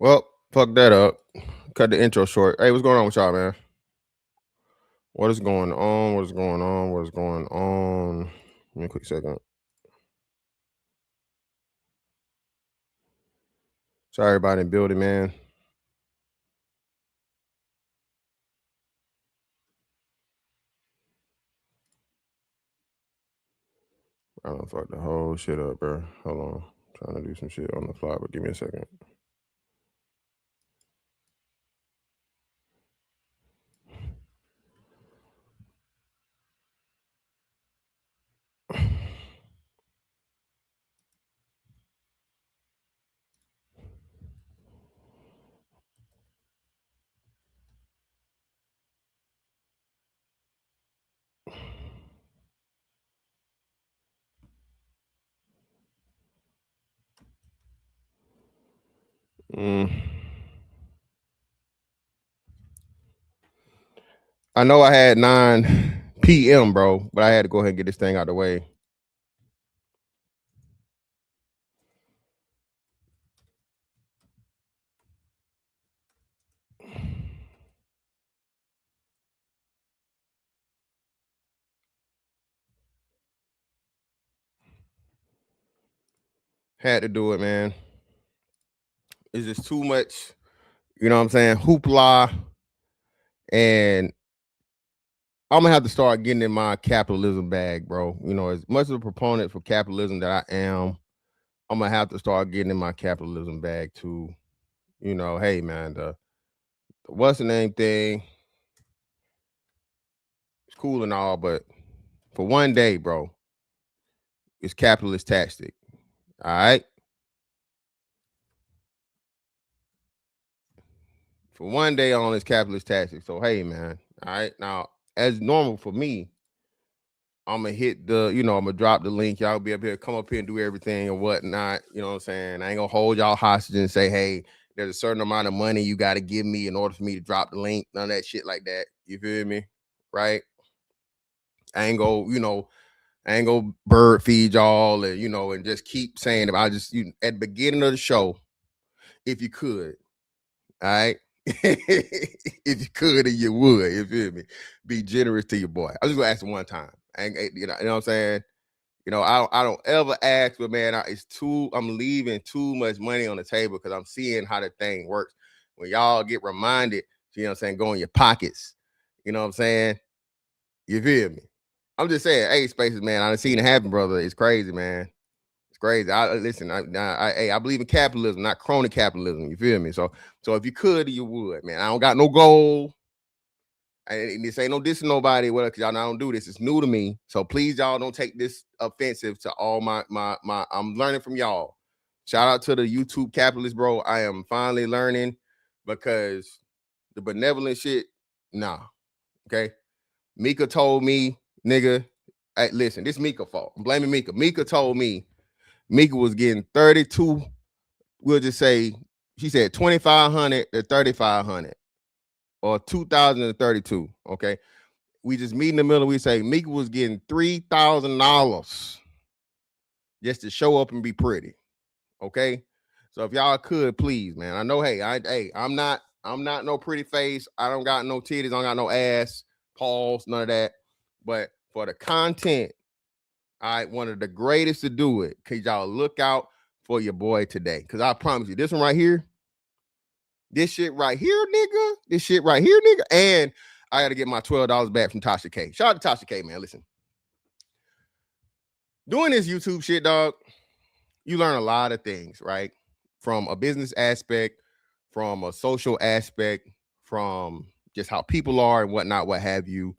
Well, fuck that up. Cut the intro short. Hey, what's going on with y'all, man? What is going on? What is going on? What is going on? Give me a quick second. Sorry, everybody in the building, man. I don't fuck the whole shit up, bro. Hold on. Trying to do some shit on the fly, but give me a second. I know I had 9 p.m., bro, but I had to go ahead and get this thing out of the way. Had to do it, man. It's just too much, you know what I'm saying, hoopla. And I'm gonna have to start getting in my capitalism bag, bro. You know, as much of a proponent for capitalism that I am, I'm gonna have to start getting in my capitalism bag too. You know, hey man, the what's the name thing? It's cool and all, but for one day, bro, it's capitalist tactic. All right. For one day on this capitalist tactic. So hey man, all right. Now, as normal for me, I'm gonna hit the, you know, I'm gonna drop the link. Y'all be up here, come up here and do everything and whatnot. You know what I'm saying? I ain't gonna hold y'all hostage and say, hey, there's a certain amount of money you got to give me in order for me to drop the link. None of that shit like that. You feel me? Right? I ain't go, you know, I ain't gonna bird feed y'all and, you know, and just keep saying it. I just, at the beginning of the show, if you could, all right? If you could and you would, you feel me? Be generous to your boy. I was just gonna ask him one time. You know what I'm saying? You know, I don't ever ask, but man, I'm leaving too much money on the table because I'm seeing how the thing works. When y'all get reminded, you know what I'm saying, go in your pockets. You know what I'm saying? You feel me? I'm just saying, hey, Spaces, man, I done seen it happen, brother. It's crazy, man. It's crazy. I believe in capitalism, not crony capitalism. You feel me? So if you could, you would, man. I don't got no goal. This ain't no dissing nobody, well, because y'all know I don't do this. It's new to me. So please, y'all don't take this offensive to all my I'm learning from y'all. Shout out to the YouTube capitalist, bro. I am finally learning because the benevolent shit, nah. Okay. Mika told me, nigga, hey, listen, this Mika fault. I'm blaming Mika. Mika told me Mika was getting 32. We'll just say, she said 2,500 to 3,500 or 2,032. Okay. We just meet in the middle. We say Mika was getting $3,000 just to show up and be pretty. Okay. So if y'all could please, man. I know, I'm not no pretty face. I don't got no titties, I don't got no ass, paws, none of that. But for the content, I one of the greatest to do it. Cause y'all look out for your boy today. Cause I promise you, this one right here, this shit right here, nigga. And I gotta get my $12 back from Tasha K. Shout out to Tasha K, man. Listen. Doing this YouTube shit, dog, you learn a lot of things, right? From a business aspect, from a social aspect, from just how people are and whatnot, what have you.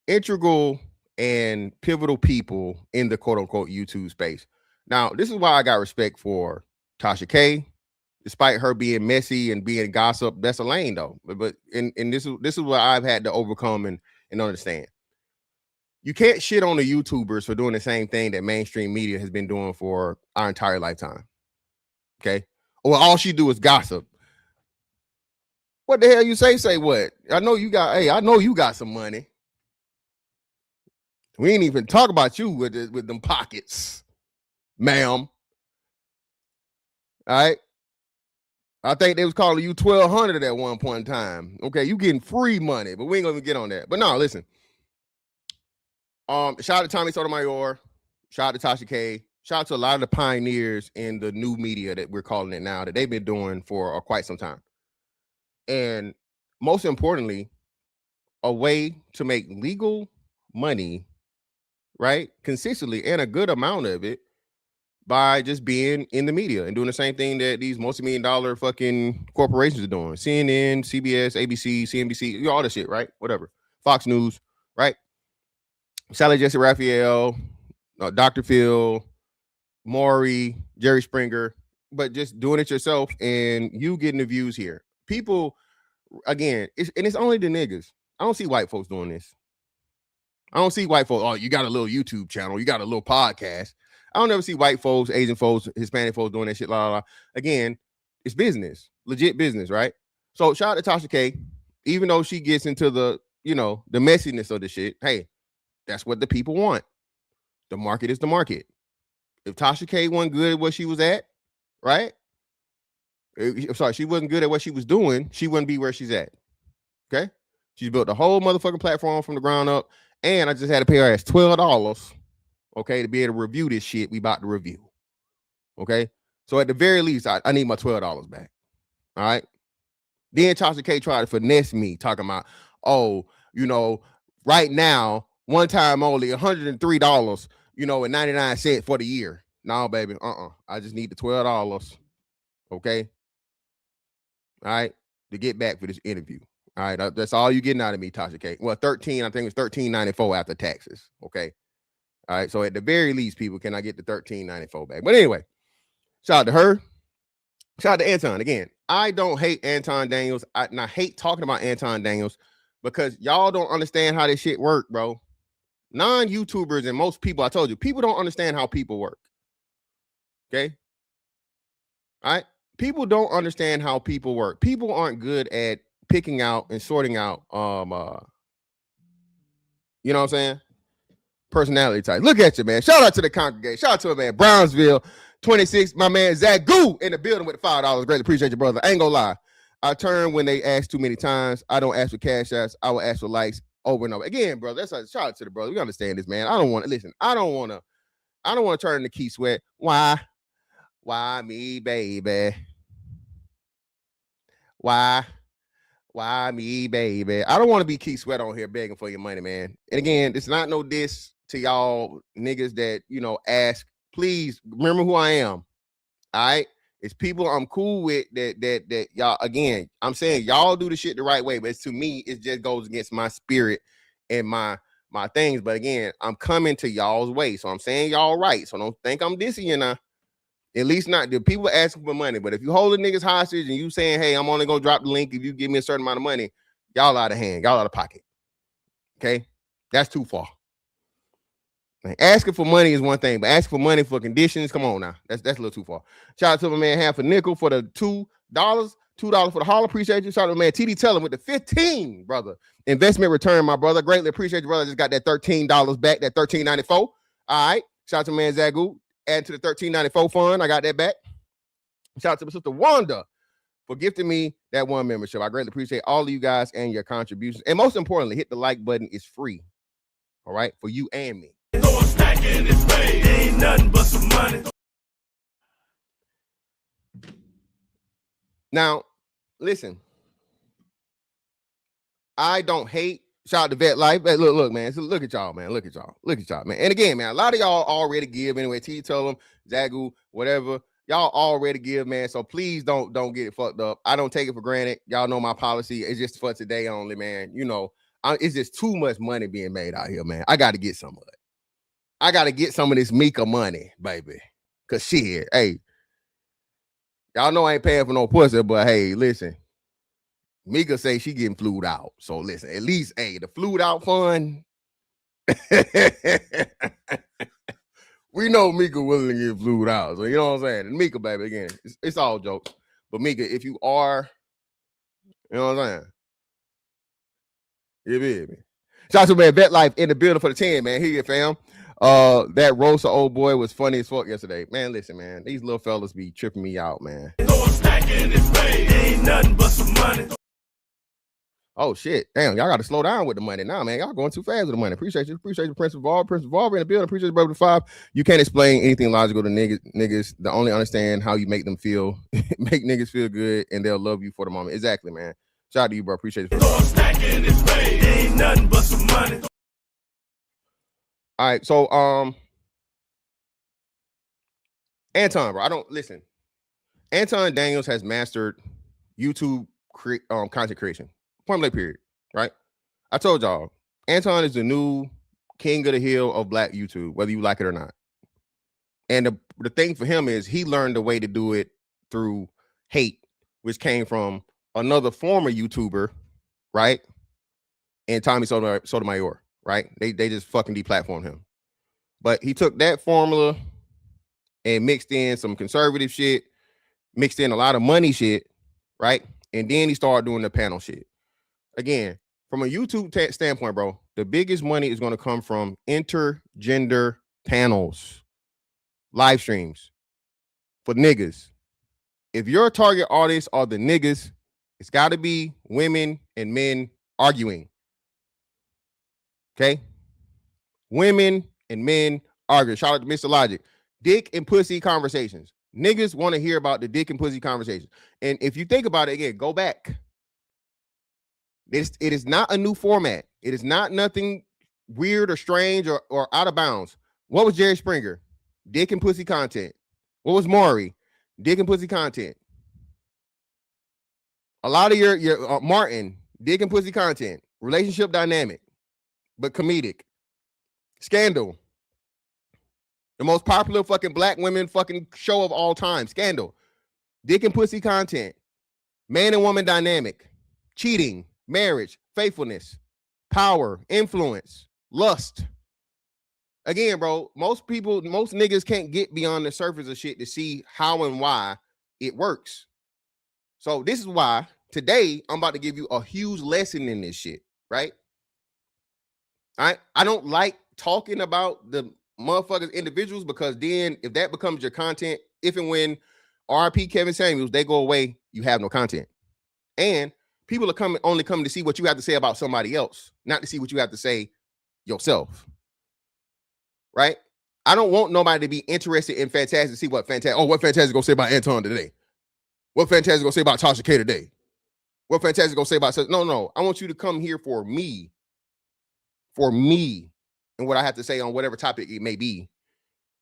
Integral and pivotal people in the quote unquote YouTube space. Now, this is why I got respect for Tasha K. Despite her being messy and being gossip, that's a lane though. But this is what I've had to overcome and understand. You can't shit on the YouTubers for doing the same thing that mainstream media has been doing for our entire lifetime. Okay. Well, all she do is gossip. What the hell you say? Say what? I know you got some money. We ain't even talk about you with them pockets, ma'am. All right. I think they was calling you 1,200 at one point in time. Okay, you getting free money, but we ain't gonna get on that. But no, listen. Shout out to Tommy Sotomayor. Shout out to Tasha K. Shout out to a lot of the pioneers in the new media that we're calling it now that they've been doing for quite some time. And most importantly, a way to make legal money, right, consistently and a good amount of it by just being in the media and doing the same thing that these multi-million-dollar fucking corporations are doing. CNN, CBS, ABC, CNBC, all this shit, right? Whatever. Fox News, right? Sally Jesse Raphael, Dr. Phil, Maury, Jerry Springer, but just doing it yourself and you getting the views here. People, again, it's only the niggas. I don't see white folks doing this. I don't see white folks, oh, you got a little YouTube channel, you got a little podcast. I don't ever see white folks, Asian folks, Hispanic folks doing that shit, la, la, la. Again, it's business, legit business, right? So shout out to Tasha K. Even though she gets into the, the messiness of the shit, hey, that's what the people want. The market is the market. If Tasha K wasn't good at what she was at, right? She wasn't good at what she was doing, she wouldn't be where she's at. Okay? She's built the whole motherfucking platform from the ground up, and I just had to pay her ass $12, okay, to be able to review this shit we about to review. Okay? So at the very least, I need my $12 back. All right? Then Tasha K tried to finesse me, talking about, right now, one time only $103, and 99 cents for the year. No, baby. I just need the $12. Okay. All right. To get back for this interview. All right. That's all you getting out of me, Tasha K. Well, 13, I think it's $13.94 after taxes. Okay. All right. So at the very least, people, can I get the $13.94 back? But anyway, shout out to her. Shout out to Anton. Again, I don't hate Anton Daniels. I hate talking about Anton Daniels because y'all don't understand how this shit work, bro. Non-YouTubers and most people, I told you, people don't understand how people work. Okay? All right? People don't understand how people work. People aren't good at picking out and sorting out, you know what I'm saying? Personality type. Look at you, man. Shout out to the congregation. Shout out to a man, Brownsville 26. My man, Zagu in the building with $5. Greatly appreciate you, brother. I ain't gonna lie. I turn when they ask too many times. I don't ask for cash outs. I will ask for likes over and over. Again, bro, that's a shout out to the brother. We understand this, man. I don't want to turn into Key Sweat. Why me, baby? Why me, baby? I don't want to be Key Sweat on here begging for your money, man. And again, it's not no diss to y'all niggas that, ask. Please remember who I am. All right? It's people I'm cool with that y'all, again, I'm saying y'all do the shit the right way, but to me, it just goes against my spirit and my things. But again, I'm coming to y'all's way. So I'm saying y'all right. So don't think I'm dissing you now. At least not the people asking for money. But if you hold the niggas hostage and you saying, hey, I'm only gonna drop the link if you give me a certain amount of money, y'all out of hand, y'all out of pocket. Okay? That's too far. Like, asking for money is one thing, but asking for money for conditions, come on now. That's a little too far. Shout out to my man half a nickel for the $2. $2 for the holler. Appreciate you. Shout out to my man TD Tellum with the 15, brother. Investment return, my brother. Greatly appreciate you, brother. Just got that $13 back, that $13.94. All right. Shout out to man Zagu. Add to the $13.94 fund. I got that back. Shout out to my sister Wanda for gifting me that one membership. I greatly appreciate all of you guys and your contributions. And most importantly, hit the like button. It's free. All right, for you and me. Ain't nothing but some money. Now, listen. I don't hate. Shout out to Vet Life. Hey, look, man. So look at y'all, man. Look at y'all, man. And again, man, a lot of y'all already give anyway. T, tell them, Zagu, whatever. Y'all already give, man. So please don't get it fucked up. I don't take it for granted. Y'all know my policy. It's just for today only, man. You know, it's just too much money being made out here, man. I got to get some of it. I got to get some of this Mika money, baby. Cause shit, hey, y'all know I ain't paying for no pussy, but hey, listen. Mika say she getting flued out. So listen, at least, hey, the flued out fund. We know Mika willing to get flued out. So you know what I'm saying? And Mika, baby, again, it's all jokes. But Mika, if you are, you know what I'm saying? You feel me? Shout out to man, Vet Life in the building for the 10, man. Here you fam. That roaster old boy was funny as fuck yesterday. Man, listen, man. These little fellas be tripping me out, man. Ain't nothing but some money. Oh shit! Damn, y'all got to slow down with the money now, man. Y'all going too fast with the money. Appreciate you, Prince of Evolve in the building. Appreciate you, brother 5. You can't explain anything logical to niggas. They only understand how you make them feel, make niggas feel good, and they'll love you for the moment. Exactly, man. Shout out to you, bro. Appreciate it. Ain't nothing but some money. All right, so Anton, bro. I don't listen. Anton Daniels has mastered YouTube content creation. Point blank period, right? I told y'all, Anton is the new king of the hill of black YouTube, whether you like it or not. And the thing for him is he learned the way to do it through hate, which came from another former YouTuber, right? And Tommy Sotomayor, right? They just fucking deplatformed him. But he took that formula and mixed in some conservative shit, mixed in a lot of money shit, right? And then he started doing the panel shit. Again, from a YouTube standpoint, bro, the biggest money is going to come from intergender panels, live streams for niggas. If your target audience are the niggas, it's got to be women and men arguing. Okay? Women and men arguing. Shout out to Mr. Logic. Dick and pussy conversations. Niggas want to hear about the dick and pussy conversations. And if you think about it again, go back. It is not a new format. It is not nothing weird or strange or out of bounds. What was Jerry Springer? Dick and pussy content. What was Maury? Dick and pussy content. A lot of your Martin, dick and pussy content. Relationship dynamic, but comedic. Scandal. The most popular fucking black women fucking show of all time. Scandal. Dick and pussy content. Man and woman dynamic. Cheating. Marriage, faithfulness, power, influence, lust. Again, bro, most niggas can't get beyond the surface of shit to see how and why it works. So this is why today I'm about to give you a huge lesson in this shit, right? I don't like talking about the motherfuckers individuals because then if that becomes your content, if and when RP Kevin Samuels, they go away, you have no content. And people are only coming to see what you have to say about somebody else, not to see what you have to say yourself. Right? I don't want nobody to be interested in Fantastic to see what Fantastic gonna say about Anton today. What Fantastic gonna say about Tasha K today. What Fantastic gonna say about no. I want you to come here for me, and what I have to say on whatever topic it may be.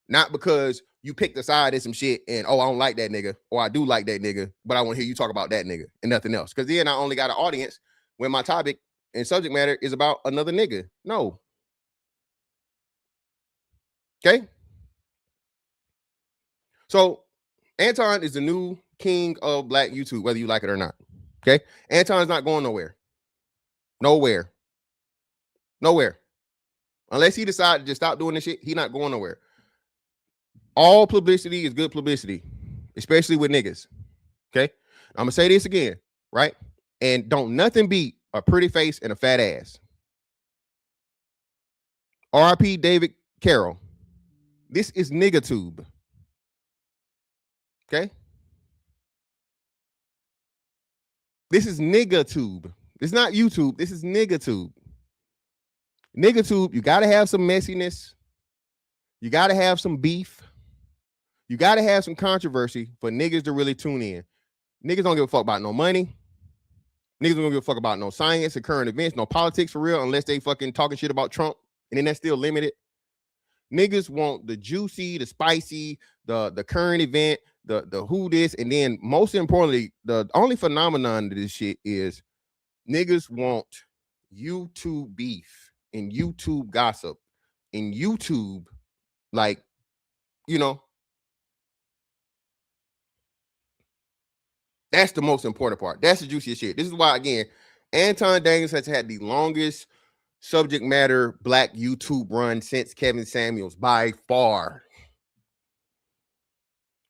Not because you picked a side in some shit and, I don't like that nigga, or I do like that nigga, but I want to hear you talk about that nigga and nothing else. Because then I only got an audience when my topic and subject matter is about another nigga. No. Okay? So, Anton is the new king of black YouTube, whether you like it or not. Okay? Anton's not going nowhere. Nowhere. Unless he decides to just stop doing this shit, he's not going nowhere. All publicity is good publicity, especially with niggas. Okay? I'm going to say this again, right? And don't nothing beat a pretty face and a fat ass. RIP David Carroll. This is nigga tube. Okay? This is nigga tube. It's not YouTube. This is nigga tube. Nigga tube, you got to have some messiness. You got to have some beef. You got to have some controversy for niggas to really tune in. Niggas don't give a fuck about no money. Niggas don't give a fuck about no science and current events, no politics for real, unless they fucking talking shit about Trump, and then that's still limited. Niggas want the juicy, the spicy, the current event, the who this, and then most importantly, the only phenomenon to this shit is niggas want YouTube beef and YouTube gossip and YouTube, like, you know, that's the most important part. That's the juiciest shit. This is why, again, Anton Daniels has had the longest subject matter black YouTube run since Kevin Samuels by far.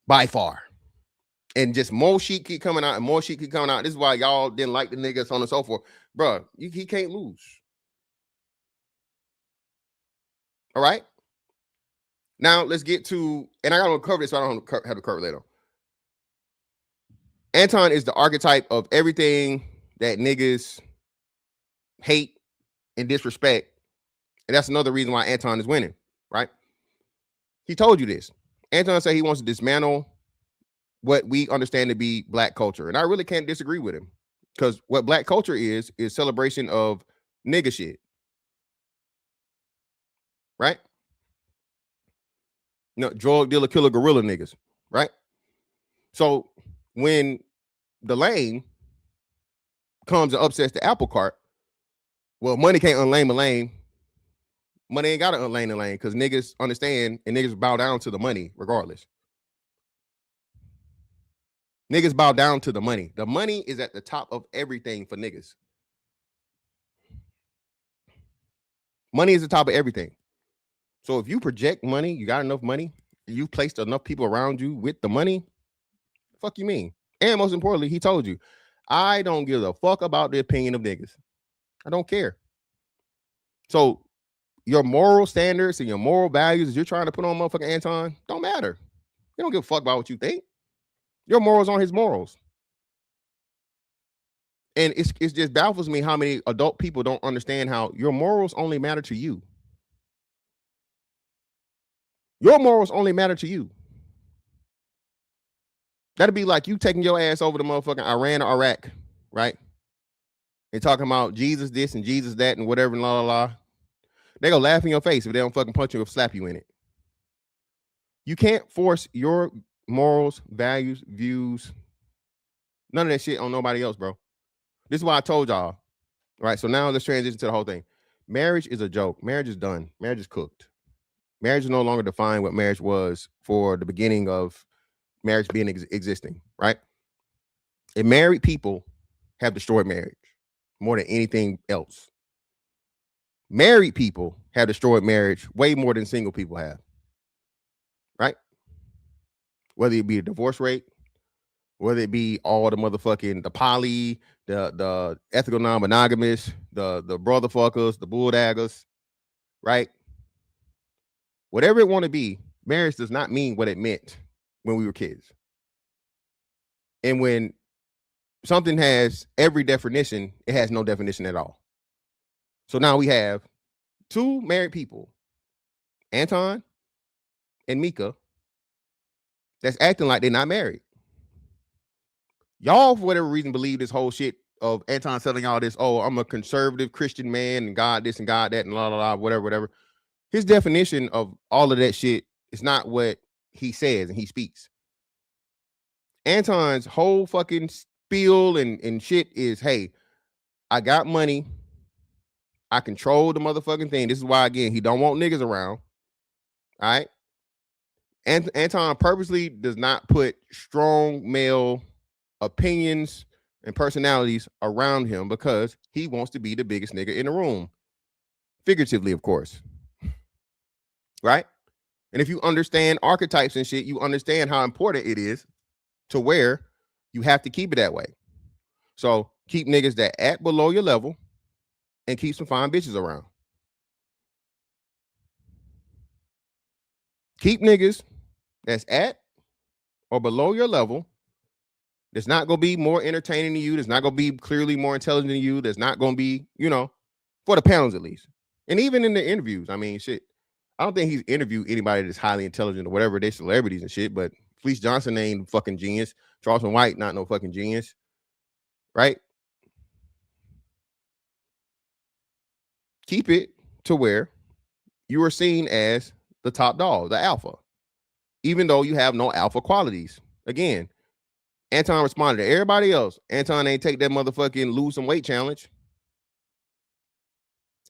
By far. And just more shit keep coming out and more shit keep coming out. This is why y'all didn't like the niggas, so on and so forth. Bro, he can't lose. All right? Now, let's get to, and I got to cover this so I don't have to cover it later. Anton is the archetype of everything that niggas hate and disrespect. And that's another reason why Anton is winning, right? He told you this. Anton said he wants to dismantle what we understand to be black culture. And I really can't disagree with him, because what black culture is celebration of nigga shit. Right? No, drug dealer, killer, gorilla niggas. Right? So when the lane comes and upsets the apple cart, well, money can't unlame a lane. Money ain't got to unlane a lane, because niggas understand and niggas bow down to the money regardless. Niggas bow down to the money. The money is at the top of everything for niggas. Money is the top of everything. So if you project money, you got enough money, you placed enough people around you with the money, fuck you mean? And most importantly, he told you, I don't give a fuck about the opinion of niggas. I don't care. So your moral standards and your moral values you're trying to put on motherfucking Anton don't matter. They don't give a fuck about what you think. Your morals aren't his morals. And it just baffles me how many adult people don't understand how your morals only matter to you. Your morals only matter to you. That'd be like you taking your ass over to motherfucking Iran or Iraq, right? And talking about Jesus this and Jesus that and whatever and la la la. They gonna laugh in your face if they don't fucking punch you or slap you in it. You can't force your morals, values, views, none of that shit on nobody else, bro. This is why I told y'all. Right. So now let's transition to the whole thing. Marriage is a joke. Marriage is done. Marriage is cooked. Marriage is no longer defined what marriage was for the beginning of marriage being existing, right? And married people have destroyed marriage more than anything else. Married people have destroyed marriage way more than single people have, right? Whether it be a divorce rate, whether it be all the motherfucking the poly, the ethical non-monogamous, the brother fuckers, the bull daggers, right? Whatever it want to be, marriage does not mean what it meant when we were kids. And when something has every definition, it has no definition at all. So now we have two married people, Anton and Micca, that's acting like they're not married. Y'all, for whatever reason, believe this whole shit of Anton selling all this, oh, I'm a conservative Christian man and God this and God that and la la la, whatever. His definition of all of that shit is not what he says and he speaks. Anton's whole fucking spiel and shit is, hey, I got money. I control the motherfucking thing. This is why, again, he don't want niggas around. All right. Anton purposely does not put strong male opinions and personalities around him because he wants to be the biggest nigga in the room. Figuratively, of course. Right? And if you understand archetypes and shit, you understand how important it is to where you have to keep it that way. So keep niggas that act below your level and keep some fine bitches around. Keep niggas that's at or below your level That's not gonna be more entertaining than you. That's not gonna be clearly more intelligent than you. That's not gonna be, for the panels at least. And even in the interviews, I mean, shit. I don't think he's interviewed anybody that's highly intelligent or whatever. They're celebrities and shit. But Felice Johnson ain't fucking genius. Charleston White, not no fucking genius, right? Keep it to where you are seen as the top dog, the alpha, even though you have no alpha qualities. Again, Anton responded to everybody else. Anton ain't take that motherfucking lose some weight challenge.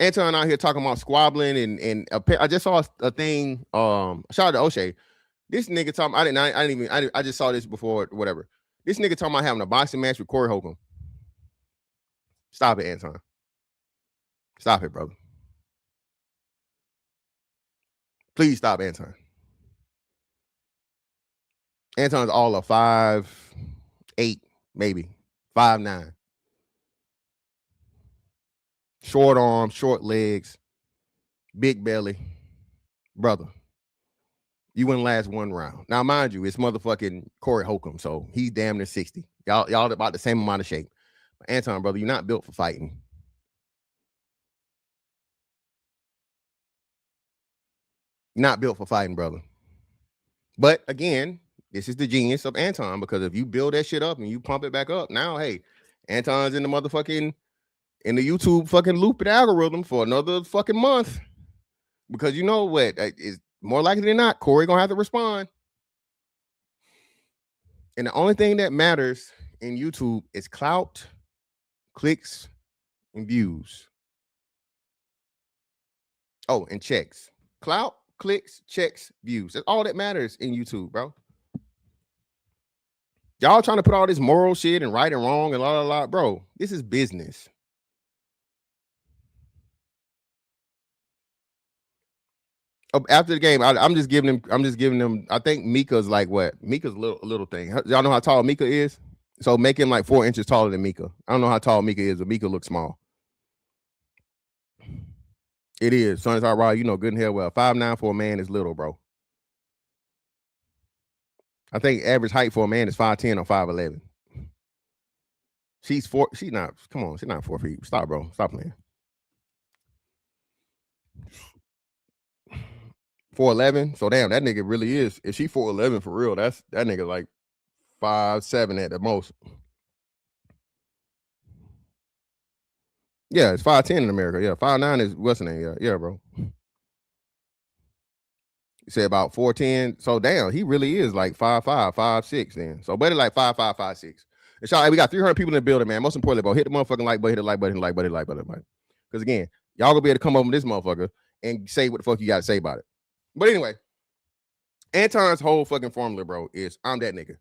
Anton out here talking about squabbling and I just saw a thing. Shout out to O'Shea. This nigga talking. I just saw this before. Whatever. This nigga talking about having a boxing match with Corey Holcomb. Stop it, Anton. Stop it, brother. Please stop, Anton. Anton's all of 5'8", maybe 5'9". Short arms, short legs, big belly. Brother, you wouldn't last one round. Now, mind you, it's motherfucking Corey Holcomb, so he's damn near 60. Y'all about the same amount of shape. But Anton, brother, you're not built for fighting. Not built for fighting, brother. But again, this is the genius of Anton, because if you build that shit up and you pump it back up, now, hey, Anton's in the motherfucking, in the YouTube fucking looping algorithm for another fucking month. Because you know what? It's more likely than not, Corey gonna have to respond. And the only thing that matters in YouTube is clout, clicks, and views. Oh, and checks. Clout, clicks, checks, views. That's all that matters in YouTube, bro. Y'all trying to put all this moral shit and right and wrong and la la la, bro. This is business. After the game, I'm just giving them. I think Mika's like what? Mika's a little thing. Y'all know how tall Mika is? So make him like 4 inches taller than Mika. I don't know how tall Mika is, but Mika looks small. It is. Sunnyside Rod, you know good and hell well. 5'9" for a man is little, bro. I think average height for a man is 5'10" or 5'11". She's not. Come on, she's not 4 feet. Stop, bro. Stop playing. 4'11". So damn, that nigga really is. If she 4'11" for real, that nigga like 5'7" at the most. Yeah, it's 5'10" in America. Yeah, 5'9" is what's the name? Yeah, bro. You say about 4'10". So damn, he really is like 5'5", 5'6" then. So better like 5'5", 5'6". And so we got 300 people in the building, man. Most importantly, bro, hit the motherfucking like button, hit the like button, like button, like button. Because again, y'all gonna be able to come over this motherfucker and say what the fuck you gotta say about it. But anyway, Anton's whole fucking formula, bro, is I'm that nigga.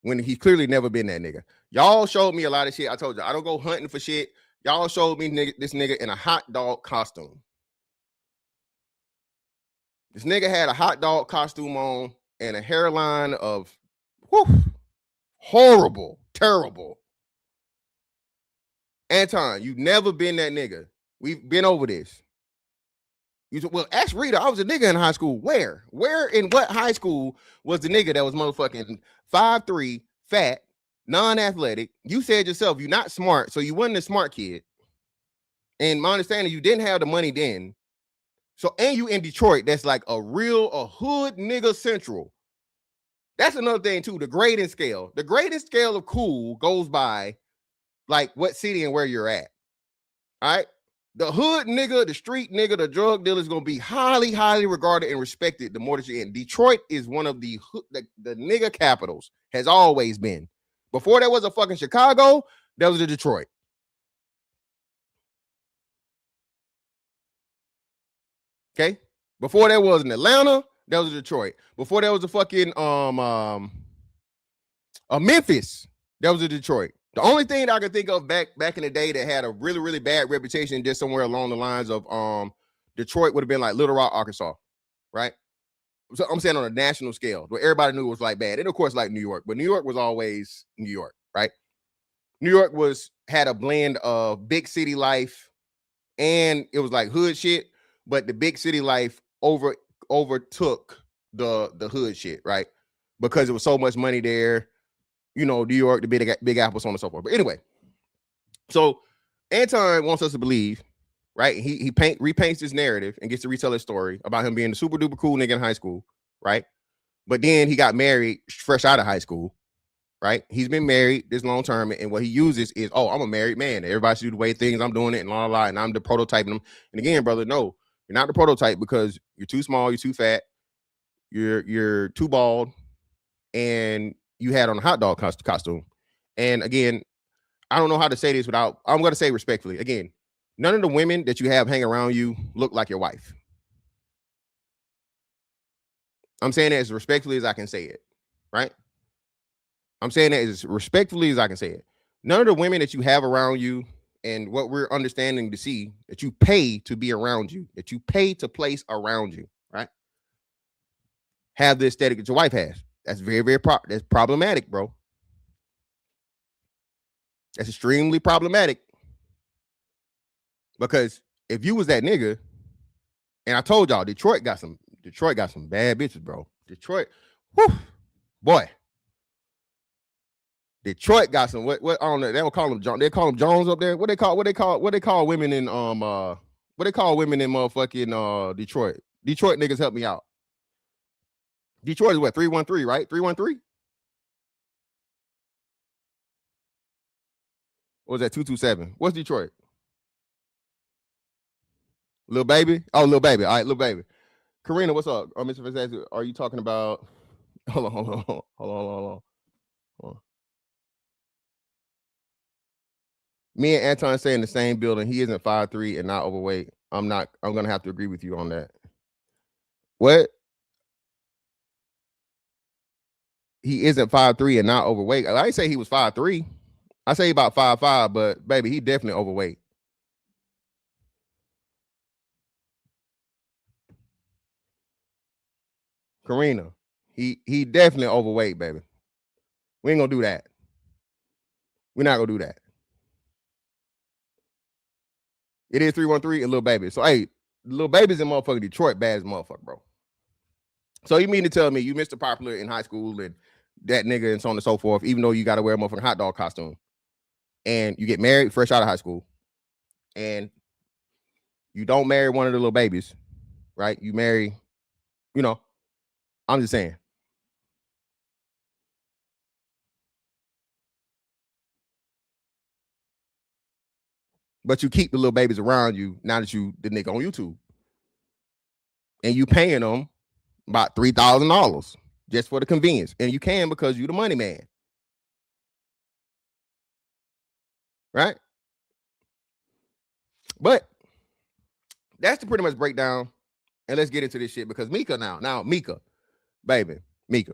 When he's clearly never been that nigga. Y'all showed me a lot of shit. I told you, I don't go hunting for shit. Y'all showed me this nigga in a hot dog costume. This nigga had a hot dog costume on and a hairline of horrible, terrible. Anton, you've never been that nigga. We've been over this. You said, well, ask Rita, I was a nigga in high school. Where in what high school was the nigga that was motherfucking 5'3", fat, non-athletic? You said yourself, you're not smart, so you wasn't a smart kid. And my understanding, you didn't have the money then. So, and you in Detroit, that's like a hood nigga central. That's another thing too, the grading scale. The grading scale of cool goes by like what city and where you're at. All right? The hood nigga, the street nigga, the drug dealer is going to be highly, highly regarded and respected the more that you're in. Detroit is one of the nigga capitals, has always been. Before there was a fucking Chicago, there was a Detroit. Okay? Before there was an Atlanta, there was a Detroit. Before there was a fucking a Memphis, there was a Detroit. The only thing that I could think of back in the day that had a really, really bad reputation just somewhere along the lines of Detroit would have been like Little Rock, Arkansas, right? So I'm saying on a national scale, where everybody knew it was like bad. And of course, like New York, but New York was always New York, right? New York had a blend of big city life and it was like hood shit, but the big city life overtook the hood shit, right? Because there was so much money there. New York, the Big Apple, so on and so forth. But anyway, so Anton wants us to believe, right? He repaints this narrative and gets to retell his story about him being the super duper cool nigga in high school, right? But then he got married fresh out of high school, right? He's been married this long term, and what he uses is, oh, I'm a married man. Everybody should do the way things I'm doing it, and blah, blah, blah, and I'm the prototyping them. And again, brother, no, you're not the prototype because you're too small, you're too fat, you're too bald, and you had on a hot dog costume. And again, I don't know how to say this without, I'm going to say respectfully. Again, none of the women that you have hang around you look like your wife. I'm saying that as respectfully as I can say it, right? I'm saying that as respectfully as I can say it. None of the women that you have around you and what we're understanding to see that you pay to be around you, that you pay to place around you, right? Have the aesthetic that your wife has. That's very, very that's problematic, bro. That's extremely problematic. Because if you was that nigga, and I told y'all, Detroit got some bad bitches, bro. Detroit, whew, boy. Detroit got some what I don't know. They don't call them Jones. They call them Jones up there. What they call women in what they call women in motherfucking Detroit. Detroit niggas help me out. Detroit is what, 313, right? 313? Or was that 227? What's Detroit? Little baby? Oh, little baby. All right, little baby. Karina, what's up? Mr. Fitzpatrick, are you talking about? Hold on. Me and Anton stay in the same building. He isn't 5'3" and not overweight. I'm gonna have to agree with you on that. What? He isn't 5'3" and not overweight. I didn't say he was 5'3". I say about 5'5", but baby, he definitely overweight. Karina, he definitely overweight, baby. We ain't gonna do that. We're not gonna do that. It is 313 and Lil Baby. So hey, Lil Baby's in motherfucking Detroit, bad as motherfucker, bro. So you mean to tell me you Mr. Popular in high school and that nigga and so on and so forth, even though you gotta wear a motherfucking hot dog costume, and you get married fresh out of high school, and you don't marry one of the little babies, right? You marry, I'm just saying. But you keep the little babies around you now that you the nigga on YouTube. And you paying them about $3,000 just for the convenience. And you can because you the money man. Right? But that's the pretty much breakdown. And let's get into this shit because Mika now Mika, baby, Mika.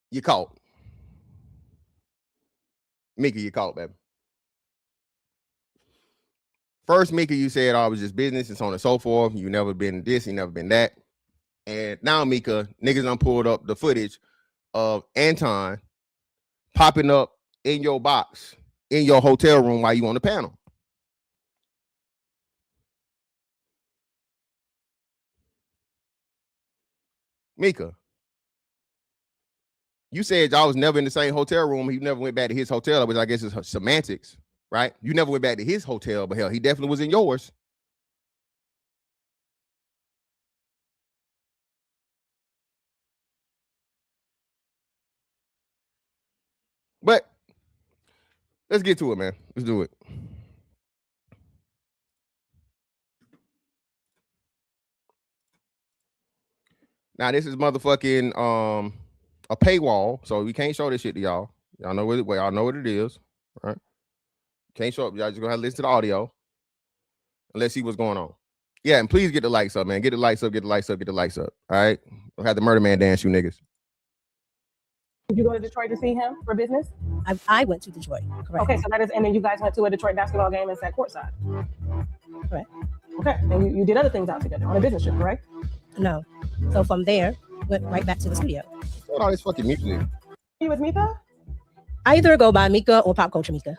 You caught. Mika, you caught, baby. First, Mika, you said, oh, it was just business and so on and so forth. You never been this, you never been that. And now, Mika, niggas done pulled up the footage of Anton popping up in your box in your hotel room while you on the panel. Mika, you said y'all was never in the same hotel room. He never went back to his hotel, which I guess is semantics, right? You never went back to his hotel, but hell, he definitely was in yours. But let's get to it, man. Let's do it. Now, this is motherfucking a paywall, so we can't show this shit to y'all. Y'all know what it is, right? Can't show up. Y'all just gonna have to listen to the audio and let's see what's going on. Yeah, and please get the likes up, man. Get the likes up, get the likes up, get the likes up. All right. We'll have the murder man dance, you niggas. Did you go to Detroit to see him for business? I went to Detroit. Correct. Okay, so that is, and then you guys went to a Detroit basketball game and sat courtside. Correct. Okay, and you did other things out together on a business trip, correct? No. So from there, went right back to the studio. What all this fucking music? You with Mika? I either go by Mika or Pop Culture Mika.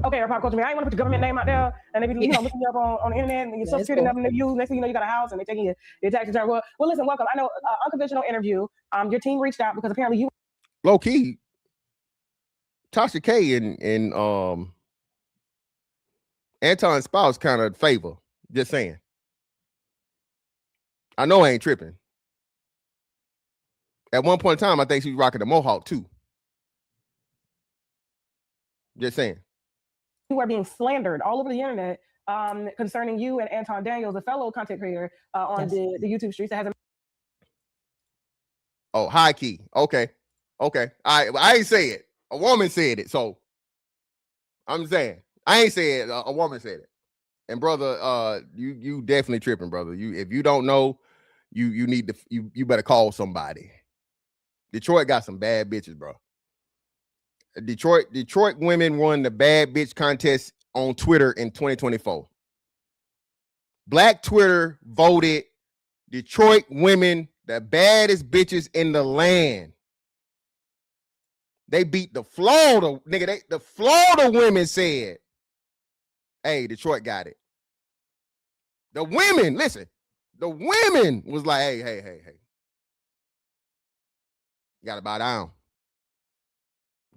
Okay, or pop culture. I ain't want to put your government name out there, and they be looking you up on the internet, and your social security number, you next thing you know, you got a house, and they taking your tax return. Well, listen, welcome. I know unconventional interview. Your team reached out because apparently you low key. Tasha K and Anton's spouse kind of favor. Just saying. I know I ain't tripping. At one point in time, I think she was rocking the Mohawk too. Just saying. You are being slandered all over the internet concerning you and Anton Daniels, a fellow content creator on the YouTube streets that has a. Oh, high key. Okay. I ain't say it. A woman said it. So I'm saying I ain't say it. A woman said it. And brother, you definitely tripping, brother. If you don't know, you need to you better call somebody. Detroit got some bad bitches, bro. Detroit women won the bad bitch contest on Twitter in 2024. Black Twitter voted Detroit women the baddest bitches in the land. They beat the Florida nigga. The Florida women said, "Hey, Detroit got it." The women, listen, the women was like, "Hey, gotta bow down.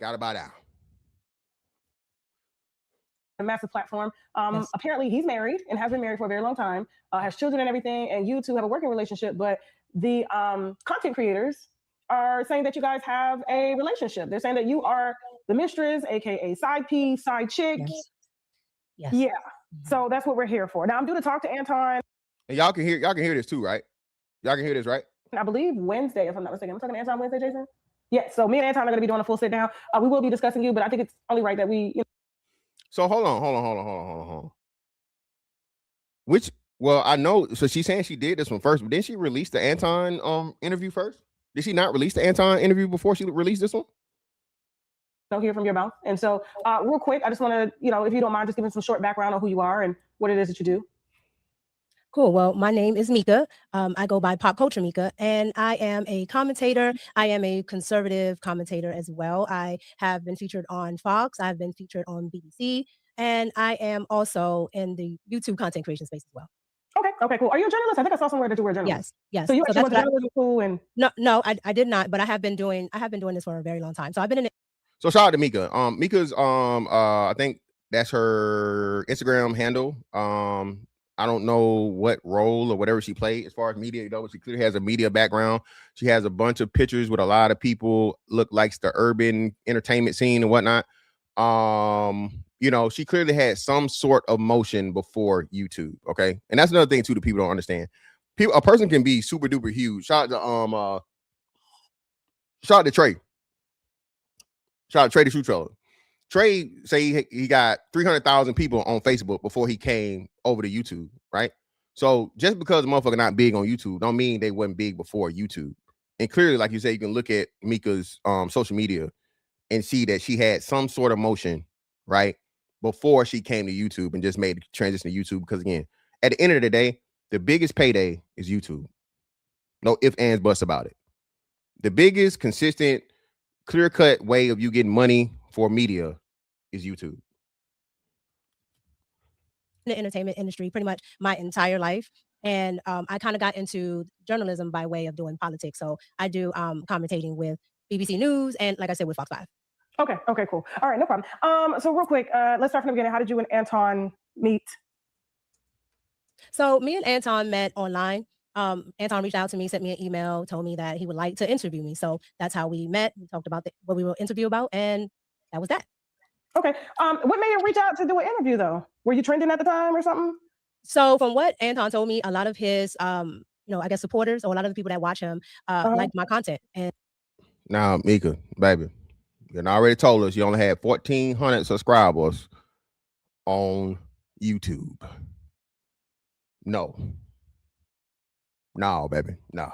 Gotta bow down." A massive platform. Apparently, he's married and has been married for a very long time, has children and everything, and you two have a working relationship. But the content creators are saying that you guys have a relationship. They're saying that you are the mistress, aka side piece, side chick. Yes. Yeah. So that's what we're here for. Now I'm due to talk to Anton. And y'all can hear this too, right? Y'all can hear this, right? I believe Wednesday, if I'm not mistaken. I'm talking to Anton Wednesday, Jason. Yeah. So me and Anton are going to be doing a full sit down. We will be discussing you, but I think it's only right that we. So hold on. Well, I know. So she's saying she did this one first, but didn't she release the Anton interview first? Did she not release the Anton interview before she released this one? Don't hear from your mouth. And so, real quick, I just want to, if you don't mind, just giving some short background on who you are and what it is that you do. Cool. Well, my name is Mika. I go by Pop Culture Mika, and I am a commentator. I am a conservative commentator as well. I have been featured on Fox. I've been featured on BBC, and I am also in the YouTube content creation space as well. Okay, cool. Are you a journalist? I think I saw somewhere that you were a journalist. Yes. So you actually went to journalism school and no, I did not, but I have been doing this for a very long time. So I've been in it. So shout out to Mika. Mika's I think that's her Instagram handle. I don't know what role or whatever she played as far as media, but she clearly has a media background. She has a bunch of pictures with a lot of people, look like the urban entertainment scene and whatnot. She clearly had some sort of motion before YouTube. Okay. And that's another thing too that people don't understand. A person can be super duper huge. Shout out to Trey. Shout out Trey the Shoe Troller. Trey say he got 300,000 people on Facebook before he came over to YouTube, right? So just because a motherfucker not big on YouTube don't mean they wasn't big before YouTube. And clearly, like you say, you can look at Mika's social media and see that she had some sort of motion, right, before she came to YouTube and just made the transition to YouTube. Because again, at the end of the day, the biggest payday is YouTube. No ifs, ands, buts about it. The biggest, consistent, clear-cut way of you getting money for media is YouTube. The entertainment industry pretty much my entire life. And I kind of got into journalism by way of doing politics. So I do commentating with BBC News and, like I said, with Fox 5. Okay, cool. All right, no problem. So real quick, let's start from the beginning. How did you and Anton meet? So me and Anton met online. Anton reached out to me, sent me an email, told me that he would like to interview me. So that's how we met. We talked about what we will interview about, and that was that. Okay. What made him reach out to do an interview though? Were you trending at the time or something? So from what Anton told me, a lot of his, I guess supporters or a lot of the people that watch him like my content. And now, Mika, baby, you already told us you only had 1,400 subscribers on YouTube. No, baby, no.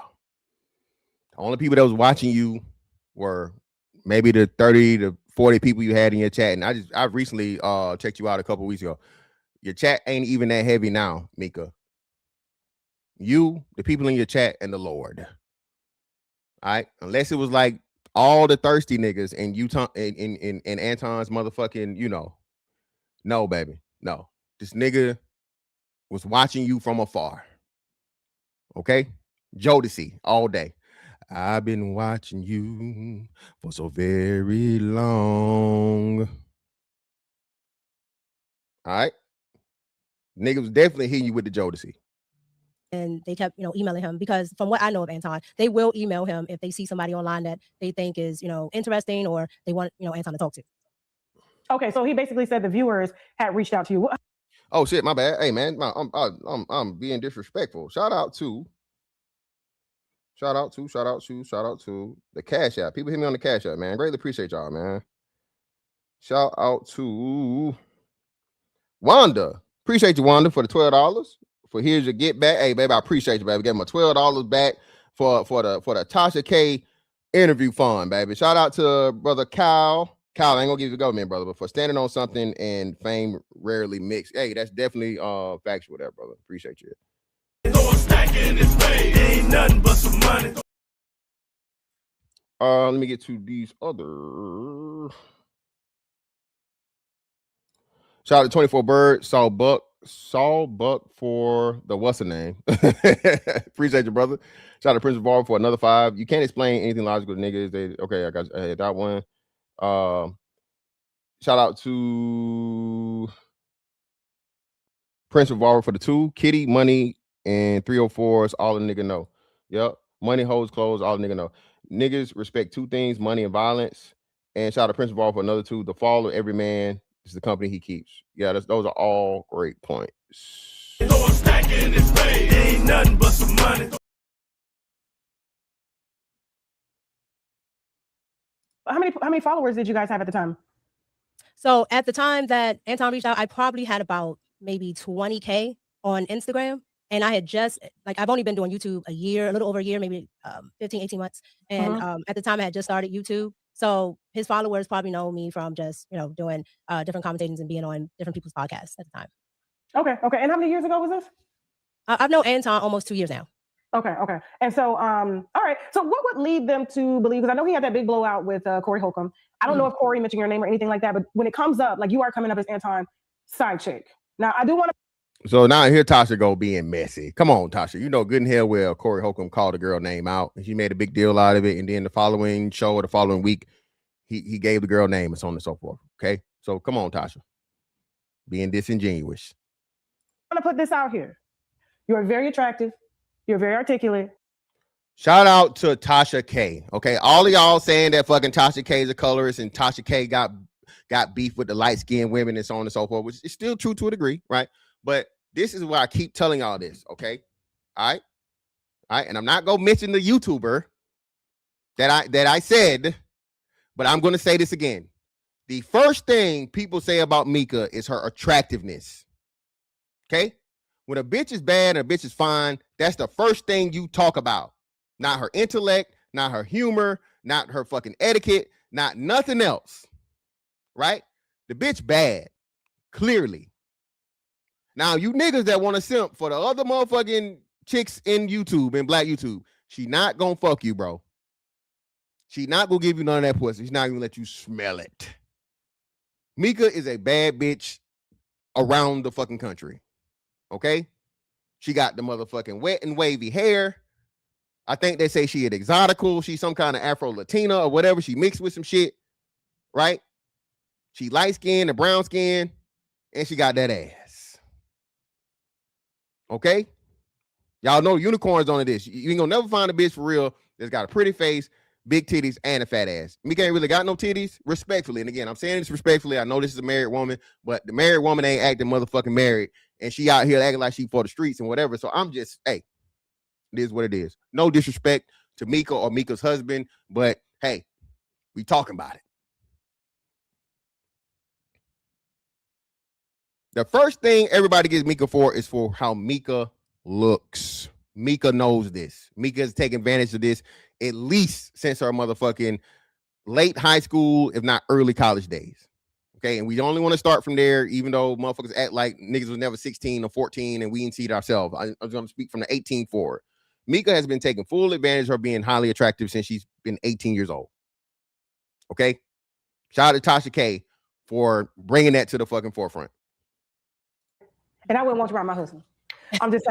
The only people that was watching you were maybe the 30 to 40 people you had in your chat. And I recently checked you out a couple weeks ago. Your chat ain't even that heavy now, Mika. You, the people in your chat, and the Lord. All right, unless it was like all the thirsty niggas and Anton's motherfucking, No, baby. No. This nigga was watching you from afar. Okay? Jodeci all day. I've been watching you for so very long. All right? Nigga was definitely hitting you with the Jodeci. And they kept, emailing him because from what I know of Anton, they will email him if they see somebody online that they think is, interesting or they want, Anton to talk to. Okay, so he basically said the viewers had reached out to you. Oh shit, my bad. Hey man, I'm being disrespectful. Shout out to the Cash App. People hit me on the Cash App, man. Greatly appreciate y'all, man. Shout out to Wanda. Appreciate you, Wanda, for the $12. For here's your get back. Hey, baby, I appreciate you, baby. Gave him a $12 back for the Tasha K interview fund, baby. Shout out to brother Kyle. Kyle, I ain't gonna give you the government, brother, but for standing on something and fame rarely mixed. Hey, that's definitely factual there, brother. Appreciate you. Ain't nothing but some money. Let me get to these other. Shout out to 24 Bird, Saul Buck for the what's the name. Appreciate you, brother. Shout out to Prince of Bar for another 5. You can't explain anything logical to niggas. Okay, I got that one. Shout out to Prince of Bar for the 2. Kitty, Money, and 304s. All the nigga know. Yep. Money, hoes, clothes. All the nigga know. Niggas respect 2 things: money and violence. And shout out to Prince of Bar for another 2. The fall of every man is the company he keeps. Yeah, those are all great points. Ain't nothing but some money. How many followers did you guys have at the time? So at the time that Anton reached out, I probably had about maybe 20K on Instagram. And I had just, I've only been doing YouTube a year, a little over a year, maybe 15, 18 months. And at the time I had just started YouTube. So his followers probably know me from just, doing different commentations and being on different people's podcasts at the time. Okay. And how many years ago was this? I've known Anton almost 2 years now. Okay. And so, all right. So what would lead them to believe, because I know he had that big blowout with Corey Holcomb. I don't know if Corey mentioned your name or anything like that, but when it comes up, you are coming up as Anton side chick. Now, I do want to. So now here Tasha go being messy. Come on, Tasha. You know good and hell well Corey Holcomb called the girl name out and she made a big deal out of it. And then the following show or the following week, he gave the girl name and so on and so forth. Okay. So come on, Tasha. Being disingenuous. I'm going to put this out here. You are very attractive. You're very articulate. Shout out to Tasha K. Okay. All of y'all saying that fucking Tasha K is a colorist and Tasha K got beef with the light-skinned women and so on and so forth, which is still true to a degree, right? But this is why I keep telling y'all this, okay? All right. And I'm not gonna mention the YouTuber that I said, but I'm gonna say this again. The first thing people say about Mika is her attractiveness. Okay? When a bitch is bad and a bitch is fine, that's the first thing you talk about. Not her intellect, not her humor, not her fucking etiquette, not nothing else. Right? The bitch bad. Clearly. Now, you niggas that want to simp for the other motherfucking chicks in YouTube, in black YouTube, she not gonna fuck you, bro. She not gonna give you none of that pussy. She's not gonna let you smell it. Mika is a bad bitch around the fucking country. Okay? She got the motherfucking wet and wavy hair. I think they say she is exotical. She's some kind of Afro-Latina or whatever. She mixed with some shit. Right? She light-skinned and brown skin. And she got that ass. Okay? Y'all know unicorns on this. You ain't gonna never find a bitch for real that's got a pretty face, big titties, and a fat ass. Mika ain't really got no titties, respectfully. And again, I'm saying this respectfully. I know this is a married woman, but the married woman ain't acting motherfucking married. And she out here acting like she for the streets and whatever. So I'm just, hey, it is what it is. No disrespect to Mika or Mika's husband, but hey, we talking about it. The first thing everybody gets Mika for is for how Mika looks. Mika knows this. Mika has taken advantage of this at least since her motherfucking late high school, if not early college days. Okay, and we only want to start from there, even though motherfuckers act like niggas was never 16 or 14 and we didn't see it ourselves. I'm going to speak from the 18 forward. Mika has been taking full advantage of her being highly attractive since she's been 18 years old. Okay? Shout out to Tasha K for bringing that to the fucking forefront. And I wouldn't want you around my husband. I'm just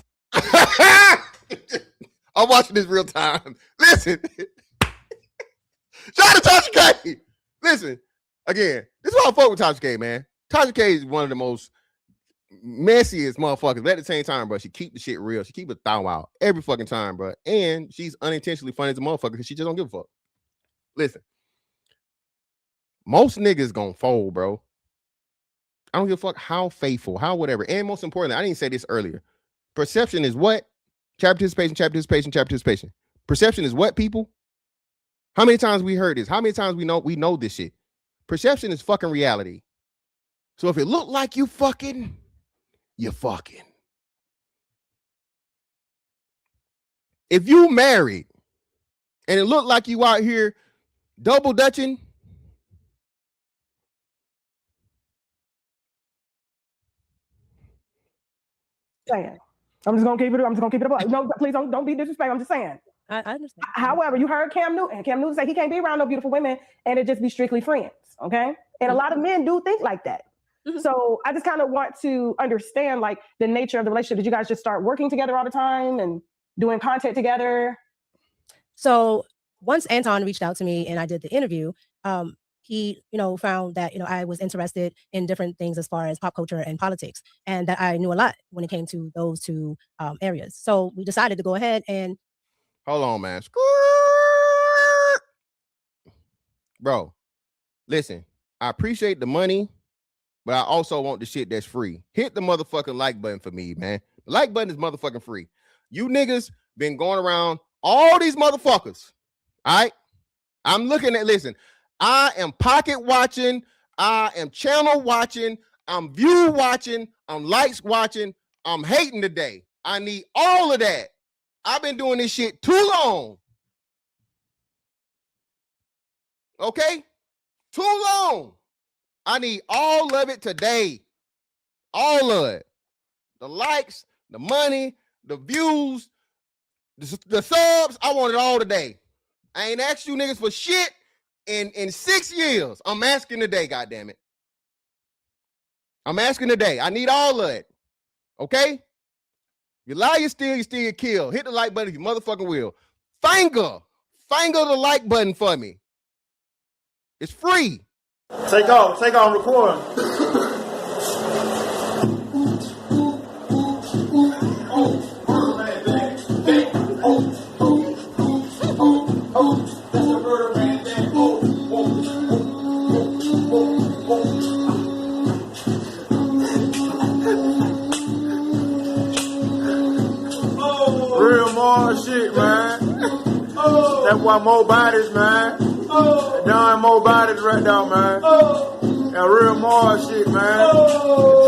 I'm watching this real time. Listen. Shout out to Tasha K. Listen, again, this is why I fuck with Tasha K, man. Tasha K is one of the most messiest motherfuckers. But at the same time, bro, she keep the shit real. She keep it thou out every fucking time, bro. And she's unintentionally funny as a motherfucker because she just don't give a fuck. Listen, most niggas gonna fold, bro. I don't give a fuck how faithful, how whatever. And most importantly, I didn't say this earlier. Perception is what? Chapter participation. Perception is what, people? How many times we heard this? How many times we know this shit? Perception is fucking reality. So if it look like you fucking, you fucking. If you married and it look like you out here double dutching, saying. I'm just gonna keep it up. No, please don't be disrespectful. I'm just saying. I understand. However, you heard Cam Newton. Cam Newton say he can't be around no beautiful women and it just be strictly friends. Okay. And a lot of men do think like that. So I just kind of want to understand like the nature of the relationship. Did you guys just start working together all the time and doing content together? So once Anton reached out to me and I did the interview, he, found that, I was interested in different things as far as pop culture and politics, and that I knew a lot when it came to those two areas. So we decided to go ahead and. Hold on, man. Bro, listen, I appreciate the money, but I also want the shit that's free. Hit the motherfucking like button for me, man. The like button is motherfucking free. You niggas been going around all these motherfuckers. All right? I'm looking at, listen, I am pocket watching. I am channel watching. I'm view watching. I'm likes watching. I'm hating today. I need all of that. I've been doing this shit too long. Okay? Too long. I need all of it today. All of it. The likes, the money, the views, the subs. I want it all today. I ain't asked you niggas for shit in 6 years. I'm asking today, goddammit. I'm asking today. I need all of it. Okay? You lie, you steal, you kill. Hit the like button if you motherfucking will. Finger the like button for me. It's free. Take off, record. Real more shit, man. That's why more bodies, man. Darn more bodies right now, man. That real more shit, man.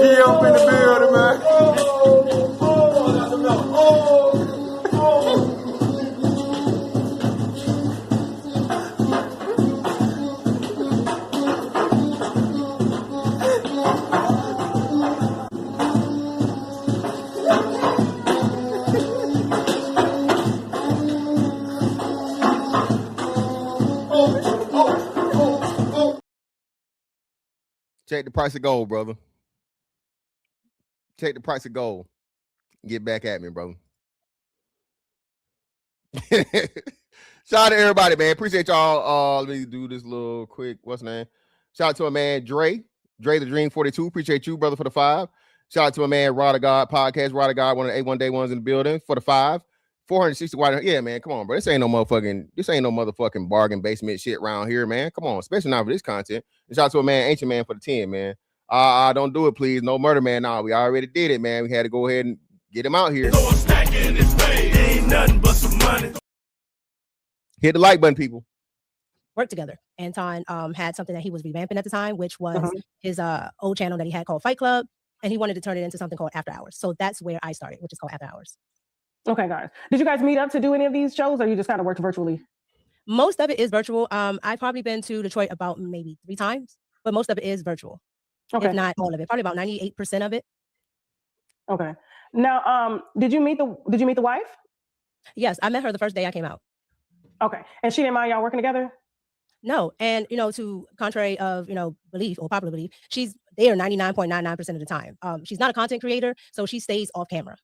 He up in the building, man. Check the price of gold, brother. Check the price of gold. Get back at me, brother. Shout out to everybody, man. Appreciate y'all. Let me do this little quick. What's the name? Shout out to a man, Dre the Dream 42. Appreciate you, brother, for the 5. Shout out to a man, Rod of God Podcast. Rod of God, one of the A1 Day ones in the building for the 5. 460 wide. Yeah, man. Come on, bro. This ain't no motherfucking bargain basement shit around here, man. Come on, especially not for this content. And shout out to a man, Ancient Man, for the 10, man. Don't do it, please. No murder, man. Nah, we already did it, man. We had to go ahead and get him out here. Ain't nothing but some money. Hit the like button, people. Work together. Anton had something that he was revamping at the time, which was his old channel that he had called Fight Club, and he wanted to turn it into something called After Hours. So that's where I started, which is called After Hours. Okay, guys. Did you guys meet up to do any of these shows, or you just kind of worked virtually? Most of it is virtual. I've probably been to Detroit about maybe 3 times, but most of it is virtual. Okay. If not all of it, probably about 98% of it. Okay. Now, did you meet the wife? Yes, I met her the first day I came out. Okay. And she didn't mind y'all working together? No. And, to contrary of, belief or popular belief, she's there 99.99% of the time. She's not a content creator, so she stays off camera.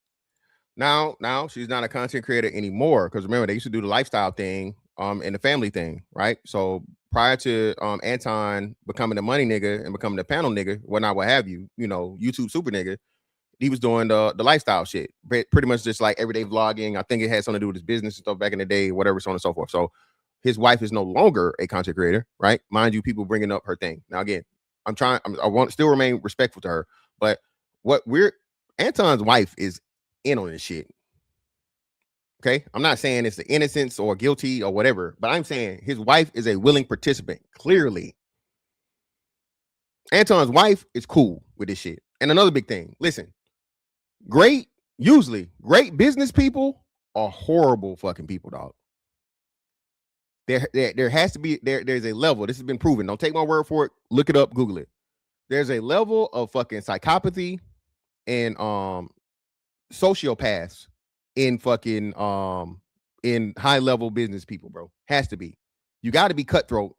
Now she's not a content creator anymore, because remember, they used to do the lifestyle thing and the family thing, right? So prior to Anton becoming the money nigga and becoming the panel nigga, whatnot, what have you, YouTube super nigga, he was doing the lifestyle shit, pretty much just like everyday vlogging. I think it had something to do with his business and stuff back in the day, whatever, so on and so forth. So his wife is no longer a content creator, right? Mind you, people bringing up her thing. Now, again, I want to still remain respectful to her, but Anton's wife is in on this shit. Okay, I'm not saying it's the innocence or guilty or whatever, but I'm saying his wife is a willing participant. Clearly, Anton's wife is cool with this shit. And another big thing, listen, usually great business people are horrible fucking people, dog. There has to be there's a level. This has been proven. Don't take my word for it. Look it up, Google it. There's a level of fucking psychopathy and sociopaths in fucking in high level business people, bro. Has to be. You got to be cutthroat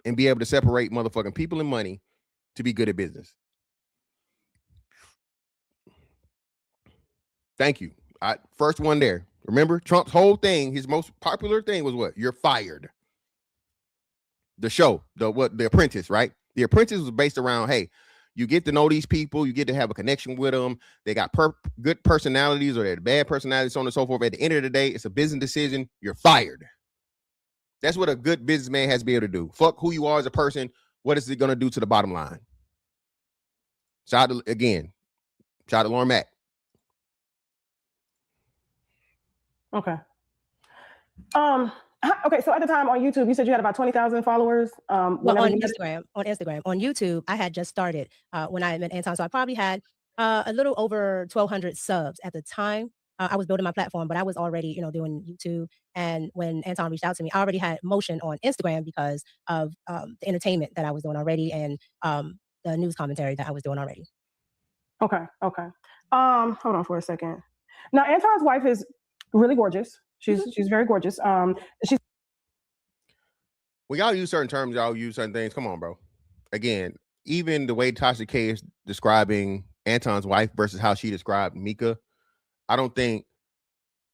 and be able to separate motherfucking people and money to be good at business. Thank you. First one there. Remember, Trump's whole thing, his most popular thing was what? You're fired. The show, The Apprentice, right? The Apprentice was based around, hey, you get to know these people, you get to have a connection with them. They got good personalities or they're bad personalities, so on and so forth. At the end of the day, it's a business decision. You're fired. That's what a good businessman has to be able to do. Fuck who you are as a person. What is it going to do to the bottom line? Shout out to Lauren Mack. Okay. Okay, so at the time on YouTube, you said you had about 20,000 followers. On Instagram. On YouTube, I had just started when I met Anton, so I probably had a little over 1,200 subs at the time. I was building my platform, but I was already, doing YouTube. And when Anton reached out to me, I already had motion on Instagram because of the entertainment that I was doing already and the news commentary that I was doing already. Okay. Hold on for a second. Now, Anton's wife is really gorgeous. She's very gorgeous. She's. When y'all use certain terms, y'all use certain things. Come on, bro. Again, even the way Tasha K is describing Anton's wife versus how she described Mika, I don't think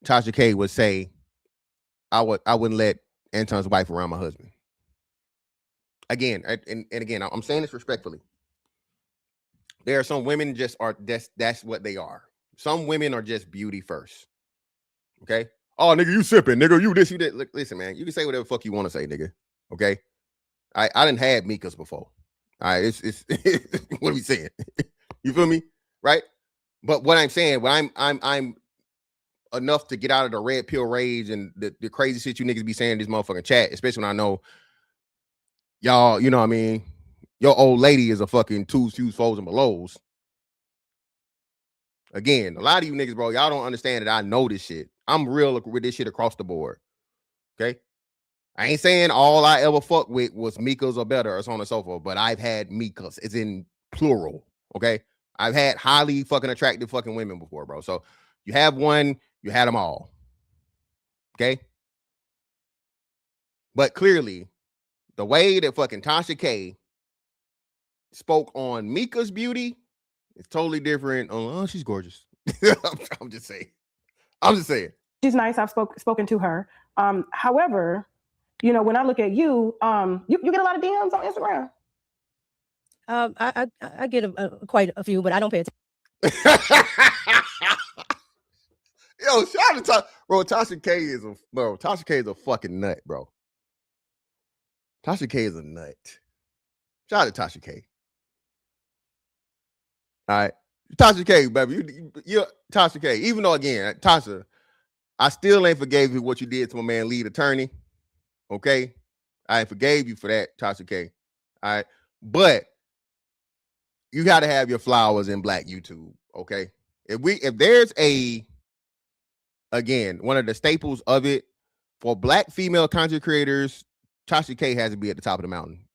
Tasha K would say, I wouldn't let Anton's wife around my husband. Again, and again, I'm saying this respectfully. There are some women that's what they are. Some women are just beauty first. Okay. Oh, nigga, you sipping, nigga. You this, you that. Look, listen, man. You can say whatever the fuck you want to say, nigga. Okay. I didn't have Mika's before. All right. It's what are we saying? You feel me? Right. But what I'm saying, I'm enough to get out of the red pill rage and the crazy shit you niggas be saying in this motherfucking chat, especially when I know y'all, you know what I mean? Your old lady is a fucking twos, foes, and belows. Again, a lot of you niggas, bro, y'all don't understand that I know this shit. I'm real with this shit across the board. Okay. I ain't saying all I ever fucked with was Mika's or better or so on and so forth, but I've had Mika's. It's in plural. Okay. I've had highly fucking attractive fucking women before, bro. So you have one, you had them all. Okay. But clearly, the way that fucking Tasha K spoke on Mika's beauty is totally different. Oh, she's gorgeous. I'm just saying. She's nice. I've spoken to her. However, when I look at you, you get a lot of DMs on Instagram. I get quite a few, but I don't pay attention. Yo, shout out to bro. Tasha K is a fucking nut, bro. Tasha K is a nut. Shout out to Tasha K. All right, Tasha K, baby. You Tasha K. Even though, again, Tasha, I still ain't forgave you what you did to my man, lead attorney. Okay, I ain't forgave you for that, Tasha K. All right, but you got to have your flowers in Black YouTube. Okay, if there's again, one of the staples of it for Black female content creators, Tasha K has to be at the top of the mountain.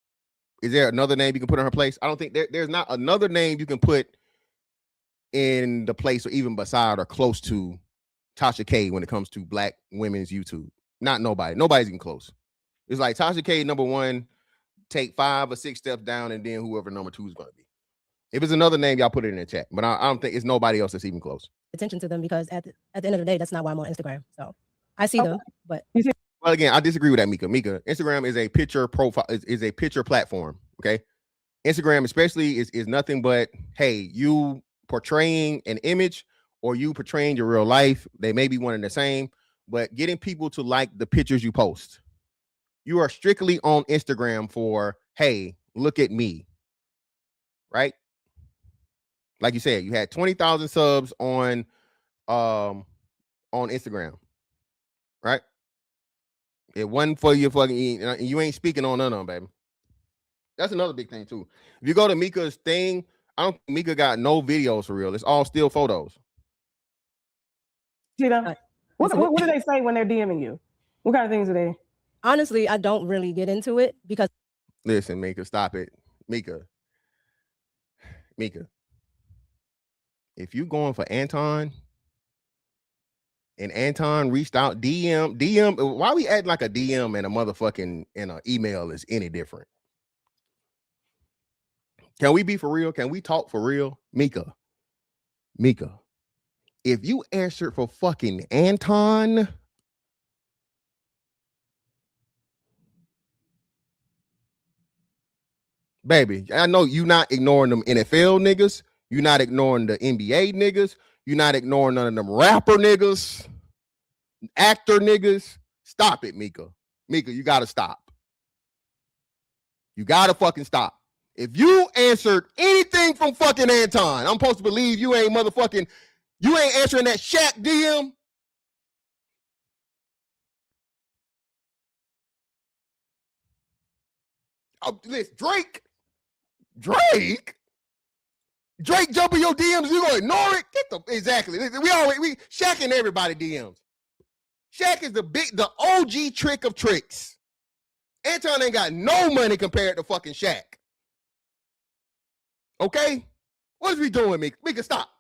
Is there another name you can put in her place? I don't think there's not another name you can put in the place or even beside or close to Tasha K when it comes to Black women's YouTube. Not nobody. Nobody's even close. It's like Tasha K, number one, take 5 or 6 steps down, and then whoever number 2 is going to be. If it's another name, y'all put it in the chat. But I don't think it's nobody else that's even close. Attention to them because at the end of the day, that's not why I'm on Instagram. So I see them, but well, again, I disagree with that, Mika. Instagram is a picture profile, is a picture platform. Okay, Instagram especially is nothing but, hey, you portraying an image or you portraying your real life. They may be one and the same, but getting people to like the pictures you post. You are strictly on Instagram for, hey, look at me, right? Like you said, you had 20,000 subs on Instagram, right? It wasn't for your fucking, you ain't speaking on none of them, baby. That's another big thing too. If you go to Mika's thing, I don't think Mika got no videos for real. It's all still photos. See them? What do they say when they're DMing you? What kind of things do they? Honestly, I don't really get into it because. Listen, Mika, stop it. Mika. If you going for Anton and Anton reached out, DM, why we act like a DM and a motherfucking and an email is any different? Can we be for real? Can we talk for real? Mika, if you answered for fucking Anton, baby, I know you not ignoring them NFL niggas. You're not ignoring the NBA niggas. You're not ignoring none of them rapper niggas, actor niggas. Stop it, Mika. You got to stop. You got to fucking stop. If you answered anything from fucking Anton, I'm supposed to believe you ain't answering that Shaq DM. Oh, listen, Drake jumping your DMs, you gonna ignore it? Exactly. We Shaq in everybody DMs. Shaq is the OG trick of tricks. Anton ain't got no money compared to fucking Shaq. Okay? What is we doing, Mika? Mika, stop.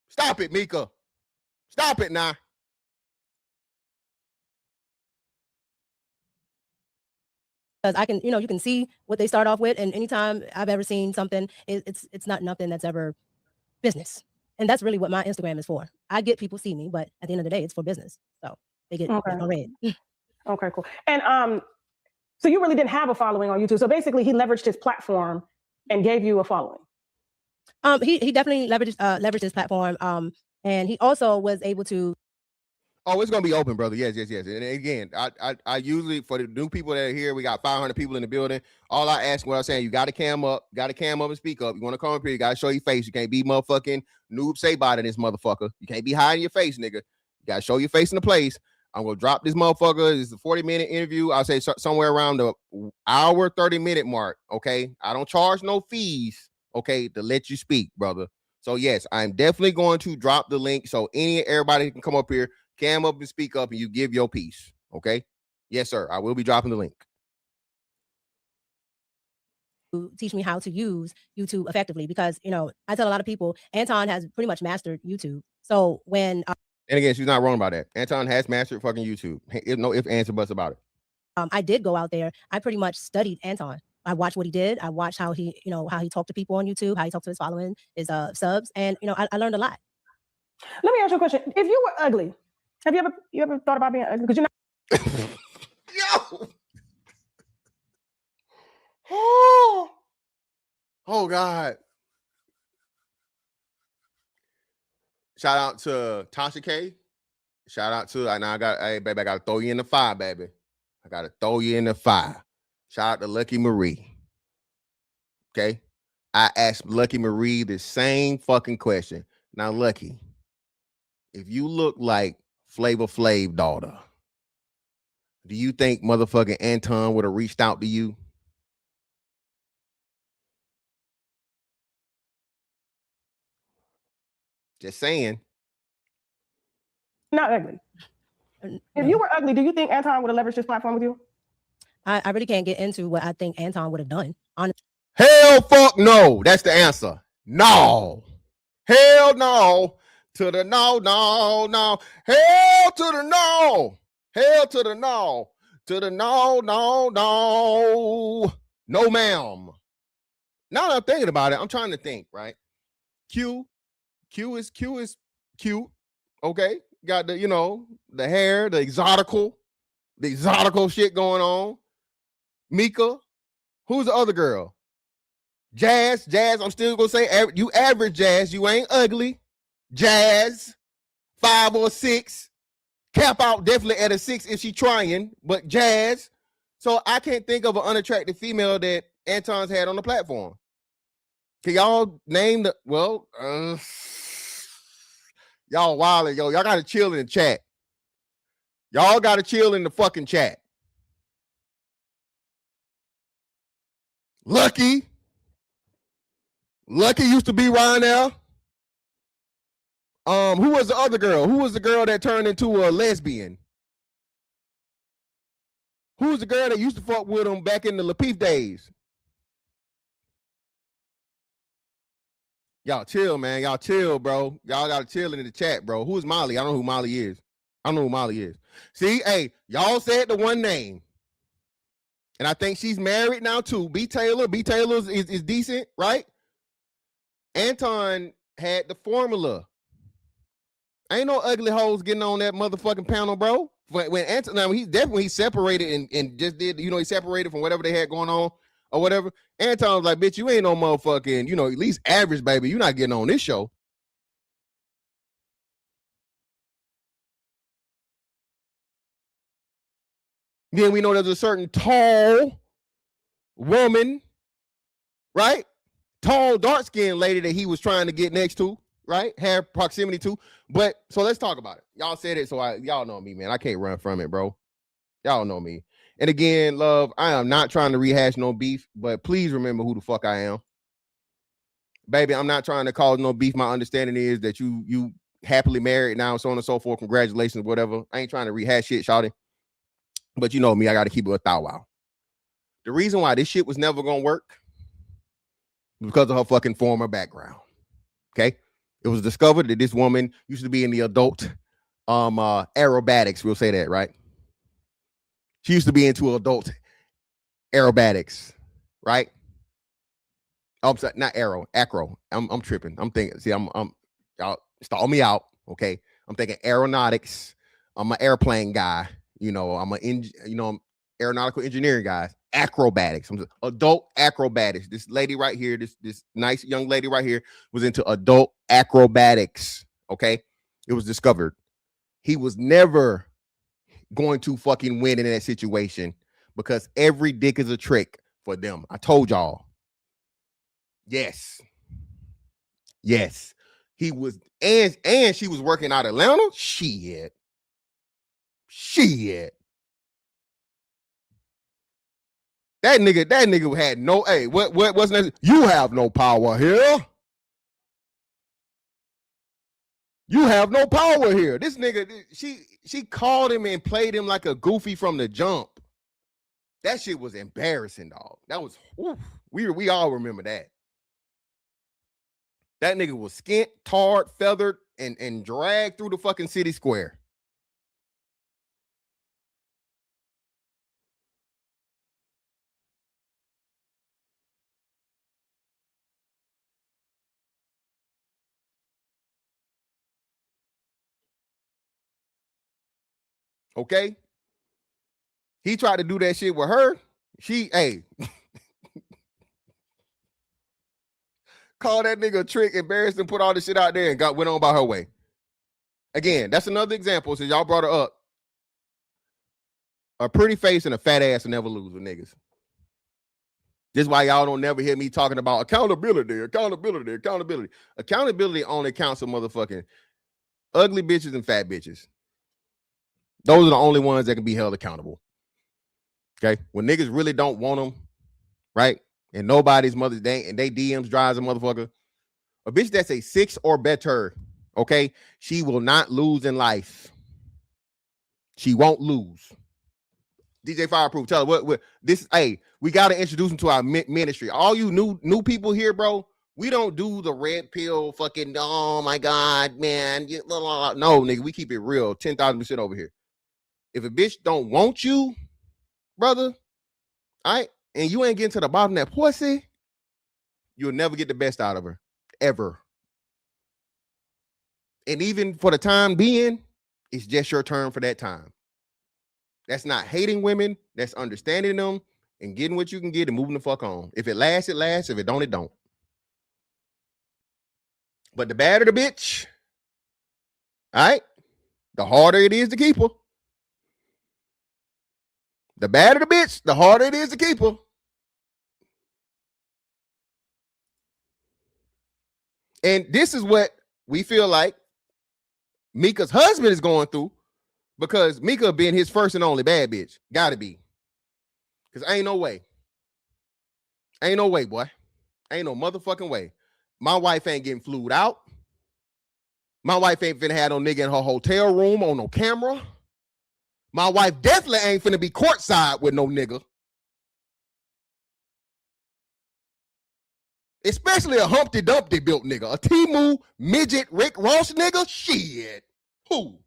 Stop it, Mika. Stop it now. Because I can, you can see what they start off with, and anytime I've ever seen something, it's not nothing that's ever business, and that's really what my Instagram is for. I get people see me, but at the end of the day, it's for business, so they get read. Okay, cool. And so you really didn't have a following on YouTube. So basically, he leveraged his platform and gave you a following. He definitely leveraged his platform. And he also was able to. Oh, it's gonna be open, brother. Yes. And again, I usually, for the new people that are here, we got 500 people in the building. All I ask, what I'm saying, you got to cam up and speak up. You want to come up here, you got to show your face. You can't be motherfucking noob say bot in this motherfucker. You can't be hiding your face, nigga. You got to show your face in the place. I'm gonna drop this motherfucker. This is a 40-minute interview. I'll say somewhere around the hour 30-minute mark. Okay, I don't charge no fees. Okay, to let you speak, brother. So yes, I'm definitely going to drop the link so everybody can come up here, cam up and speak up, and you give your piece. Okay, yes, sir. I will be dropping the link. Teach me how to use YouTube effectively because I tell a lot of people Anton has pretty much mastered YouTube. So when and again, she's not wrong about that. Anton has mastered fucking YouTube. No ifs, ands, or buts about it. I did go out there. I pretty much studied Anton. I watched what he did. I watched how he talked to people on YouTube, how he talked to his following, his subs, and I learned a lot. Let me ask you a question. If you were ugly, have you ever thought about being ugly? Because you're not. Yo. Oh God. Shout out to Tasha K. Shout out to, hey, baby, I got to throw you in the fire, baby. I got to throw you in the fire. Shout out to Lucky Marie. Okay. I asked Lucky Marie the same fucking question. Now, Lucky, if you look like Flavor Flav daughter, do you think motherfucking Anton would have reached out to you? Just saying. Not ugly. If you were ugly, do you think Anton would have leveraged his platform with you? I really can't get into what I think Anton would have done. Hell fuck no. That's the answer. No. Hell no. To the no. Hell to the no. Hell to the no. To the no. No, ma'am. Now that I'm thinking about it, I'm trying to think, right? Q is cute. Okay. Got the, the hair, the exotical shit going on. Mika. Who's the other girl? Jazz, I'm still gonna say you average, Jazz. You ain't ugly. Jazz, 5 or 6. Cap out definitely at a 6 if she trying, but Jazz. So I can't think of an unattractive female that Anton's had on the platform. Can y'all name the y'all wildin', yo. Y'all gotta chill in the chat. Y'all gotta chill in the fucking chat. Lucky used to be around there. Who was the other girl? Who was the girl that turned into a lesbian? Who was the girl that used to fuck with him back in the Lapeef days? Y'all chill, man. Y'all chill, bro. Y'all gotta chill in the chat, bro. Who is Molly? I don't know who Molly is. See, hey, y'all said the one name. And I think she's married now too. B. Taylor is decent, right? Anton had the formula. Ain't no ugly hoes getting on that motherfucking panel, bro. When Anton, now he separated and just did, he separated from whatever they had going on or whatever. Anton was like, bitch, you ain't no motherfucking, at least average, baby. You're not getting on this show. Then we know there's a certain tall woman, right? Tall, dark-skinned lady that he was trying to get next to, right? Have proximity to. But so let's talk about it. Y'all said it, so y'all know me, man. I can't run from it, bro. Y'all know me. And again, love, I am not trying to rehash no beef, but please remember who the fuck I am. Baby, I'm not trying to cause no beef. My understanding is that you happily married now, so on and so forth. Congratulations, whatever. I ain't trying to rehash shit, shawty. But you know me, I got to keep it a thou wow. The reason why this shit was never going to work was because of her fucking former background. Okay? It was discovered that this woman used to be in the adult aerobatics. We'll say that, right? She used to be into adult aerobatics, right? I'm sorry, not acro. I'm tripping. I'm thinking, see, I'm y'all stall me out, okay? I'm thinking aeronautics. I'm an airplane guy, I'm aeronautical engineering guy. Acrobatics. I'm adult acrobatics. This lady right here, this nice young lady right here was into adult acrobatics, okay? It was discovered. He was never going to fucking win in that situation because every dick is a trick for them. I told y'all. Yes. He was, and she was working out of Atlanta. Shit. That nigga had no, hey, what's next? You have no power here. You have no power here. This nigga, she called him and played him like a goofy from the jump. That shit was embarrassing, dog. That was, we all remember that. That nigga was skint, tarred, feathered, and dragged through the fucking city square. Okay? He tried to do that shit with her. Called that nigga a trick, embarrassed him, put all this shit out there, and went on by her way. Again, that's another example. Since y'all brought her up, a pretty face and a fat ass will never lose with niggas. This is why y'all don't never hear me talking about accountability. Accountability only counts for motherfucking ugly bitches and fat bitches. Those are the only ones that can be held accountable. Okay? When niggas really don't want them, right? And nobody's mother, they DMs drives a motherfucker. A bitch that's a 6 or better, okay? She will not lose in life. She won't lose. DJ Fireproof, tell her what this. Hey, we got to introduce them to our ministry. All you new people here, bro. We don't do the red pill fucking. Oh my god, man. No, nigga, we keep it real. 10,000% over here. If a bitch don't want you, brother, all right, and you ain't getting to the bottom of that pussy, you'll never get the best out of her, ever. And even for the time being, it's just your turn for that time. That's not hating women. That's understanding them and getting what you can get and moving the fuck on. If it lasts, it lasts. If it don't, it don't. But the badder the bitch, all right, the harder it is to keep her. The badder the bitch, the harder it is to keep her. And this is what we feel like Mika's husband is going through, because Mika being his first and only bad bitch. Gotta be. Because ain't no way. Ain't no way, boy. Ain't no motherfucking way. My wife ain't getting flued out. My wife ain't finna have no nigga in her hotel room on no camera. My wife definitely ain't finna be courtside with no nigga. Especially a Humpty Dumpty built nigga. A Timu midget Rick Ross nigga. Shit. Who?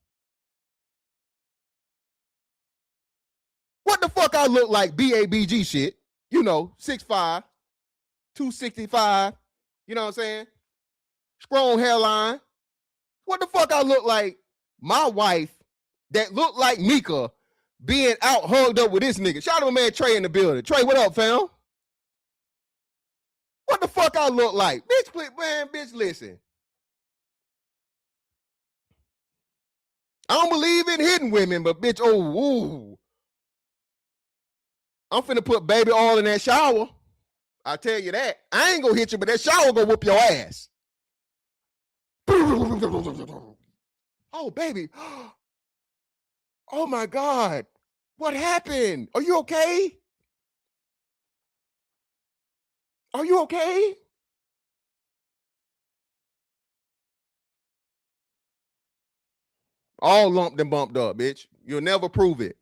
What the fuck I look like? BABG shit. You know, 6'5", 265. You know what I'm saying? Strong hairline. What the fuck I look like? My wife that looked like Mika being out hugged up with this nigga. Shout out to my man Trey in the building. Trey, what up, fam? What the fuck I look like? Bitch, man, bitch, listen. I don't believe in hidden women, but bitch, oh, ooh. I'm finna put baby oil in that shower. I tell you that. I ain't gonna hit you, but that shower gonna whoop your ass. Oh, baby. Oh, my God. What happened? Are you okay? Are you okay? All lumped and bumped up, bitch. You'll never prove it.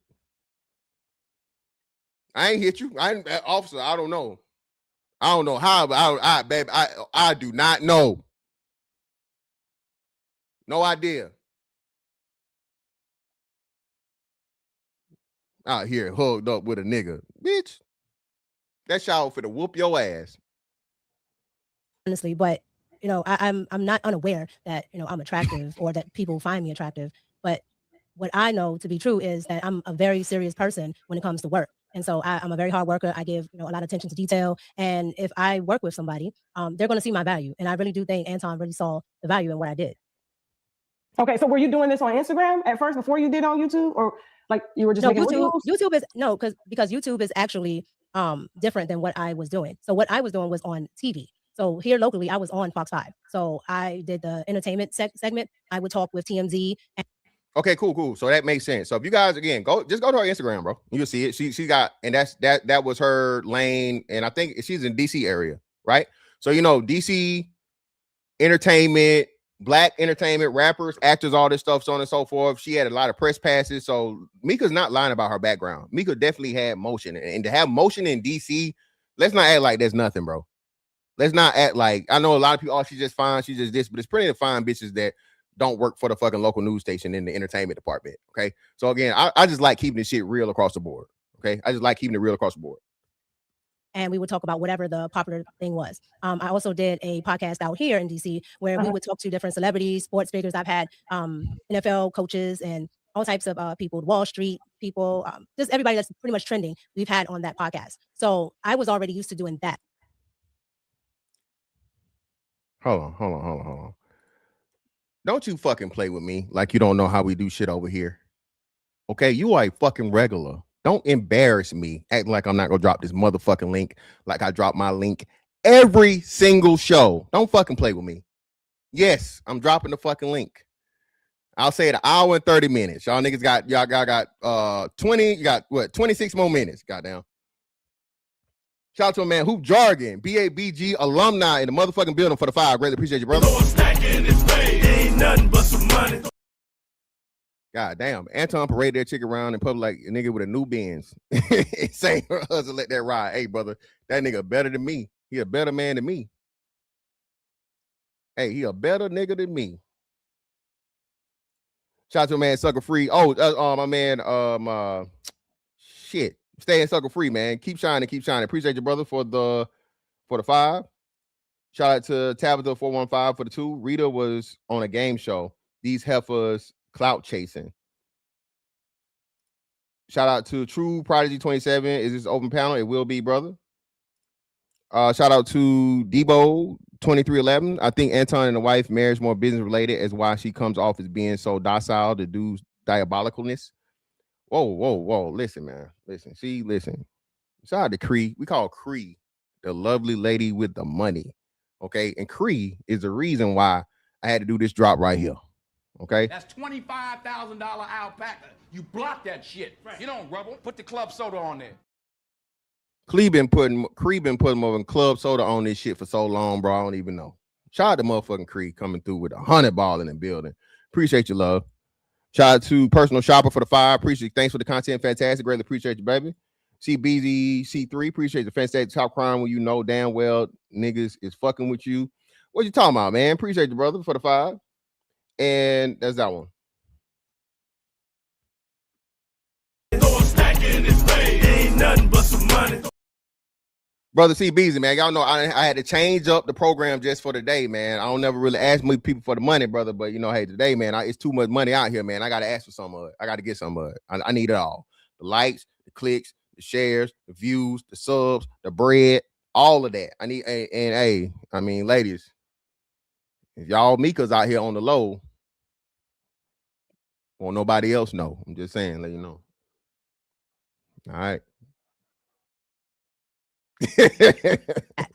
I ain't hit you. Officer, I don't know. I don't know how, but baby, I do not know. No idea. Out here hugged up with a nigga. Bitch. That shower for to whoop your ass. Honestly, but you know, I'm not unaware that, you know, I'm attractive or that people find me attractive. But what I know to be true is that I'm a very serious person when it comes to work. And so I'm a very hard worker. I give, you know, a lot of attention to detail. And if I work with somebody, they're going to see my value. And I really do think Anton really saw the value in what I did. Okay, so were you doing this on Instagram at first before you did on YouTube, or like you were just making videos? YouTube is no, because YouTube is actually different than what I was doing. So what I was doing was on TV. So here locally, I was on Fox 5. So I did the entertainment segment. I would talk with TMZ. Okay, cool. So that makes sense. So if you guys, again, go to her Instagram, bro. You'll see it. She got, and that was her lane. And I think she's in DC area, right? So, you know, DC entertainment, black entertainment, rappers, actors, all this stuff, so on and so forth. She had a lot of press passes. So Mika's not lying about her background. Mika definitely had motion. And to have motion in DC, let's not act like there's nothing, bro. Let's not act like, I know a lot of people, oh, she's just fine, she's just this, but it's plenty of fine bitches that don't work for the fucking local news station in the entertainment department. Okay. So again, I just like keeping this shit real across the board. Okay. I just like keeping it real across the board. And we would talk about whatever the popular thing was. I also did a podcast out here in DC where we would talk to different celebrities, sports figures. I've had NFL coaches and all types of people, Wall Street people, just everybody that's pretty much trending we've had on that podcast. So I was already used to doing that. Hold on. Don't you fucking play with me like you don't know how we do shit over here. Okay, you are a fucking regular. Don't embarrass me acting like I'm not gonna drop this motherfucking link like I drop my link every single show. Don't fucking play with me. Yes, I'm dropping the fucking link. I'll say it, an hour and 30 minutes. Y'all niggas got 20, you got what, 26 more minutes. Goddamn. Shout out to a man, Hoop Jargon, BABG alumni in the motherfucking building for the 5. Greatly appreciate you, brother. Ain't nothing but some money. God damn. Anton paraded that chick around in public like a nigga with a new Benz. Saying her husband let that ride. Hey, brother, that nigga better than me. He a better man than me. Hey, he a better nigga than me. Shout out to a man, Sucker Free. Oh, my man, shit. Staying sucker free, man. Keep shining. Appreciate you, brother, for the 5. Shout out to Tabitha 415 for the 2. Rita was on a game show. These heifers clout chasing. Shout out to True Prodigy 27. Is this open panel? It will be, brother. Shout out to Debo 2311. I think Anton and the wife marriage more business related as why she comes off as being so docile to do diabolicalness. Whoa. Listen, man. Listen. Shout out to Cree. We call Cree the lovely lady with the money. Okay. And Cree is the reason why I had to do this drop right here. Okay. That's $25,000 alpaca. You block that shit. Right. You don't rubble. Put the club soda on there. Cree been putting more than club soda on this shit for so long, bro. I don't even know. Shout out to motherfucking Cree coming through with 100 ball in the building. Appreciate your love. Shout out to Personal Shopper for the 5. Appreciate. Thanks for the content. Fantastic. Greatly appreciate you, baby. CBZ C3. Appreciate the fantastic top crime when you know damn well niggas is fucking with you. What you talking about, man? Appreciate you, brother, for the 5. And that's that one. Ain't nothing but some money. Brother C Beezy, man, y'all know I had to change up the program just for today, man. I don't never really ask me people for the money, brother, but you know, hey, today, man, it's too much money out here, man. I got to ask for some of it. I got to get some of it. I need it all. The likes, the clicks, the shares, the views, the subs, the bread, all of that. I need, and hey, I mean, ladies, if y'all Mika's out here on the low, won't nobody else know. I'm just saying, let you know. All right.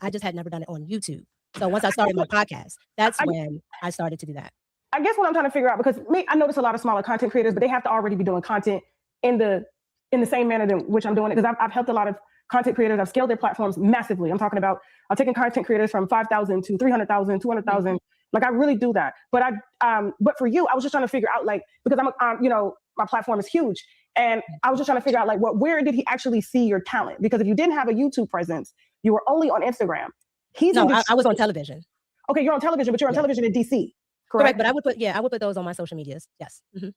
I just had never done it on YouTube. So once I started my podcast, that's when I started to do that. I guess what I'm trying to figure out, because I notice a lot of smaller content creators, but they have to already be doing content in the same manner in which I'm doing it. Because I've helped a lot of content creators. I've scaled their platforms massively. I'm talking about I'm taking content creators from 5,000 to 300,000, 200,000. Mm-hmm. Like I really do that. But but for you, I was just trying to figure out, like, because my platform is huge. And I was just trying to figure out, like, where did he actually see your talent? Because if you didn't have a YouTube presence, you were only on Instagram. I was on television. Okay, you're on television, but you're on television in DC, correct? But I would put those on my social medias. Yes. Mm-hmm.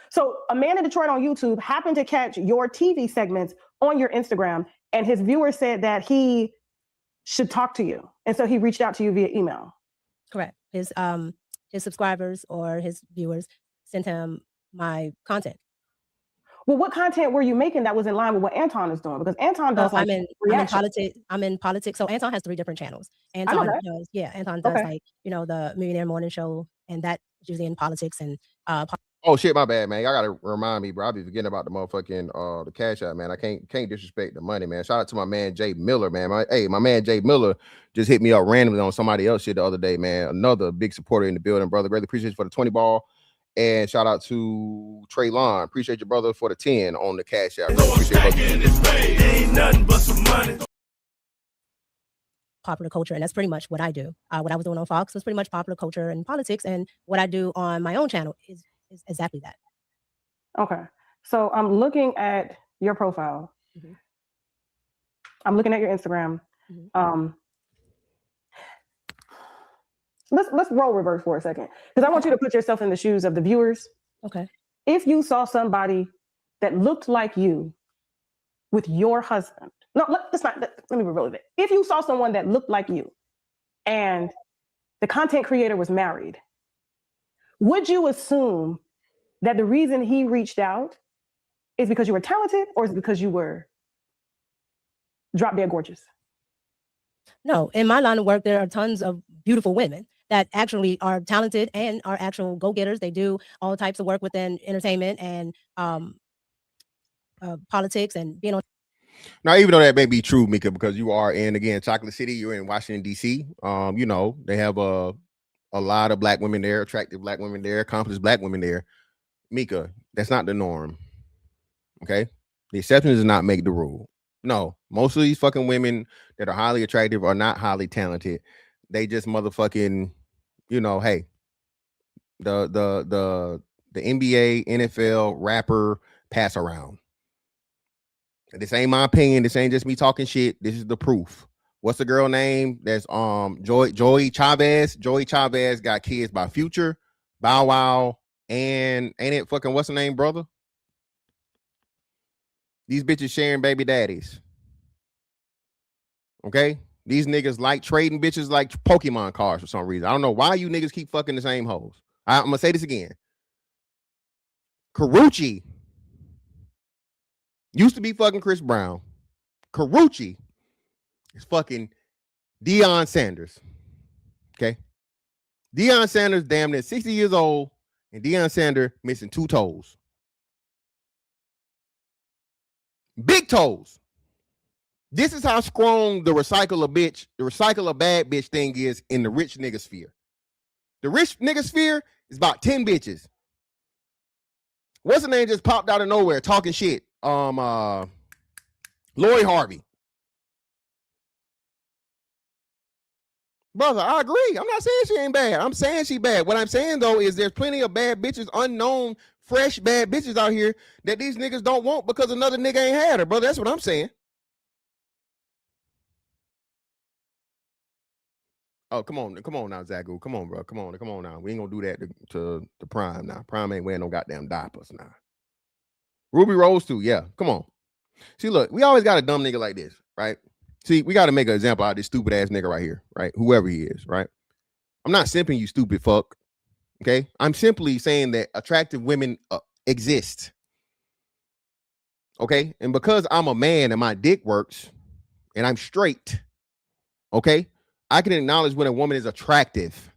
So a man in Detroit on YouTube happened to catch your TV segments on your Instagram, and his viewers said that he should talk to you. And so he reached out to you via email. Correct. His subscribers or his viewers sent him my content. Well, what content were you making that was in line with what Anton is doing? Because Anton does I'm in politics. So Anton has 3 different channels. Anton does like, the Millionaire Morning Show, and that is usually in politics and oh shit, my bad, man. Y'all gotta remind me, bro. I be forgetting about the motherfucking the cash out, man. I can't disrespect the money, man. Shout out to my man Jay Miller, man. My man Jay Miller just hit me up randomly on somebody else shit the other day, man. Another big supporter in the building, brother. Greatly appreciate you for the 20 ball. And shout out to Trey Lon. Appreciate your brother for the 10 on the cash out. Ain't nothing but some money. Popular culture, and that's pretty much what I do. What I was doing on Fox was pretty much popular culture and politics, and what I do on my own channel is exactly that. Okay, so I'm looking at your profile. Mm-hmm. I'm looking at your Instagram. Mm-hmm. Let's role reverse for a second, because I want you to put yourself in the shoes of the viewers. Okay. If you saw somebody that looked like you with your husband, let me reveal it. If you saw someone that looked like you and the content creator was married, would you assume that the reason he reached out is because you were talented, or is it because you were drop dead gorgeous? No, in my line of work, there are tons of beautiful women that actually are talented and are actual go-getters. They do all types of work within entertainment and politics and being on. Now, even though that may be true, Mika, because you are in, again, Chocolate City, you're in Washington, D.C., they have a lot of black women there, attractive black women there, accomplished black women there. Mika, that's not the norm, okay? The exception does not make the rule. No, most of these fucking women that are highly attractive are not highly talented. They just motherfucking, hey, the NBA, NFL, rapper pass around. This ain't my opinion. This ain't just me talking shit. This is the proof. What's the girl name? That's Joey Chavez. Joey Chavez got kids by Future, Bow Wow, and ain't it fucking what's the name, brother? These bitches sharing baby daddies. Okay? These niggas like trading bitches like Pokemon cards for some reason. I don't know why you niggas keep fucking the same hoes. I'm gonna say this again. Karuchi used to be fucking Chris Brown. Karuchi is fucking Deion Sanders. Okay. Deion Sanders damn near 60 years old, and Deion Sanders missing 2 toes. Big toes. This is how strong the recycle a bad bitch thing is in the rich nigga sphere. The rich nigga sphere is about 10 bitches. What's the name just popped out of nowhere talking shit? Lori Harvey. Brother, I agree. I'm not saying she ain't bad. I'm saying she bad. What I'm saying though is there's plenty of bad bitches, unknown, fresh bad bitches out here that these niggas don't want because another nigga ain't had her, brother. That's what I'm saying. Oh, come on now, Zagu. Come on, bro. Come on now. We ain't gonna do that to Prime now. Prime ain't wearing no goddamn diapers now. Ruby Rose too, yeah. Come on. See, look, we always got a dumb nigga like this, right? See, we got to make an example out of this stupid ass nigga right here, right? Whoever he is, right? I'm not simping, you stupid fuck. Okay, I'm simply saying that attractive women exist. Okay, and because I'm a man and my dick works, and I'm straight. Okay. I can acknowledge when a woman is attractive.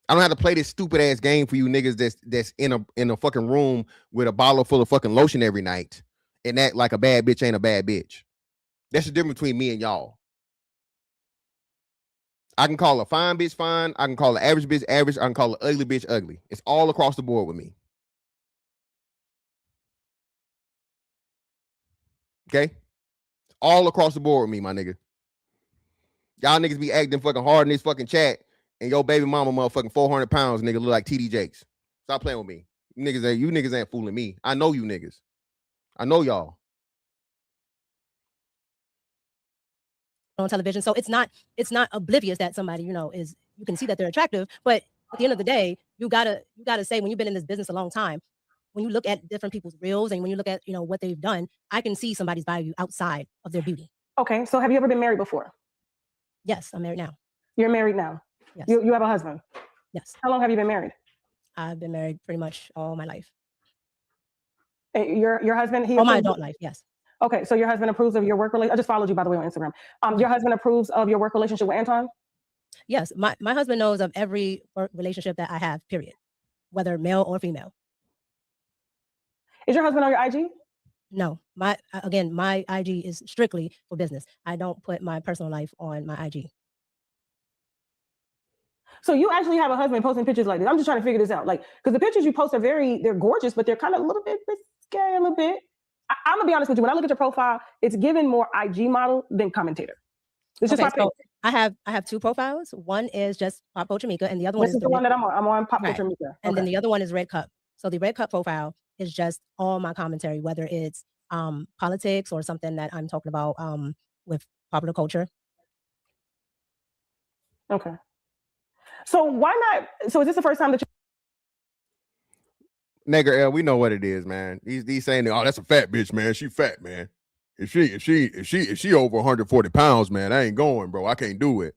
I don't have to play this stupid ass game for you niggas that's in a fucking room with a bottle full of fucking lotion every night and act like a bad bitch ain't a bad bitch. That's the difference between me and y'all. I can call a fine bitch fine. I can call an average bitch average. I can call an ugly bitch ugly. It's all across the board with me. Okay? All across the board with me, my nigga. Y'all niggas be acting fucking hard in this fucking chat, and your baby mama motherfucking 400 pounds, nigga, look like TD Jakes. Stop playing with me. You niggas ain't fooling me. I know you niggas. I know y'all. On television. So it's not oblivious that somebody, is, you can see that they're attractive, but at the end of the day, you gotta say, when you've been in this business a long time, when you look at different people's reels and when you look at, what they've done, I can see somebody's value outside of their beauty. Okay. So have you ever been married before? Yes, I'm married now. You're married now? Yes. You have a husband? Yes. How long have you been married? I've been married pretty much all my life. Your husband? All my adult life, yes. Okay, so your husband approves of your work relationship? I just followed you, by the way, on Instagram. Your husband approves of your work relationship with Anton? Yes, my husband knows of every work relationship that I have, period, whether male or female. Is your husband on your IG? No, my IG is strictly for business. I don't put my personal life on my IG. So you actually have a husband posting pictures like this. I'm just trying to figure this out. Like, because the pictures you post are they're gorgeous, but they're kind of a little bit scary a little bit. I'm gonna be honest with you. When I look at your profile, it's given more IG model than commentator. It's just okay, so I have 2 profiles. One is just Pop Culture Mika, and the other one is the one that I'm on. I'm on Pop Culture Mika. Okay. And then the other one is Red Cup. So the Red Cup profile is just all my commentary, whether it's politics or something that I'm talking about with popular culture. Okay. So why not? So is this the first time that you? Nigga L, we know what it is, man. He's saying, oh, that's a fat bitch, man. She fat, man. If she over 140 pounds, man, I ain't going, bro. I can't do it.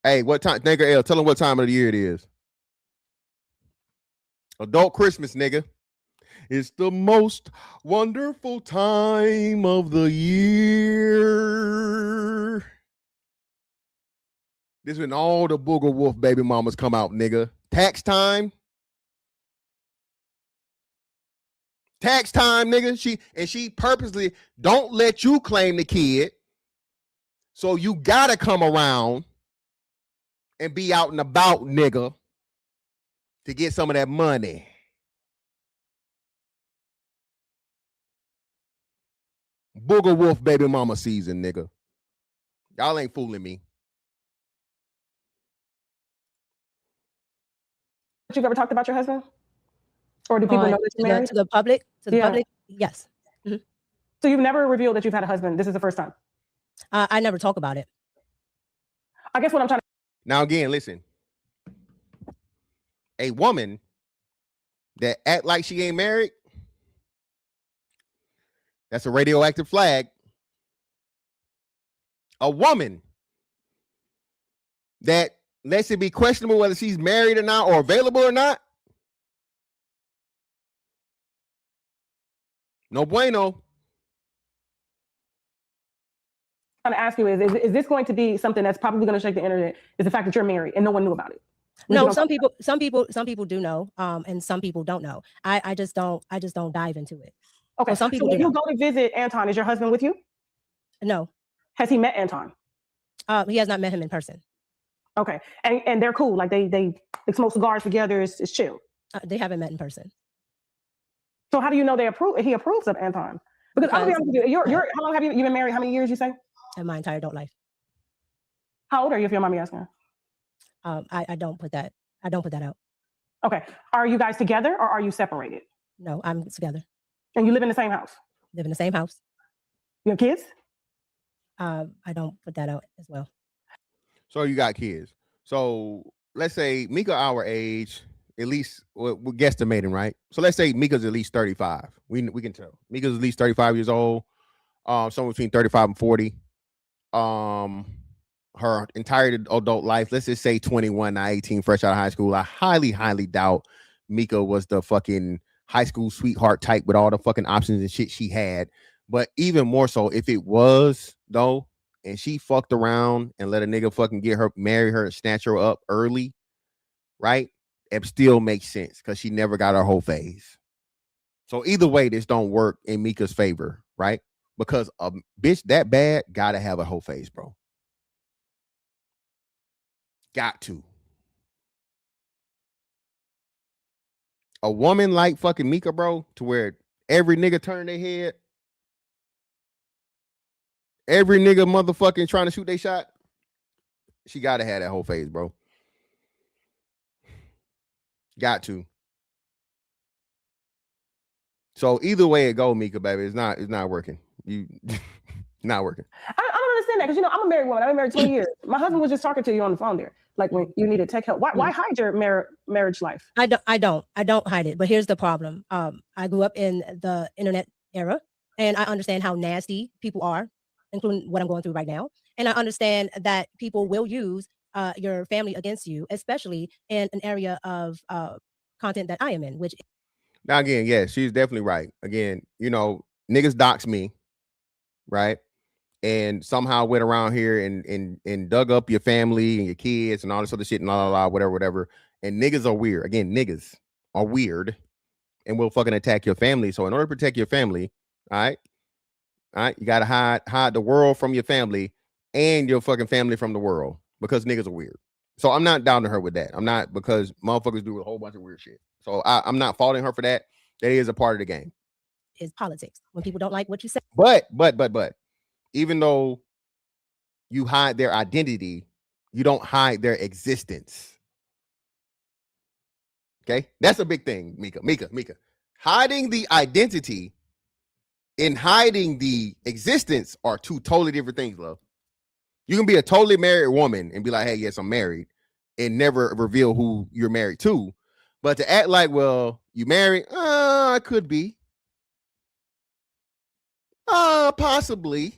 Hey, what time? Nigga L, tell him what time of the year it is. Adult Christmas, nigga. It's the most wonderful time of the year. This is when all the booger wolf baby mamas come out, nigga. Tax time. Tax time, nigga. She purposely don't let you claim the kid. So you gotta come around and be out and about, nigga, to get some of that money. Booger wolf baby mama season, nigga. Y'all ain't fooling me. You've ever talked about your husband? Or do people know that you're married? To the public? Public? Yes. Mm-hmm. So you've never revealed that you've had a husband. This is the first time. I never talk about it. I guess what I'm trying to. Now again, listen. A woman that act like she ain't married, that's a radioactive flag. A woman that lets it be questionable whether she's married or not or available or not. No bueno. I'm going to ask you is this going to be something that's probably going to shake the internet? Is the fact that you're married and no one knew about it? No, some people do know, and some people don't know. I just don't dive into it. Okay, some people. So when you go to visit Anton, is your husband with you? No. Has he met Anton? He has not met him in person. Okay, and they're cool. Like they smoke cigars together. It's chill. They haven't met in person. So how do you know he approves of Anton? Because I'll be honest with you, how long have you been married? How many years you say? In my entire adult life. How old are you, if you don't mind me asking? I don't put that out. Okay. Are you guys together or are you separated? No, I'm together. And you live in the same house? Live in the same house. You have kids? I don't put that out as well. So you got kids. So let's say Mika our age, at least we're guesstimating, right? So let's say Mika's at least 35. We can tell. Mika's at least 35 years old. Somewhere between 35 and 40. Her entire adult life, let's just say 21, not 18, fresh out of high school. I highly, highly doubt Mika was the fucking high school sweetheart type with all the fucking options and shit she had. But even more so, if it was though, and she fucked around and let a nigga fucking marry her, snatch her up early, right? It still makes sense because she never got her whole phase. So either way, this don't work in Mika's favor, right? Because a bitch that bad gotta have a whole phase, bro. Got to. A woman like fucking Mika, bro, to where every nigga turn their head, every nigga motherfucking trying to shoot their shot, she gotta have that whole phase, bro. Got to. So either way it go, Mika, baby, it's not working. You not working. I don't understand that because I'm a married woman. I've been married 20 years. My husband was just talking to you on the phone there. Like when you needed tech help. Why hide your marriage life? I don't hide it. But here's the problem. I grew up in the internet era, and I understand how nasty people are, including what I'm going through right now. And I understand that people will use your family against you, especially in an area of content that I am in, which. Now again, yeah, she's definitely right. Again, niggas dox me, right? And somehow went around here and dug up your family and your kids and all this other shit and whatever. And niggas are weird. Again, niggas are weird and will fucking attack your family. So in order to protect your family, all right, you gotta hide the world from your family and your fucking family from the world because niggas are weird. So I'm not down to her with that. I'm not, because motherfuckers do a whole bunch of weird shit. So I'm not faulting her for that. That is a part of the game. Is politics when people don't like what you say. But even though you hide their identity, you don't hide their existence. Okay, that's a big thing, Mika. Hiding the identity and hiding the existence are two totally different things, love. You can be a totally married woman and be like, hey, yes, I'm married, and never reveal who you're married to. But to act like, well, you married, I could be. Possibly.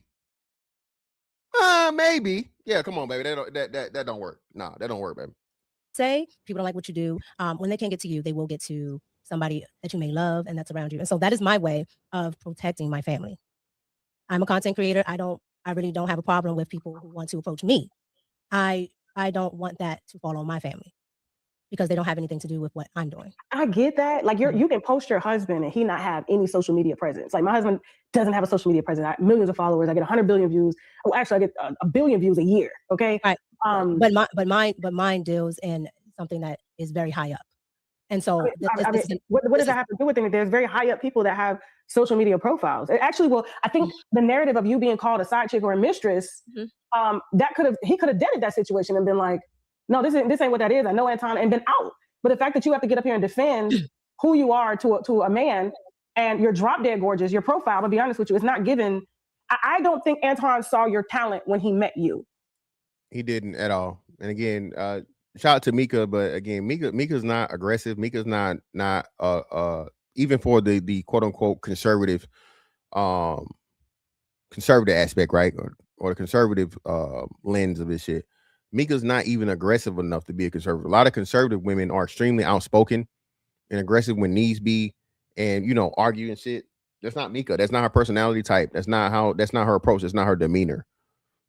Maybe. Yeah, come on, baby. That don't work. Nah, that don't work, baby. Say people don't like what you do. When they can't get to you, they will get to somebody that you may love and that's around you. And so that is my way of protecting my family. I'm a content creator. I really don't have a problem with people who want to approach me. I don't want that to fall on my family because they don't have anything to do with what I'm doing. I get that. Like you can post your husband and he not have any social media presence. Like my husband doesn't have a social media presence. I have millions of followers. I get 100 billion views. Oh, actually, I get a billion views a year. Okay. Right. But mine deals in something that is very high up. And so what does that have to do with it? There's very high up people that have social media profiles. Actually, well, I think the narrative of you being called a side chick or a mistress, he could have deaded that situation and been like, no, this ain't what that is. I know Anton, and been out. But the fact that you have to get up here and defend who you are to a man, and you're drop dead gorgeous, your profile, to be honest with you, it's not given. I don't think Anton saw your talent when he met you. He didn't at all. And again, shout out to Mika, but again, Mika's not aggressive. Mika's not even for the quote unquote conservative aspect, right? Or or the conservative lens of this shit, Mika's not even aggressive enough to be a conservative. A lot of conservative women are extremely outspoken and aggressive when needs be, and argue and shit. That's not Mika. That's not her personality type. That's not her approach. That's not her demeanor.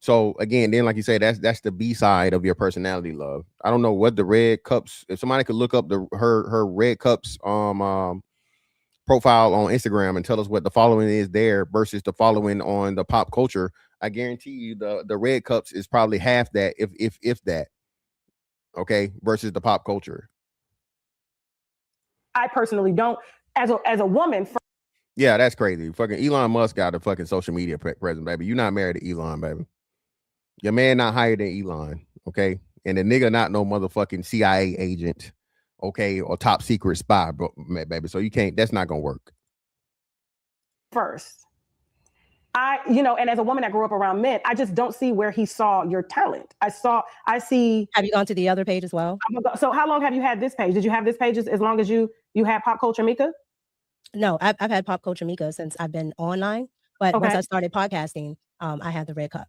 So again, then like you say, that's the B side of your personality, love. I don't know what the red cups. If somebody could look up her red cups profile on Instagram and tell us what the following is there versus the following on the pop culture, I guarantee you the red cups is probably half that, if that. Okay, versus the pop culture. I personally don't, as a woman. Yeah, that's crazy. Fucking Elon Musk got a fucking social media presence, baby. You're not married to Elon, baby. Your man not higher than Elon, okay? And the nigga not no motherfucking CIA agent, okay, or top secret spy, bro, baby. So you can't. That's not gonna work. First, and as a woman that grew up around men, I just don't see where he saw your talent. I see. Have you gone to the other page as well? So how long have you had this page? Did you have this page as long as you had Pop Culture Mika? No, I've had Pop Culture Mika since I've been online. But once I started podcasting, I had the red cup.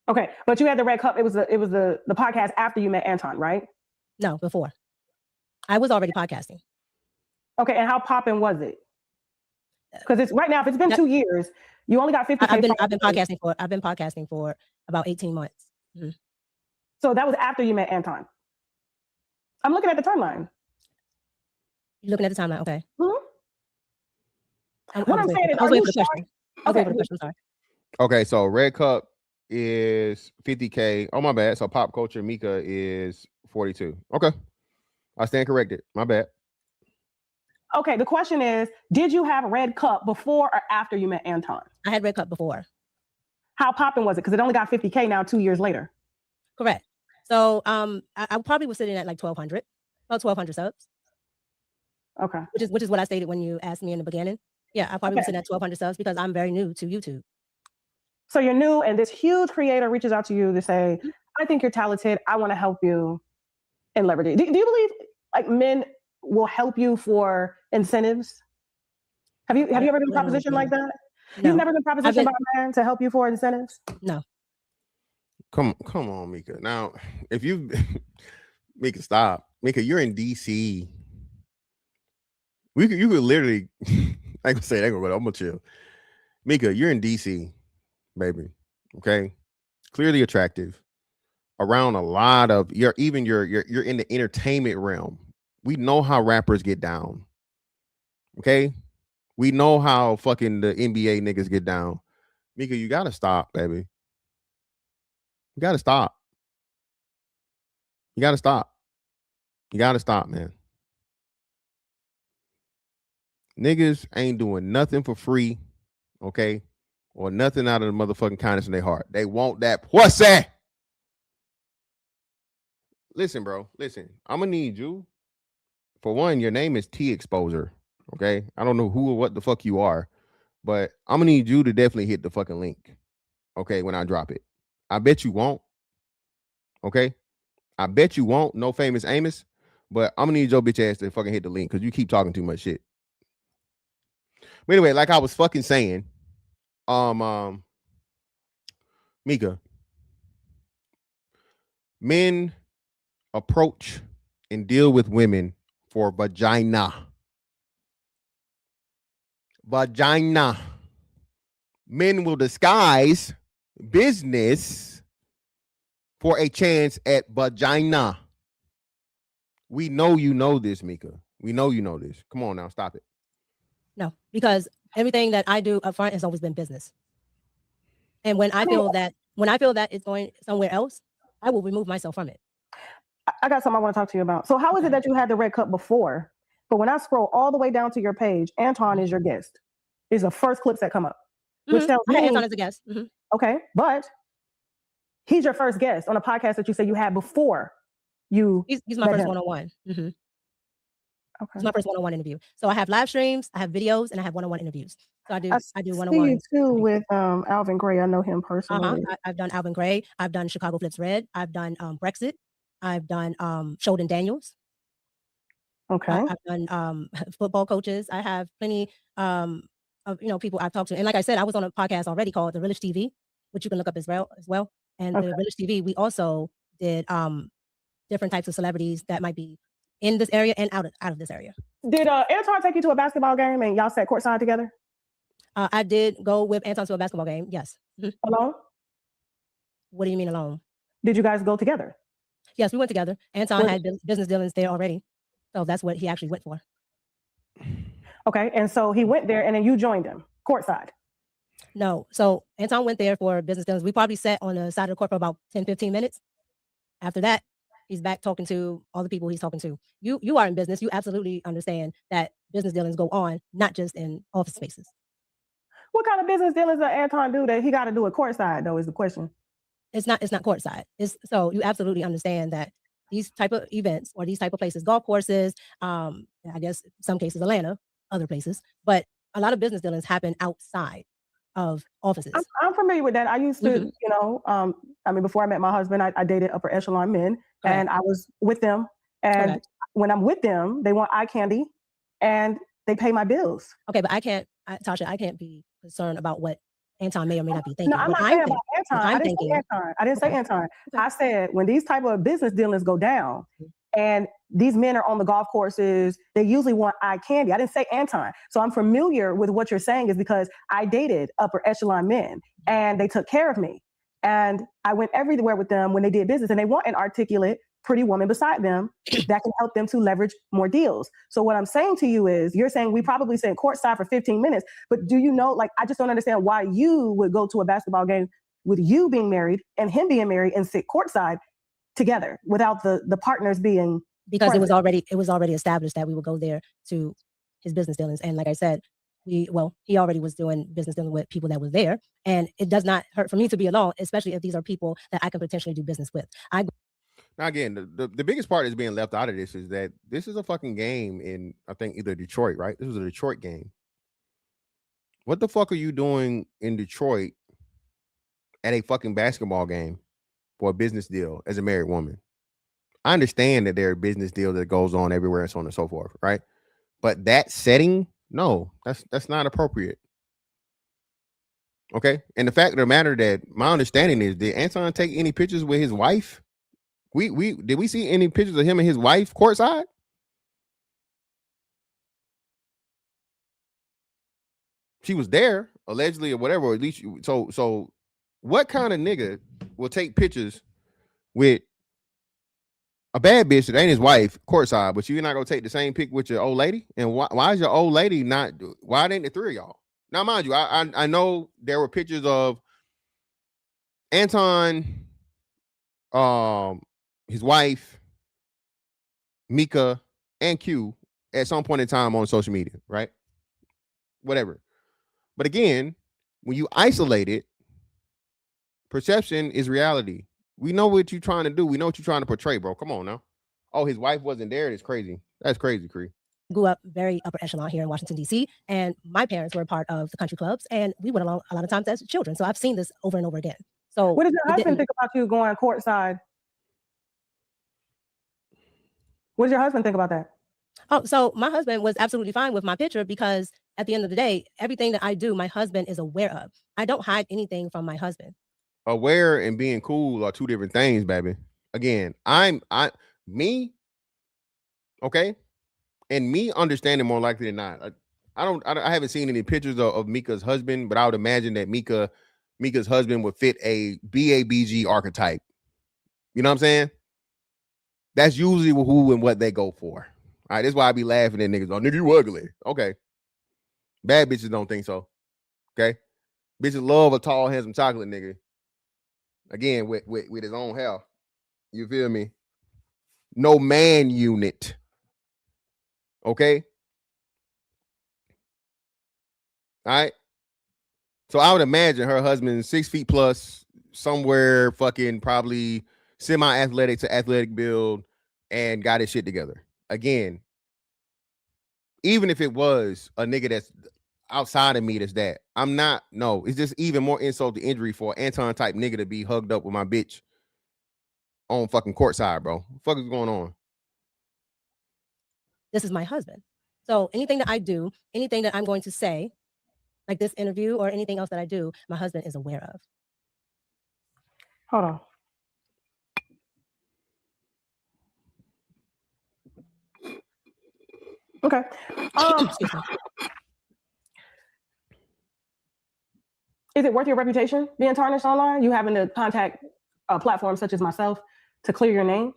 Okay, but you had the red cup. It was the podcast after you met Anton, right? No, before. I was already podcasting. Okay, and how popping was it? Because it's right now. If it's been 2 years, you only got 50. I've been podcasting for about 18 months. Mm-hmm. So that was after you met Anton. I'm looking at the timeline. You're looking at the timeline, okay? Mm-hmm. What I'm saying is, I was waiting for the question. I'm sorry. Okay, so red cup is 50K. Oh, my bad. So pop culture Mika is 42. Okay, I stand corrected. My bad. Okay, the question is, did you have red cup before or after you met Anton? I had red cup before. How popping was it? Because it only got 50K now 2 years later. Correct. So I probably was sitting at like 1,200, about 1,200 subs. Okay. Which is what I stated when you asked me in the beginning. Yeah, I probably was sitting at 1,200 subs because I'm very new to YouTube. So you're new, and this huge creator reaches out to you to say, I think you're talented. I want to help you and leverage it. Do you believe like men will help you for incentives? Have you ever been propositioned like that? No. You've never been propositioned by a man to help you for incentives? No. Come on, Mika. Now, if you Mika, stop. Mika, you're in DC. You could literally I can say that, but I'm gonna chill. Mika, you're in DC, baby. Okay. Clearly attractive. Around a lot of you're in the entertainment realm. We know how rappers get down. Okay. We know how fucking the NBA niggas get down. Mika, you gotta stop, baby. You gotta stop. You gotta stop. You gotta stop, man. Niggas ain't doing nothing for free, okay? Or nothing out of the motherfucking kindness in their heart. They want that pussy. Listen, bro. Listen, I'm gonna need you. For one, your name is T Exposer, okay? I don't know who or what the fuck you are, but I'm gonna need you to definitely hit the fucking link, okay, when I drop it. I bet you won't, okay? I bet you won't. No famous Amos, but I'm gonna need your bitch ass to fucking hit the link because you keep talking too much shit. But anyway, like I was fucking saying, Mika, men approach and deal with women for vagina. Vagina. Men will disguise business for a chance at vagina. We know you know this, Mika. We know you know this. Come on now, stop it. No, because everything that I do up front has always been business. And when I feel that it's going somewhere else, I will remove myself from it. I got something I want to talk to you about. So how is it that you had the red cup before? But when I scroll all the way down to your page, Anton is your guest. Is the first clips that come up. Which tells me Anton is a guest. Mm-hmm. Okay, but he's your first guest on a podcast that you said you had before you. He's my first one-on-one. Mm-hmm. Okay. It's my first one-on-one interview. So I have live streams, I have videos, and I have one-on-one interviews. So I do one-on-one. You too with Alvin Gray. I know him personally. I've done Alvin Gray. I've done Chicago Flips Red. I've done Brexit. I've done Sheldon Daniels. Okay. I've done football coaches. I have plenty of people I've talked to. And like I said, I was on a podcast already called The Realist TV which you can look up as well. And Okay. the Village TV, we also did different types of celebrities that might be in this area and out of this area. Did Anton take you to a basketball game and y'all sat courtside together? I did go with Anton to a basketball game. Yes. Alone? What do you mean alone? Did you guys go together? Yes, we went together. Anton had business dealings there already. So that's what he actually went for. Okay. And so he went there and then you joined him courtside. No. So Anton went there for business dealings. We probably sat on the side of the court for about 10, 15 minutes. After that, he's back talking to all the people he's talking to. You are in business. You absolutely understand that business dealings go on, not just in office spaces. What kind of business dealings does Anton do that he got to do at courtside, though, is the question. It's not courtside. So you absolutely understand that these type of events or these type of places, golf courses, I guess some cases Atlanta, other places, but a lot of business dealings happen outside of offices. I'm familiar with that. I used to, before I met my husband, I dated upper echelon men, and I was with them. And when I'm with them, they want eye candy, and they pay my bills. Okay, but Tasha, I can't be concerned about what Anton may or may not be thinking. No, I'm not saying about Anton. I didn't say Anton. I said when these type of business dealings go down, and these men are on the golf courses, they usually want eye candy. I didn't say Anton. So I'm familiar with what you're saying is because I dated upper echelon men and they took care of me. And I went everywhere with them when they did business, and they want an articulate, pretty woman beside them that can help them to leverage more deals. So what I'm saying to you is, you're saying we probably sat courtside for 15 minutes, but do you know, like, I just don't understand why you would go to a basketball game with you being married and him being married and sit courtside together without the partners being because present. it was already established that we would go there to his business dealings. And like I said, he already was doing business dealing with people that was there, and it does not hurt for me to be alone, especially if these are people that I can potentially do business with. Now again, the biggest part is being left out of this is that this is a fucking game in, I think, either Detroit, right? This was a Detroit game. What the fuck are you doing in Detroit at a fucking basketball game for a business deal as a married woman? I understand that there are business deals that goes on everywhere and so on and so forth, right? But that setting, no, that's not appropriate. Okay? And the fact of the matter that my understanding is, did Anton take any pictures with his wife? Did we see any pictures of him and his wife courtside? She was there allegedly or whatever, or at least so what kind of nigga will take pictures with a bad bitch that ain't his wife courtside, but you're not gonna take the same pic with your old lady? And why is your old lady not? Why ain't the three of y'all? Now, mind you, I know there were pictures of Anton, his wife, Micca, and Q at some point in time on social media, right? Whatever. But again, when you isolate it, perception is reality. We know what you're trying to do. We know what you're trying to portray, bro. Come on now. Oh, his wife wasn't there. It's crazy. That's crazy, Cree. Grew up very upper echelon here in Washington, D.C., and my parents were a part of the country clubs, and we went along a lot of times as children. So I've seen this over and over again. So what does your husband think about you going courtside? What does your husband think about that? Oh, so my husband was absolutely fine with my picture because at the end of the day, everything that I do, my husband is aware of. I don't hide anything from my husband. Aware and being cool are two different things, baby. Again, okay, and me understanding more likely than not. I haven't seen any pictures of Mika's husband, but I would imagine that Mika's husband would fit a BABG archetype. You know what I'm saying? That's usually who and what they go for. All right, that's why I be laughing at niggas. Oh, nigga, you ugly. Okay. Bad bitches don't think so. Okay. Bitches love a tall, handsome chocolate nigga. Again, with his own hair. You feel me? No man unit. Okay. All right. So I would imagine her husband 6 feet plus, somewhere fucking probably semi-athletic to athletic build, and got his shit together. Again, even if it was a nigga that's outside of me, that's that. I'm not, no, it's just even more insult to injury for an Anton type nigga to be hugged up with my bitch on fucking courtside, bro. What the fuck is going on? This is my husband. So anything that I do, anything that I'm going to say, like this interview or anything else that I do, my husband is aware of. Hold on. Okay. Excuse me. Is it worth your reputation being tarnished online? You having to contact platforms such as myself to clear your name?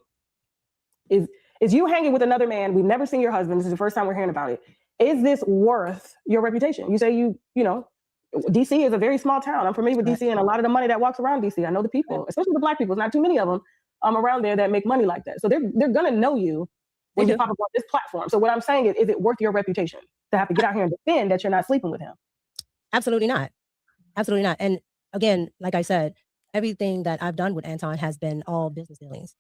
Is you hanging with another man? We've never seen your husband. This is the first time we're hearing about it. Is this worth your reputation? You say you know, DC is a very small town. I'm familiar with DC and a lot of the money that walks around DC. I know the people, especially the Black people. There's not too many of them around there that make money like that. So they're gonna know you when you pop up on this platform. So what I'm saying is it worth your reputation to have to get out here and defend that you're not sleeping with him? Absolutely not. Absolutely not. And again, like I said, everything that I've done with Anton has been all business dealings.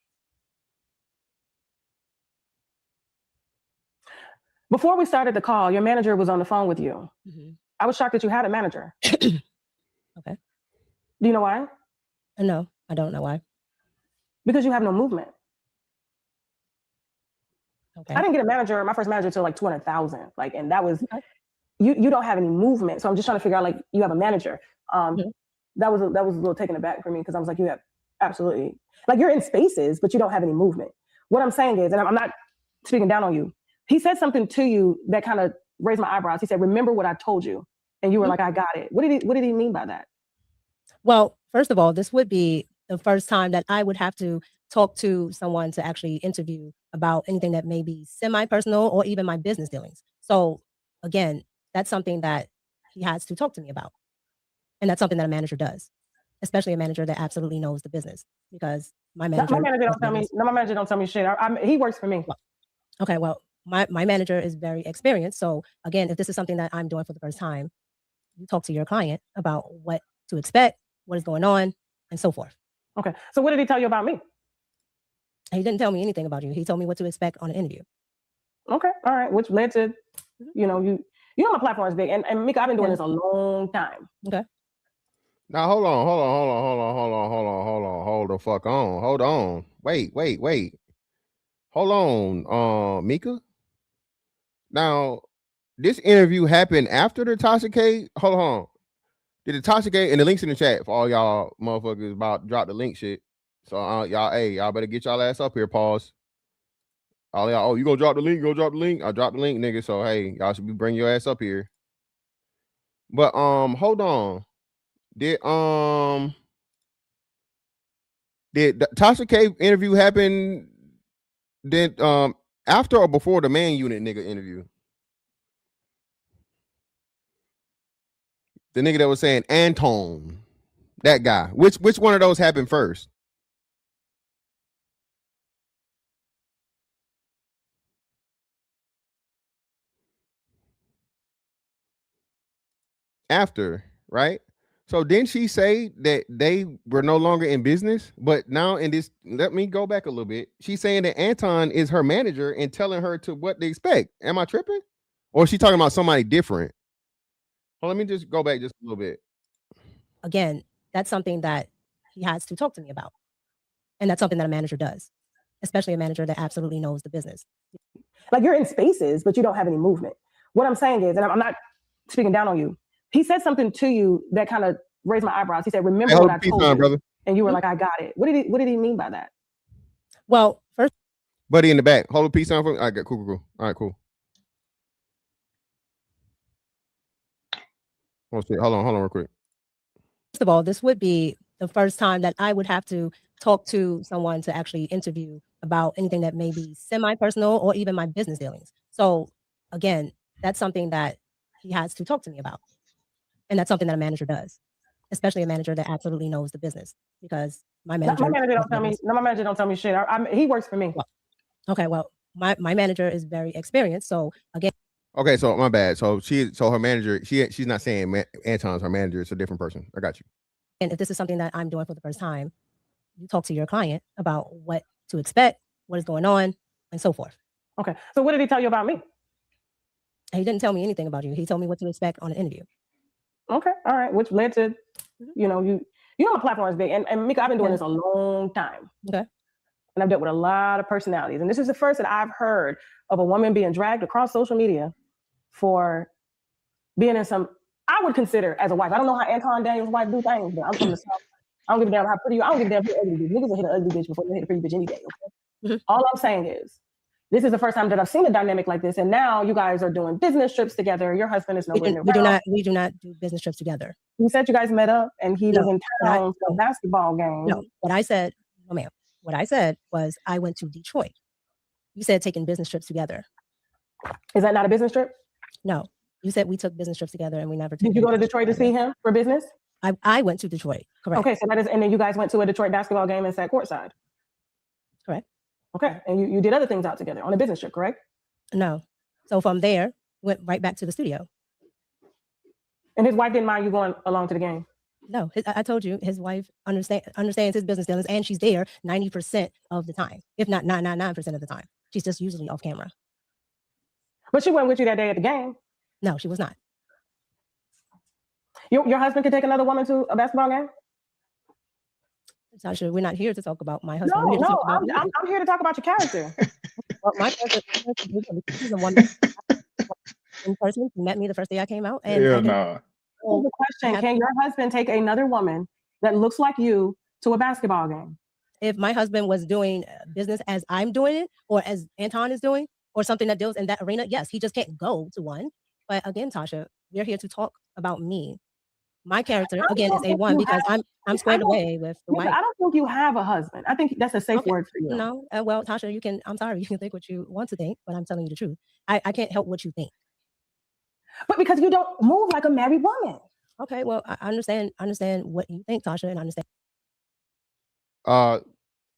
Before we started the call, your manager was on the phone with you. Mm-hmm. I was shocked that you had a manager. Okay. Do you know why? No, I don't know why. Because you have no movement. Okay. I didn't get a manager, my first manager, until like 200,000. Like, and that was, you don't have any movement. So I'm just trying to figure out, like, you have a manager. That was a little taken aback for me, because I was like, you have absolutely, like, you're in spaces, but you don't have any movement. What I'm saying is, and I'm not speaking down on you, he said something to you that kind of raised my eyebrows. He said, remember what I told you. And you were like, I got it. What did he mean by that? Well, first of all, this would be the first time that I would have to talk to someone to actually interview about anything that may be semi-personal or even my business dealings. So again, that's something that he has to talk to me about. And that's something that a manager does, especially a manager that absolutely knows the business, because my manager don't tell me shit. He works for me. Okay, well, my manager is very experienced. So again, if this is something that I'm doing for the first time, you talk to your client about what to expect, what is going on, and so forth. Okay. So what did he tell you about me? He didn't tell me anything about you. He told me what to expect on an interview. Okay. All right. Which led to, you know my platform is big. And Mika, I've been doing this a long time. Okay. Now hold the fuck on. Hold on. Wait. Hold on, Mika. Now, this interview happened after the Toxicate. Hold on. Did the Toxicate, and the links in the chat for all y'all motherfuckers about drop the link shit. So y'all better get y'all ass up here. Pause. All y'all, you gonna drop the link? Go drop the link. I dropped the link, nigga. So hey, y'all should be bringing your ass up here. But hold on. Did the Tasha K interview happen then after or before the man unit nigga interview? The nigga that was saying Anton, that guy. Which one of those happened first? After, right? So didn't she say that they were no longer in business? But now in this, let me go back a little bit. She's saying that Anton is her manager and telling her to what they expect. Am I tripping? Or is she talking about somebody different? Well, let me just go back just a little bit. Again, that's something that he has to talk to me about. And that's something that a manager does, especially a manager that absolutely knows the business. Like, you're in spaces, but you don't have any movement. What I'm saying is, and I'm not speaking down on you, he said something to you that kind of raised my eyebrows. He said, remember what I told you. Brother. And you were like, I got it. What did he mean by that? Well, first, buddy in the back, hold a peace sign for me. All right, cool. All right, cool. Oh shit, hold on real quick. First of all, this would be the first time that I would have to talk to someone to actually interview about anything that may be semi-personal or even my business dealings. So again, that's something that he has to talk to me about. And that's something that a manager does, especially a manager that absolutely knows the business, because my manager don't tell me shit. He works for me. Okay, well, my manager is very experienced. So again. Okay, so my bad. So her manager, she's not saying Anton's her manager. It's a different person. I got you. And if this is something that I'm doing for the first time, you talk to your client about what to expect, what is going on, and so forth. Okay, so what did he tell you about me? He didn't tell me anything about you. He told me what to expect on an interview. Okay, all right, which led to, my platform is big. And Mika, I've been doing this a long time. Okay. And I've dealt with a lot of personalities. And this is the first that I've heard of a woman being dragged across social media for being in some, I would consider as a wife. I don't know how Anton Daniel's wife do things, but I'm from the South. I don't give a damn how pretty you. I don't give a damn who ugly bitch. Niggas will hit an ugly bitch before they hit a pretty bitch any day. Okay. All I'm saying is, this is the first time that I've seen a dynamic like this, and now you guys are doing business trips together. Your husband is nowhere near. We do not do business trips together. You said you guys met up, and he was in town for a basketball game. No, what I said, no ma'am. What I said was I went to Detroit. You said taking business trips together. Is that not a business trip? No, you said we took business trips together, and we never. Did you go to Detroit to see him for business? I went to Detroit. Correct. Okay, so that is, and then you guys went to a Detroit basketball game and sat courtside. Correct. Okay, and you did other things out together on a business trip, correct? No. So from there, went right back to the studio. And his wife didn't mind you going along to the game? No, I told you, his wife understands his business dealings, and she's there 90% of the time, if not 99% of the time. She's just usually off camera. But she wasn't with you that day at the game? No, she was not. Your husband could take another woman to a basketball game? Tasha, we're not here to talk about my husband. No, I'm here to talk about your character. Well, my character is a wonderful in person. He met me the first day I came out. And the question, can your husband take another woman that looks like you to a basketball game? If my husband was doing business as I'm doing it, or as Anton is doing, or something that deals in that arena, yes, he just can't go to one. But again, Tasha, we're here to talk about me. My character, again, is A1 because I'm squared away with the wife. I don't think you have a husband. I think that's a safe word for you. No, well, Tasha, I'm sorry, you can think what you want to think, but I'm telling you the truth. I can't help what you think. But because you don't move like a married woman. Okay, well, I understand what you think, Tasha, and understand.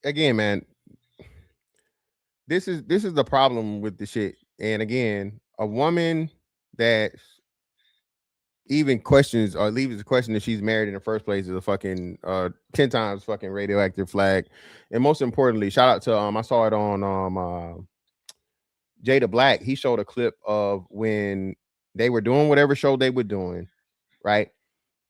Again, man, this is the problem with the shit. And again, a woman that even questions or leaves the question that she's married in the first place is a fucking 10 times fucking radioactive flag. And most importantly, shout out to I saw it on Jada Black. He showed a clip of when they were doing whatever show they were doing, right?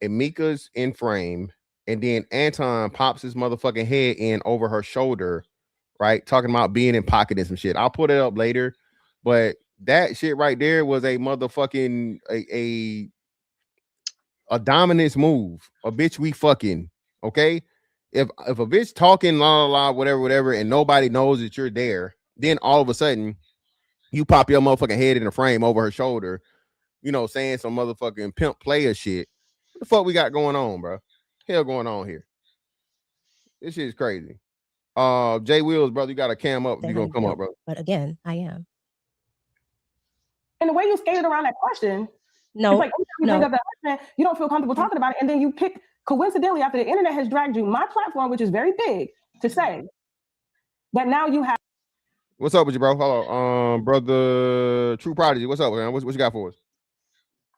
And Mika's in frame, and then Anton pops his motherfucking head in over her shoulder, right? Talking about being in pocket and some shit. I'll put it up later, but that shit right there was a motherfucking a dominance move. A bitch we fucking, okay? If a bitch talking la la la whatever, and nobody knows that you're there, then all of a sudden you pop your motherfucking head in the frame over her shoulder, you know, saying some motherfucking pimp player shit. What the fuck we got going on, bro? Hell going on here? This shit is crazy. Jay Wills, brother, you got a cam up. You gonna come up, bro? But again, I am. And the way you skated around that question, no, it's like you bring up that question, you don't feel comfortable talking about it, and then you pick coincidentally after the internet has dragged you my platform, which is very big, to say that now you have. What's up with you, bro? Hello, brother, True Prodigy. What's up, man? What you got for us?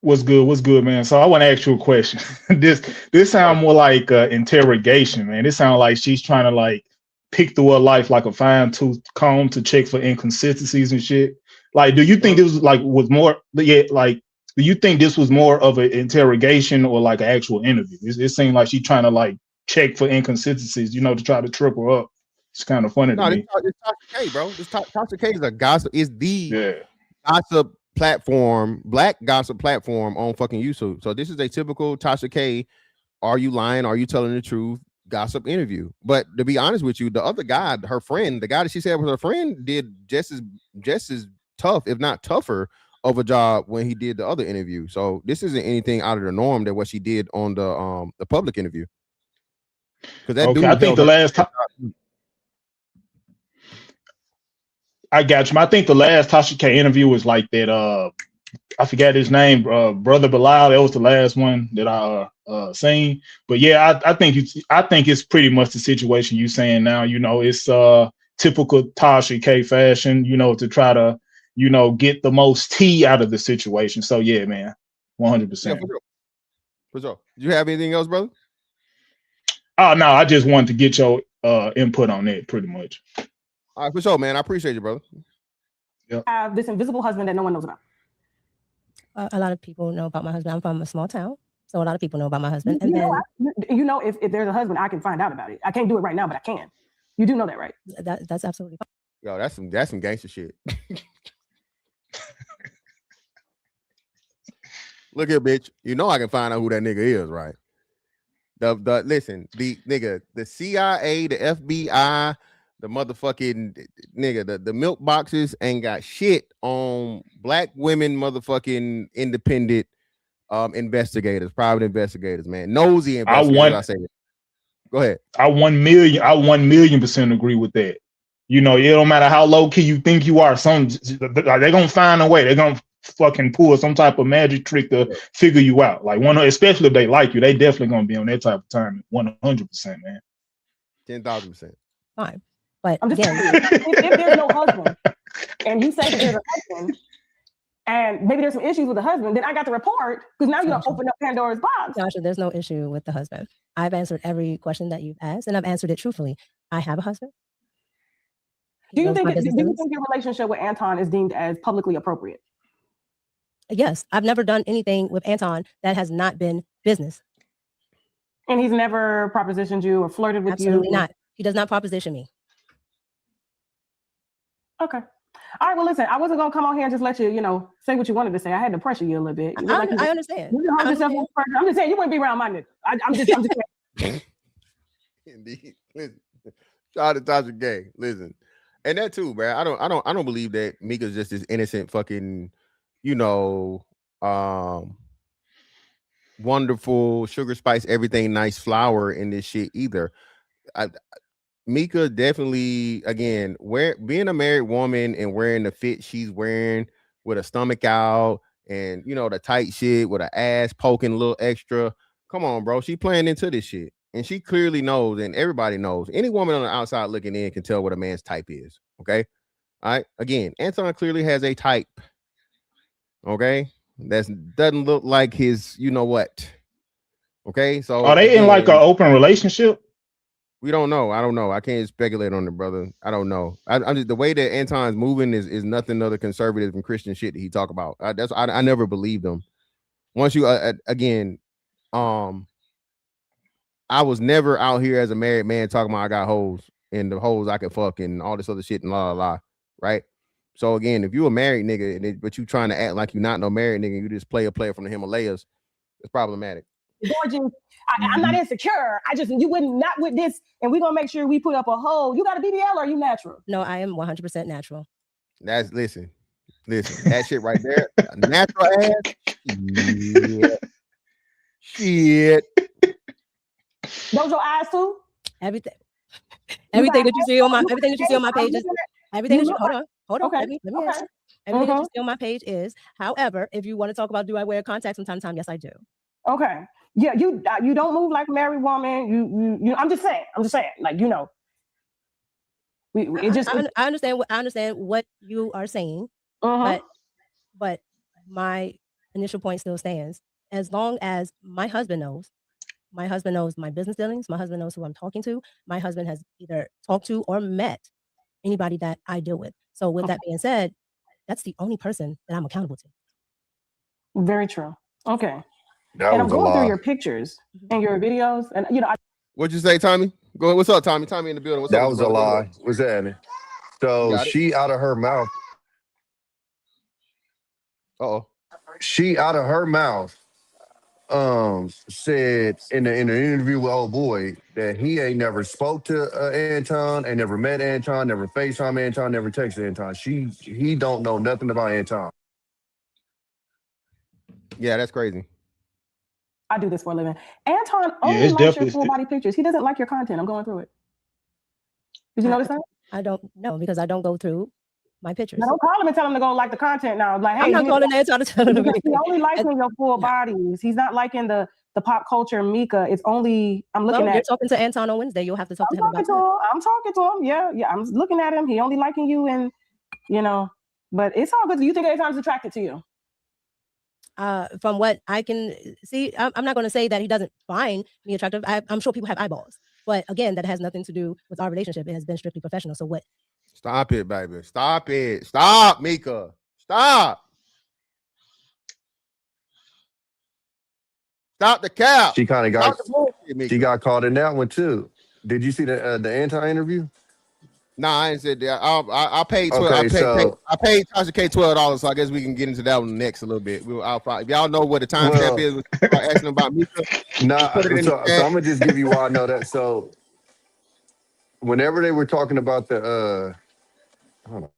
What's good, man? So I want to ask you a question. This sounds more like interrogation, man. It sounds like she's trying to like pick through her life like a fine-tooth comb to check for inconsistencies and shit. Like, do you think this was more? Yeah, like, do you think this was more of an interrogation or like an actual interview? It seemed like she's trying to like check for inconsistencies, you know, to try to trip her up. It's kind of funny to me. This Tasha K, bro. Tasha K is a gossip. Is the gossip platform, black gossip platform on fucking YouTube. So this is a typical Tasha K. Are you lying? Are you telling the truth? Gossip interview. But to be honest with you, the other guy, her friend, the guy that she said was her friend, did just as tough, if not tougher, of a job when he did the other interview. So this isn't anything out of the norm than what she did on the public interview. Because that dude, I think the last time. I got you. I think the last Tasha K interview was like that. I forgot his name, Brother Bilal. That was the last one that I seen. But yeah, I think it's pretty much the situation you saying now. You know, it's typical Tasha K fashion. You know, to try to get the most tea out of the situation. So yeah, man, 100%. For sure. Do you have anything else, brother? Oh no, I just wanted to get your input on that, pretty much. All right, for sure, man. I appreciate you, brother. Yep. Have this invisible husband that no one knows about. A lot of people know about my husband. I'm from a small town, so a lot of people know about my husband. If there's a husband, I can find out about it. I can't do it right now, but I can. You do know that, right? That's absolutely fine. Yo, that's some gangster shit. Look here, bitch. You know I can find out who that nigga is, right? Listen, the nigga, the CIA, the FBI, the motherfucking nigga, the milk boxes ain't got shit on black women, motherfucking independent investigators, private investigators, man, nosy investigators. I say that. Go ahead. I 1,000,000% agree with that. You know, it don't matter how low key you think you are. They're gonna find a way. They're gonna fucking pull some type of magic trick to figure you out. Like especially if they like you, they definitely gonna be on that type of time. 100%, man. 10,000%. Fine, but I'm just again, if there's no husband, and you say that there's a husband, and maybe there's some issues with the husband, then I got to report because now you're gonna open up Pandora's box. Sasha, there's no issue with the husband. I've answered every question that you've asked, and I've answered it truthfully. I have a husband. Do you think your relationship with Anton is deemed as publicly appropriate? Yes, I've never done anything with Anton that has not been business. And he's never propositioned you or flirted with you? Absolutely not. He does not proposition me. Okay. All right, well, listen, I wasn't going to come on here and just let you, say what you wanted to say. I had to pressure you a little bit. I understand. I'm just saying, you wouldn't be around my nigga. I'm just saying. Indeed. Listen, shout out to Tasha Gay. Listen. And that too, bro. I don't believe that Mika's just this innocent fucking, wonderful sugar spice everything nice flower in this shit either. Mika definitely, again, being a married woman and wearing the fit she's wearing with a stomach out and the tight shit with her ass poking a little extra. Come on, bro. She playing into this shit. And she clearly knows, and everybody knows, any woman on the outside looking in can tell what a man's type is. Okay. All right. Again, Anton clearly has a type. Okay. That doesn't look like his, what. Okay. So are they in like an open relationship? We don't know. I don't know. I can't speculate on it, brother. I don't know. I'm just, the way that Anton's moving is nothing other conservative and Christian shit that he talk about. I never believed him. Once you again, I was never out here as a married man talking about I got hoes and the hoes I can fuck and all this other shit and la la la, right? So again, if you a married nigga but you trying to act like you're not no married nigga, you just play a player from the Himalayas, it's problematic. Gorgeous. I'm not insecure. You wouldn't not with this, and we're gonna make sure we put up a hole. You got a BBL or are you natural? No, I am 100% natural. Listen, that shit right there, natural ass. Shit. Those your eyes too? Everything that you see on my page is everything that you hold on. Okay. Let me answer. Everything that you see on my page is. However, if you want to talk about do I wear contacts from time to time, yes, I do. Okay. Yeah, you don't move like a married woman. You I'm just saying. Like, I understand what you are saying, but my initial point still stands. As long as my husband knows my business dealings, my husband knows who I'm talking to, my husband has either talked to or met anybody that I deal with. So with that being said, that's the only person that I'm accountable to. Very true. Okay. That and I'm was a going through lie. your pictures and your videos, and What'd you say, Tommy? Go ahead. What's up, Tommy? Tommy in the building. What's up? That was a lie. What's that? So she out of her mouth. She out of her mouth said in the interview with old boy that he ain't never spoke to Anton, ain't never met Anton, never FaceTime Anton, never texted Anton. He don't know nothing about Anton. Yeah, that's crazy. I do this for a living. Anton only likes your full body pictures. He doesn't like your content. I'm going through it. Did you notice that? I don't know because I don't go through my pictures. Now, don't call him and tell him to go like the content now. Like, hey, I'm not calling Anton to tell him to. He only likes your full bodies. He's not liking the pop culture Mika. It's only I'm looking at. You're talking to Anton on Wednesday. You'll have to talk to him about that. I'm talking to him. Yeah. I'm looking at him. He only liking you, and but it's all good. Do you think Anton's attracted to you? From what I can see, I'm not going to say that he doesn't find me attractive. I'm sure people have eyeballs, but again, that has nothing to do with our relationship. It has been strictly professional. So what? Stop it, baby. Stop it. Stop, Mika. Stop. Stop the cap. She kind of got. She got caught in that one too. Did you see the Anton interview? Nah, I ain't said that. I paid 12. Okay, so I paid Tasha K $12. So I guess we can get into that one next a little bit. I'll probably, if y'all know what the timestamp well, is, we start asking about Mika. nah. Put it in the So chat. I'm gonna just give you why I know that. So whenever they were talking about the hold on.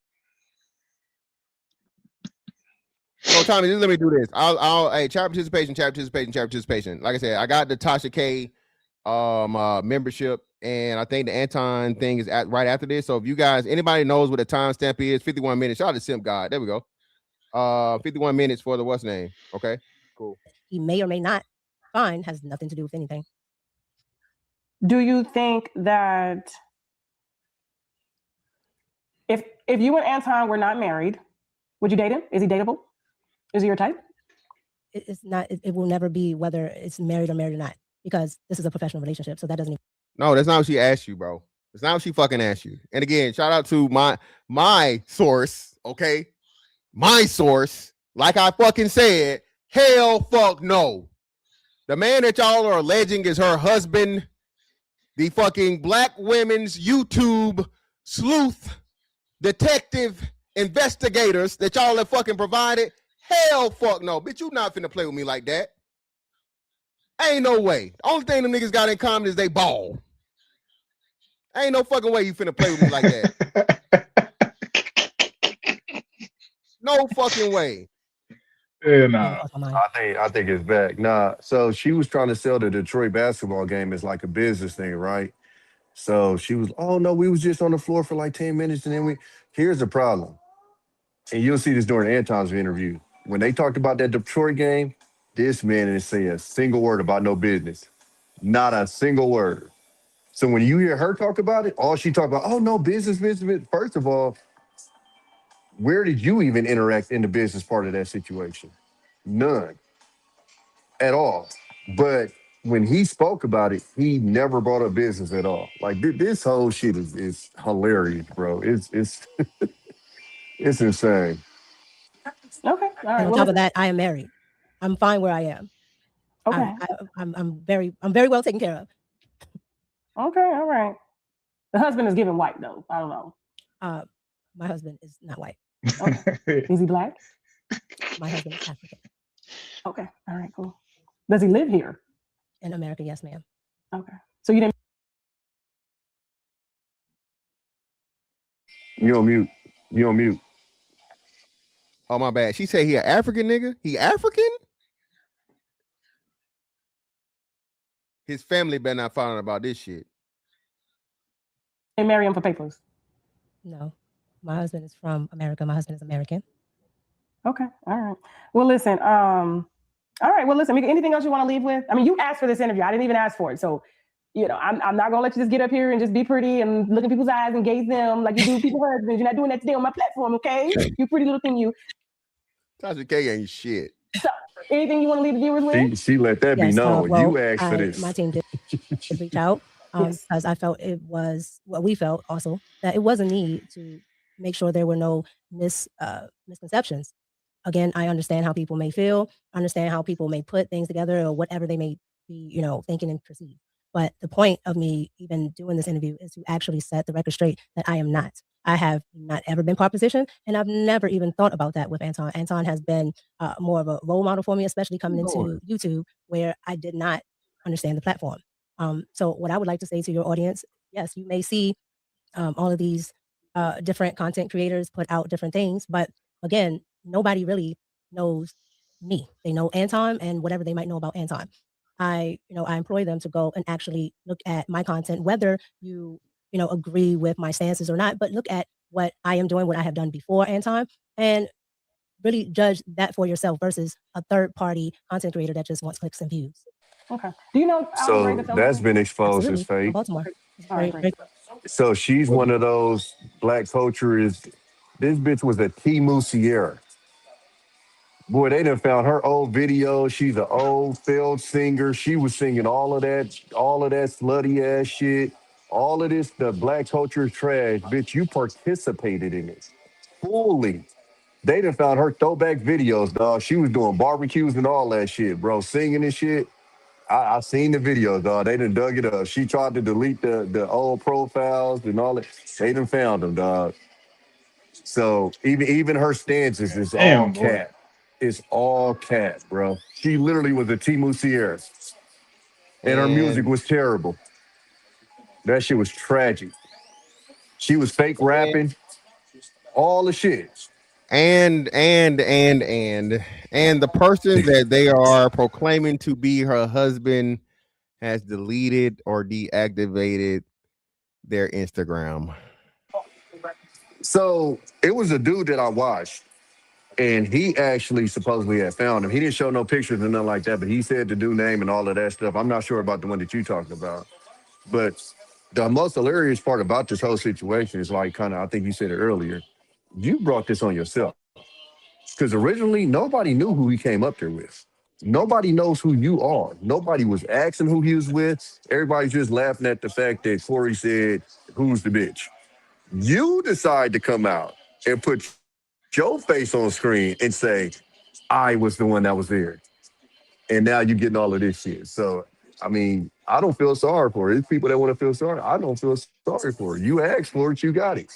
So Tommy, just let me do this. I'll hey, chat participation. Like I said, I got the Tasha K membership, and I think the Anton thing is right after this. So if you guys, anybody knows what the timestamp is, 51 minutes. Shout out to Simp God. There we go. 51 minutes for the what's name. Okay, cool. He may or may not find has nothing to do with anything. Do you think that if you and Anton were not married, would you date him? Is he dateable? Is he your type? It's not. It will never be whether it's married or not, because this is a professional relationship. So that doesn't. No, that's not what she asked you, bro. That's not what she fucking asked you. And again, shout out to my source. Okay, my source. Like I fucking said, hell fuck no. The man that y'all are alleging is her husband, the fucking black women's YouTube sleuth detective investigators that y'all have fucking provided. Hell fuck no. Bitch, you not finna play with me like that. Ain't no way. The only thing them niggas got in common is they ball. Ain't no fucking way you finna play with me like that. No fucking way. Yeah, nah. I think it's back. Nah, so she was trying to sell the Detroit basketball game as like a business thing, right? So she was, oh no, we was just on the floor for like 10 minutes, and then here's the problem. And you'll see this during Anton's interview. When they talked about that Detroit game, this man didn't say a single word about no business. Not a single word. So when you hear her talk about it, all she talked about, oh no, business. First of all, where did you even interact in the business part of that situation? None at all. But when he spoke about it, he never brought up business at all. Like this whole shit is hilarious, bro. It's it's insane. Okay. All right. And on top of that, I am married. I'm fine where I am. Okay. I'm very well taken care of. Okay. All right. The husband is giving white though. I don't know. My husband is not white. Okay. Is he black? My husband is African. Okay. All right. Cool. Does he live here? In America, yes, ma'am. Okay. So you didn't. You on mute. You on mute. Oh, my bad. She said he an African nigga? He African? His family better not find out about this shit. And marry him for papers? No. My husband is from America. My husband is American. Okay. All right. Well, listen. All right. Well, listen. Mika, anything else you want to leave with? I mean, you asked for this interview. I didn't even ask for it. So, you know, I'm not gonna let you just get up here and just be pretty and look in people's eyes and gaze them like you do people's husbands. You're not doing that today on my platform, okay? You pretty little thing, you. Tasha K ain't shit. So, anything you want to leave the viewers with? She let that be known. Well, you asked for this. My team did reach out because I felt it was what we felt also that it was a need to make sure there were no misconceptions. Again, I understand how people may feel, understand how people may put things together or whatever they may be, you know, thinking and perceive. But the point of me even doing this interview is to actually set the record straight that I am not. I have not ever been propositioned, and I've never even thought about that with Anton. Anton has been more of a role model for me, especially coming into YouTube, where I did not understand the platform. So what I would like to say to your audience, yes, you may see all of these different content creators put out different things, but again, nobody really knows me. They know Anton and whatever they might know about Anton. I employ them to go and actually look at my content, whether you agree with my stances or not, but look at what I am doing, what I have done before Anton, and really judge that for yourself versus a third party content creator that just wants clicks and views. Okay. Do you know? So that's been exposed as fake. Baltimore. So she's one of those black culture is. This bitch was a Timu Sierra. Boy, they done found her old video. She's an old failed singer. She was singing all of that slutty ass shit. All of this, the black culture is trash. Bitch, you participated in it fully. They done found her throwback videos, dog. She was doing barbecues and all that shit, bro. Singing and shit. I seen the video, dog. They done dug it up. She tried to delete the old profiles and all that. They done found them, dog. So even her stances is all Damn, boy. cat. It's all cat, bro. She literally was a Timu Sierra, and her music And was terrible. That shit was tragic. She was fake rapping, all the shit. and the person that they are proclaiming to be her husband has deleted or deactivated their Instagram. So it was a dude that I watched, and he actually supposedly had found him. He didn't show no pictures and nothing like that, but he said the dude name and all of that stuff. I'm not sure about the one that you talking about, but the most hilarious part about this whole situation is like kind of, I think you said it earlier. You brought this on yourself because originally nobody knew who he came up there with. Nobody knows who you are. Nobody was asking who he was with. Everybody's just laughing at the fact that Corey said, "Who's the bitch?" You decide to come out and put your face on screen and say, "I was the one that was there." And now you're getting all of this shit. So, I mean, I don't feel sorry for it. It's people that want to feel sorry. I don't feel sorry for it. You asked for it, you got it.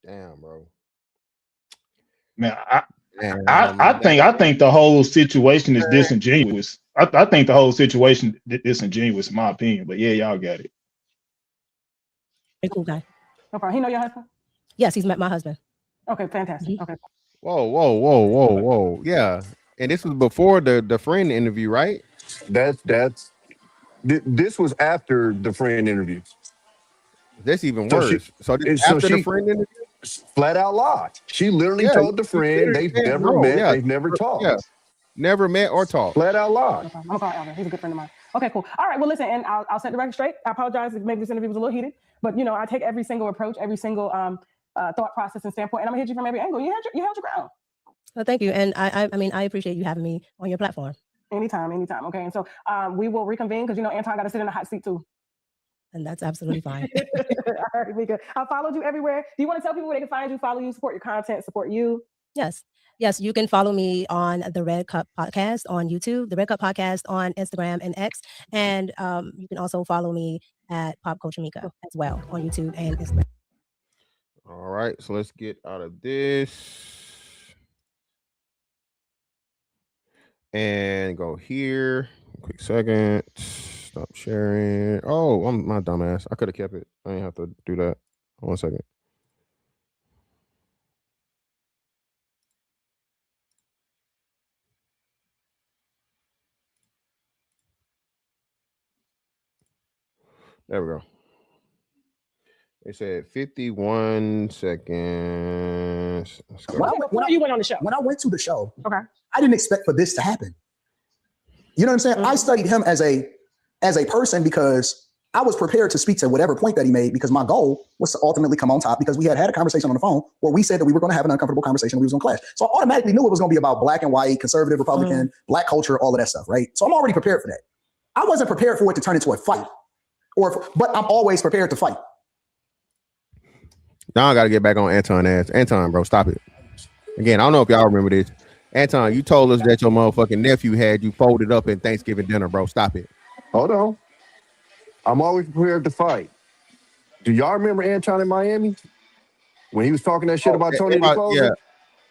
Damn, bro. Man, Damn, I think the whole situation is disingenuous. I think the whole situation is disingenuous in my opinion. But yeah, y'all got it. Very cool guy. No problem. He know your husband? Yes, he's met my husband. Okay, fantastic. Okay. Whoa. Yeah. And this was before the friend interview, right? This was after the friend interview. That's even So worse. So this after the friend interview? Flat out lied. She literally told the friend they've never met, they've never talked. Yeah. Never met or talked. Flat out lied. Okay. I'm gonna call Alvin. He's a good friend of mine. Okay, cool. All right. Well, listen, and I'll set the record straight. I apologize if maybe this interview was a little heated, but you know, I take every single approach, every single thought process and standpoint, and I'm gonna hit you from every angle. You held your ground. Well, thank you, and I mean, I appreciate you having me on your platform. Anytime. Okay, and so we will reconvene because you know Anton got to sit in the hot seat too. And that's absolutely fine. All right, Mika. I followed you everywhere. Do you want to tell people where they can find you, follow you, support your content, support you? Yes, you can follow me on the Red Cup Podcast on YouTube, the Red Cup Podcast on Instagram and X, and you can also follow me at Pop Culture Mika as well on YouTube and Instagram. All right, so let's get out of this and go here. Quick second. Stop sharing. Oh, I'm my dumbass. I could have kept it. I didn't have to do that. 1 second. There we go. It said 51 seconds. Let's go. When you went on the show? When I went to the show, okay, I didn't expect for this to happen. You know what I'm saying? I studied him as a person because I was prepared to speak to whatever point that he made because my goal was to ultimately come on top because we had a conversation on the phone where we said that we were going to have an uncomfortable conversation. We was going to clash. So I automatically knew it was going to be about black and white, conservative, Republican, black culture, all of that stuff, right? So I'm already prepared for that. I wasn't prepared for it to turn into a fight, but I'm always prepared to fight. Now I got to get back on Anton ass. Anton, bro, stop it. Again, I don't know if y'all remember this. Anton, you told us that your motherfucking nephew had you folded up in Thanksgiving dinner, bro. Stop it. Hold on. I'm always prepared to fight. Do y'all remember Anton in Miami? When he was talking that shit about Tony the Closer?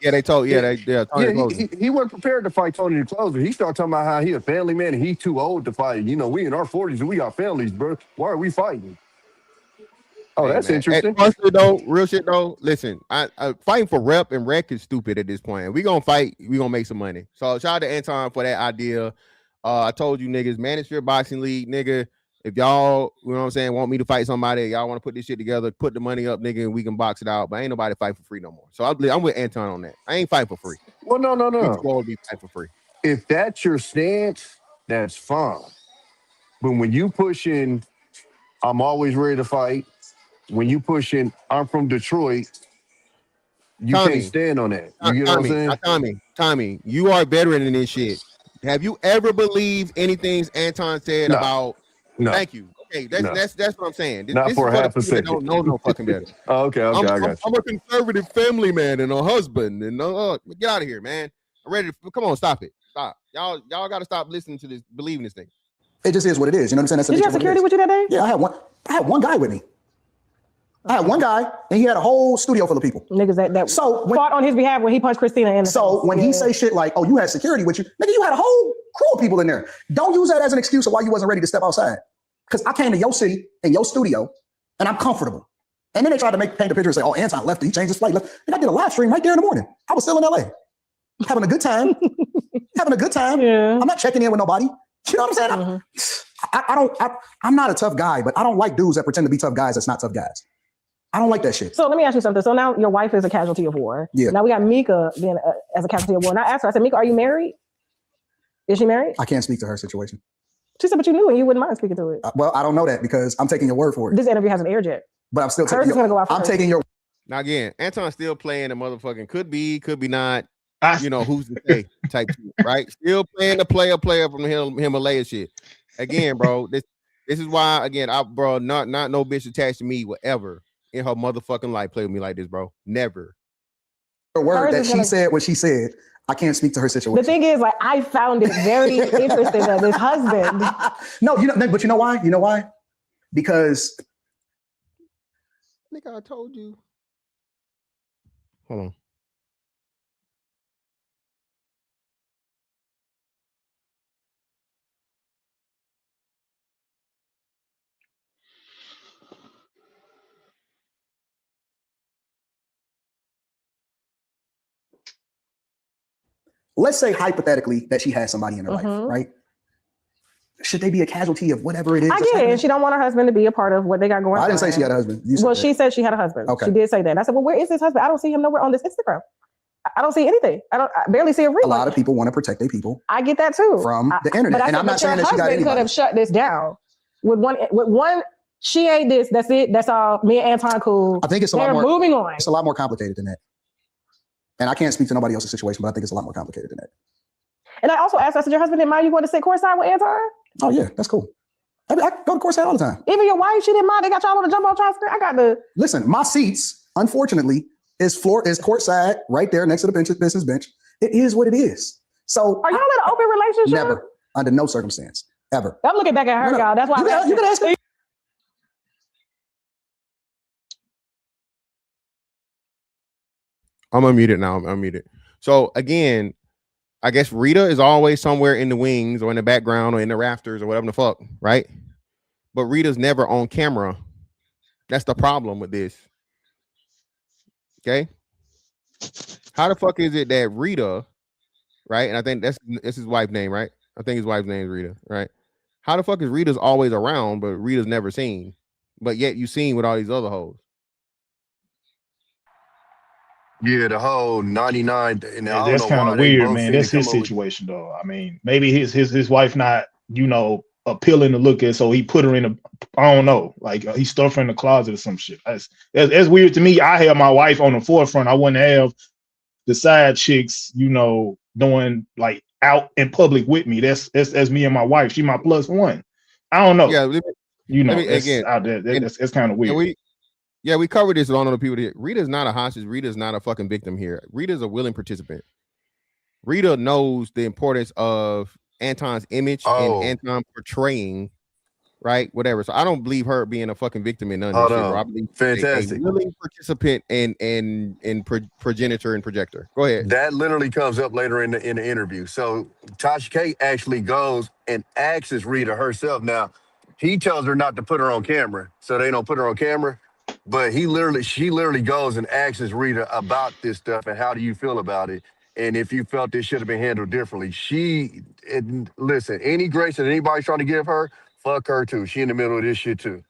Yeah, they told, Tony he wasn't prepared to fight Tony the Closer. He started talking about how he a family man and he too old to fight. You know, we in our 40s and we got families, bro. Why are we fighting? Oh, hey, that's man. Interesting. Honestly, though, real shit though. Listen, I fighting for rep and rec is stupid at this point. We gonna fight. We gonna make some money. So shout out to Anton for that idea. I told you niggas, manage your boxing league, nigga. If y'all, you know what I'm saying, want me to fight somebody, y'all want to put this shit together, put the money up, nigga, and we can box it out. But ain't nobody fight for free no more. So I'm with Anton on that. I ain't fighting for free. Well, no. Be fight for free. If that's your stance, that's fine. But when you pushing, I'm always ready to fight. When you pushing, I'm from Detroit. You can't stand on that. You know what I'm saying? Tommy, you are a veteran in this shit. Have you ever believed anything Anton said about? No. Thank you. Okay, that's what I'm saying. Not for half a second. Don't know no fucking better. Oh, okay, I got you. I'm a conservative family man and a husband, and get out of here, man. I'm ready to come on, stop it. Stop. Y'all got to stop listening to this, believing this thing. It just is what it is. You know what I'm saying? That's Did you have security with you that day? Yeah, I had one guy with me. I had one guy, and he had a whole studio full of people. Niggas that fought on his behalf when he punched Christina in the face. When he say shit like, "Oh, you had security with you," nigga, you had a whole crew of people in there. Don't use that as an excuse of why you wasn't ready to step outside. Because I came to your city in your studio, and I'm comfortable. And then they tried to paint the picture and say, "Oh, Anton left. He changed his flight." And I did a live stream right there in the morning. I was still in LA, having a good time. Yeah. I'm not checking in with nobody. You know what I'm saying? I'm not a tough guy, but I don't like dudes that pretend to be tough guys that's not tough guys. I don't like that shit. So let me ask you something. So now your wife is a casualty of war. Yeah. Now we got Mika being as a casualty of war. And I asked her, I said, Mika, are you married? Is she married? I can't speak to her situation. She said, but you knew and you wouldn't mind speaking to it. Well, I don't know that because I'm taking your word for it. This interview hasn't aired yet. But I'm still taking your. Now again, Anton's still playing the motherfucking could be not. Who's to say type shit, right? Still playing the player from the Himalaya shit. Again, bro, this is why, again, not no bitch attached to me will ever in her motherfucking life play with me like this, bro. Never. The word that she said what she said, I can't speak to her situation. The thing is, like, I found it very interesting that this husband. No, but you know why? You know why? Because nigga, I told you. Hold on. Let's say hypothetically that she has somebody in her life, right? Should they be a casualty of whatever it is? I get it. She don't want her husband to be a part of what they got going on. I didn't say she had a husband. She said she had a husband. Okay. She did say that. And I said, well, where is this husband? I don't see him nowhere on this Instagram. I don't see anything. I barely see a reel. A lot of people want to protect their people. I get that too. From the internet. And I'm not saying that she got anybody. Could have shut this down. With one, she ain't this, that's it, that's all. Me and Anton cool. I think it's a lot more. Moving on. It's a lot more complicated than that. And I can't speak to nobody else's situation, but I think it's a lot more complicated than that. And I also asked, I said, your husband didn't mind you going to sit courtside with Anton? Oh, yeah, that's cool. I go to courtside all the time. Even your wife, she didn't mind. They got y'all on the jumbotron screen. I got the. Listen, my seats, unfortunately, is courtside right there next to the business bench. It is what it is. So. Are y'all in an open relationship? Never. Under no circumstance. Ever. I'm looking back at her, y'all. That's why you can ask me. I'm unmuted now. I'm unmuted. So again, I guess Rita is always somewhere in the wings or in the background or in the rafters or whatever the fuck, right? But Rita's never on camera. That's the problem with this. Okay. How the fuck is it that Rita, right? And I think that's his wife's name, right? I think his wife's name is Rita, right? How the fuck is Rita's always around, but Rita's never seen? But yet you seen with all these other hoes. Yeah, the whole 99. And that's kind of weird, man. That's his situation, though. I mean, maybe his wife not, appealing to look at, so he put her in a, I don't know, like he stuffed her in the closet or some shit. That's weird to me. I have my wife on the forefront. I wouldn't have the side chicks, doing like out in public with me. That's me and my wife. She my plus one. I don't know. Yeah, that's kind of weird. We covered this with all other people here. Rita's not a hostage. Rita's not a fucking victim here. Rita's a willing participant. Rita knows the importance of Anton's image and Anton portraying, right? Whatever. So I don't believe her being a fucking victim in none of this shit. I believe fantastic. A willing participant and progenitor and projector. Go ahead. That literally comes up later in the interview. So Tasha K actually goes and asks Rita herself. Now, he tells her not to put her on camera, so they don't put her on camera. But she literally goes and asks Rita about this stuff and how do you feel about it? And if you felt this should have been handled differently. Listen, any grace that anybody's trying to give her, fuck her too. She in the middle of this shit too.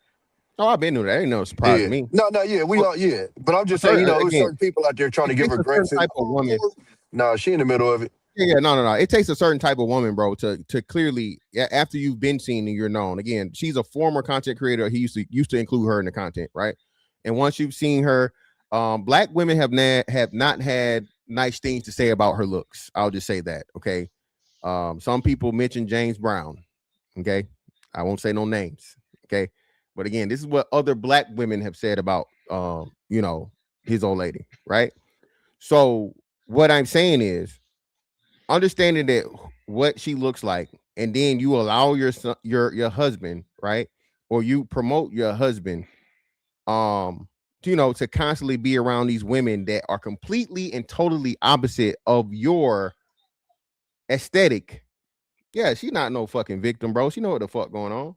Oh, I've been through that. Ain't no surprise to me. No, we all, But I'm just saying, there's certain people out there trying to give her grace. Type of woman. No, she in the middle of it. Yeah, no. It takes a certain type of woman, bro, to clearly, after you've been seen and you're known. Again, she's a former content creator. He used to include her in the content, right? And once you've seen her, black women have not had nice things to say about her looks. I'll just say that, okay? Some people mention James Brown, okay? I won't say no names, okay? But again, this is what other black women have said about, his old lady, right? So what I'm saying is, understanding that what she looks like, and then you allow your husband, right, or you promote your husband, to constantly be around these women that are completely and totally opposite of your aesthetic. Yeah, she not no fucking victim, bro. She know what the fuck going on.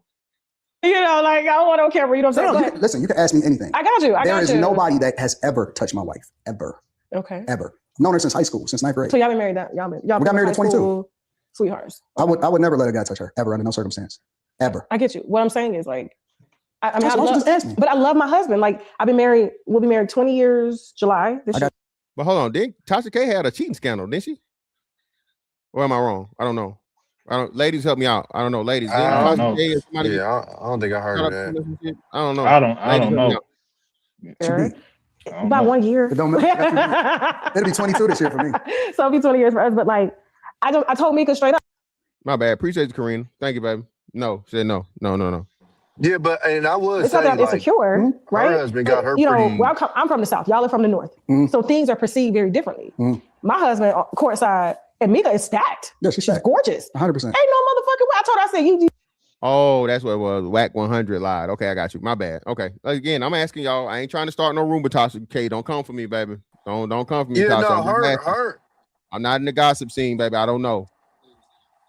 Like, I don't want on camera. You know what I'm saying? Listen, you can ask me anything. I got you. There is nobody that has ever touched my wife, ever. Okay. Ever. I've known her since high school, since 9th grade. So y'all been married that y'all we got married at 22. Sweethearts. I would never let a guy touch her, ever, under no circumstance. Ever. I get you. What I'm saying is, like, I mean, Why don't you just ask me? But I love my husband. Like, we'll be married 20 years July this year. But hold on, did Tasha K had a cheating scandal, didn't she? Or am I wrong? I don't know. Ladies, help me out. I don't know, ladies. I don't know. Yeah, I don't think I heard of that. I don't know. I don't know. About 1 year. It'll be 22 this year for me. So it'll be 20 years for us. But like, I told Mika straight up. My bad. Appreciate you, Karina. Thank you, baby. No, she said no. Yeah, and I was it's not that insecure, right? Her husband got her where I'm from the South. Y'all are from the North. So things are perceived very differently. My husband, courtside, and Mika is stacked. Yeah, she's stacked. Gorgeous. 100%. Ain't no motherfucking way. I told her, I said, you. Oh, that's what it was. Whack 100 lied. Okay, I got you. My bad. Okay. Again, I'm asking y'all. I ain't trying to start no room with Tasha K. Don't come for me, baby. Don't come for me, yeah, Tasha. No, her. I'm not in the gossip scene, baby. I don't know.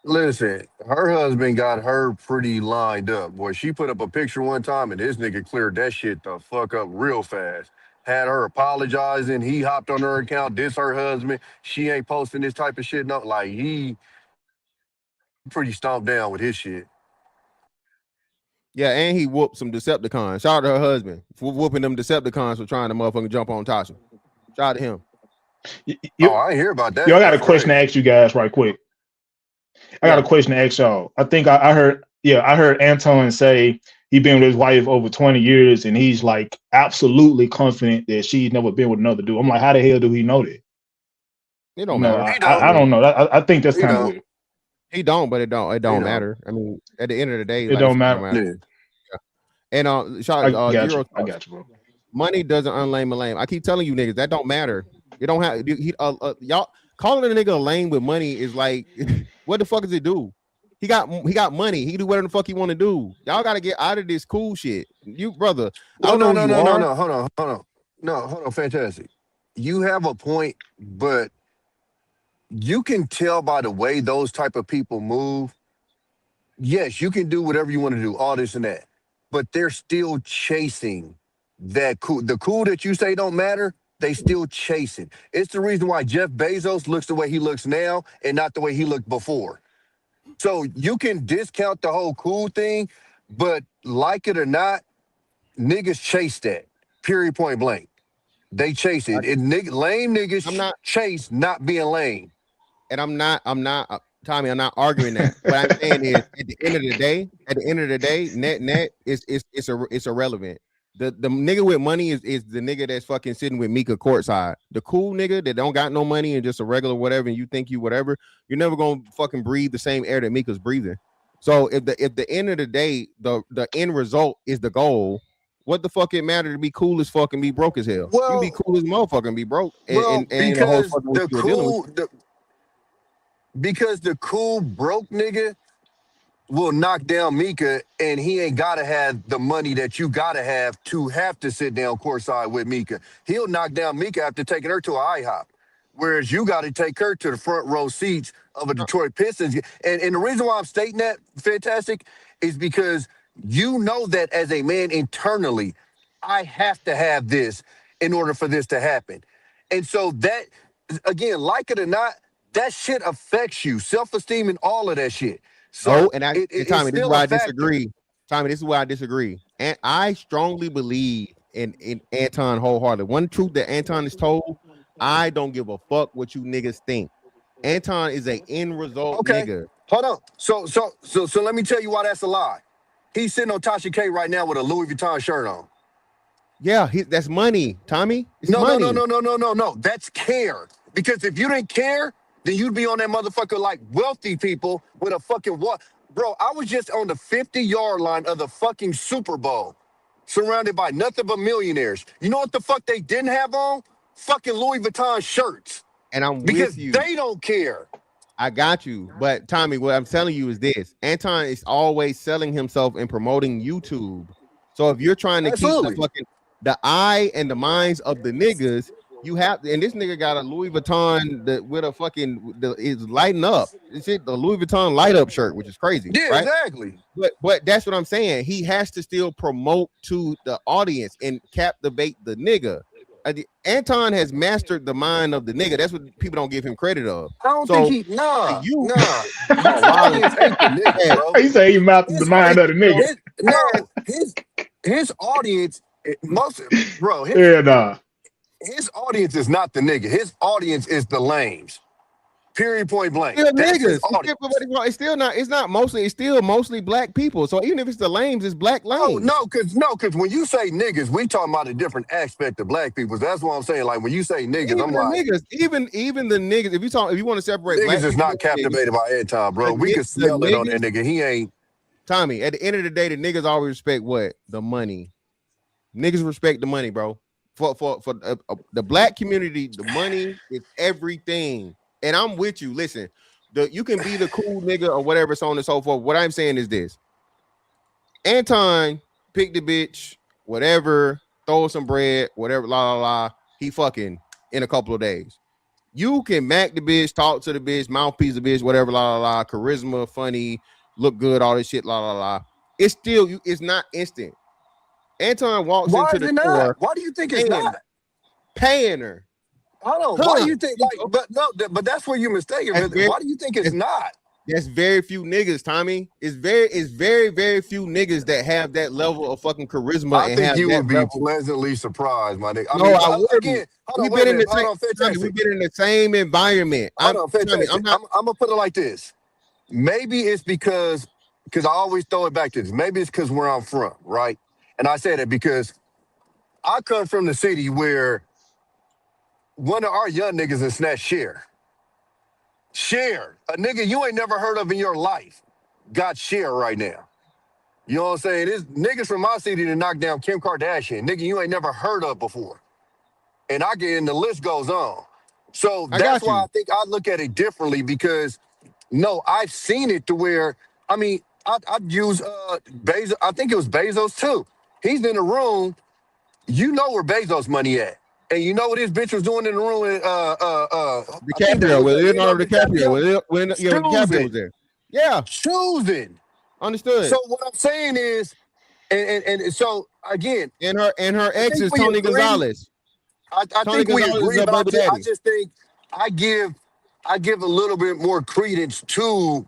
Listen, her husband got her pretty lined up. Boy, she put up a picture one time, and this nigga cleared that shit the fuck up real fast. Had her apologizing. He hopped on her account, diss her husband. She ain't posting this type of shit. No, like, he pretty stomped down with his shit. Yeah, and he whooped some Decepticons. Shout out to her husband for whooping them Decepticons for trying to motherfucking jump on Tasha. Shout out to him. I didn't hear about that. Yo, I got a question to ask you guys right quick. I got a question to ask y'all. I think I heard Anton say he been with his wife over 20 years, and he's like absolutely confident that she's never been with another dude. I'm like, how the hell do he know that? It don't matter. I don't know. I think that's kind of weird. He don't, but it don't matter. I mean, at the end of the day, it don't matter. Yeah. And I got you, bro. Money doesn't unlame a lame. I keep telling you niggas that don't matter. You don't have y'all calling a nigga a lame with money is like, what the fuck does it do? He got money. He can do whatever the fuck he want to do. Y'all got to get out of this cool shit. You brother. No, hold on, fantastic. You have a point, but you can tell by the way those type of people move. Yes, you can do whatever you want to do, all this and that, but they're still chasing that cool. The cool that you say don't matter, they still chasing. It's the reason why Jeff Bezos looks the way he looks now and not the way he looked before. So you can discount the whole cool thing, but like it or not, niggas chase that. Period, point blank. They chase it. Lame niggas chase not being lame. And I'm not, Tommy, I'm not arguing that. What I'm saying is, at the end of the day, net it's irrelevant. The nigga with money is the nigga that's fucking sitting with Mika courtside. The cool nigga that don't got no money and just a regular whatever, and you think you whatever, you're never gonna fucking breathe the same air that Mika's breathing. So if the end of the day, the end result is the goal, what the fuck it matter to be cool as fuck and be broke as hell? Well, you be cool as motherfucker and be broke. Because the cool broke nigga will knock down Mika, and he ain't gotta have the money that you gotta have to sit down courtside with Mika. He'll knock down Mika after taking her to an IHOP, whereas you got to take her to the front row seats of a Detroit Pistons. And the reason why I'm stating that, fantastic, is because you know that as a man internally, I have to have this in order for this to happen. And so that, again, like it or not, that shit affects you, self-esteem and all of that shit. So Tommy, this is why I disagree. Tommy, this is why I disagree. And I strongly believe in Anton wholeheartedly. One truth that Anton is told, I don't give a fuck what you niggas think. Anton is an end result nigga. Hold on. So let me tell you why that's a lie. He's sitting on Tasha K right now with a Louis Vuitton shirt on. Yeah, that's money, Tommy. It's money. No. That's care. Because if you didn't care, then you'd be on that motherfucker like wealthy people with a fucking what? Bro, I was just on the 50-yard line of the fucking Super Bowl, surrounded by nothing but millionaires. You know what the fuck they didn't have on? Fucking Louis Vuitton shirts. And I'm because with you. They don't care. I got you. But Tommy, what I'm telling you is this: Anton is always selling himself and promoting YouTube. So if you're trying to keep Absolutely. the eye and the minds of the niggas, you have, and this nigga got a Louis Vuitton that with a fucking is lighting up. It's the Louis Vuitton light up shirt, which is crazy, Yeah, right? exactly. But that's what I'm saying. He has to still promote to the audience and captivate the nigga. Anton has mastered the mind of the nigga. That's what people don't give him credit of. I don't So think he nah. you, His audience ain't the nigga, bro. He say he mastered the mind of the nigga. His audience, bro. His audience is not the nigga. His audience is the lames. Period. Point blank. Still That's niggas. his audience. It's still not. It's not mostly. It's still mostly black people. So even if it's the lames, it's black lames. No, because when you say niggas, we talking about a different aspect of black people. That's what I'm saying. Like when you say niggas, Even I'm the like niggas, even the niggas. If you want to separate, niggas black is people not and captivated by Anton, bro. We can smell it on that nigga. He ain't. Tommy, at the end of the day, the niggas always respect what? The money. Niggas respect the money, bro. For the black community, the money is everything. And I'm with you. Listen, you can be the cool nigga or whatever, so on and so forth. What I'm saying is this: Anton pick the bitch, whatever, throw some bread, whatever, la la la. He fucking in a couple of days. You can mac the bitch, talk to the bitch, mouthpiece the bitch, whatever, la la la, charisma, funny, look good, all this shit, la la la. It's still it's not instant. Anton walks into the store. Why do you think it's not? Paying her. I don't know. Why do you think but that's where you're mistaken. Why do you think it's not? That's very few niggas, Tommy. It's very, very few niggas that have that level of fucking charisma. I think you would be pleasantly surprised, my nigga. I wouldn't. We've been in the same environment. I'm gonna put it like this. Maybe it's because I always throw it back to this. Maybe it's because where I'm from, right? And I say that because I come from the city where one of our young niggas is snatched Share. A nigga you ain't never heard of in your life got Share right now. You know what I'm saying? There's niggas from my city to knock down Kim Kardashian. Nigga you ain't never heard of before. And the list goes on. So that's why I think I look at it differently because, no, I've seen it to where, I mean, I'd use Bezos. I think it was Bezos too. He's in the room. You know where Bezos' money at. And you know what this bitch was doing in the room with DiCaprio, with Leonardo DiCaprio, when DiCaprio was there. Yeah. Choosing. Understood. So what I'm saying is, and so again, and her ex is Tony Gonzalez. I think we agree, but I just think I give a little bit more credence to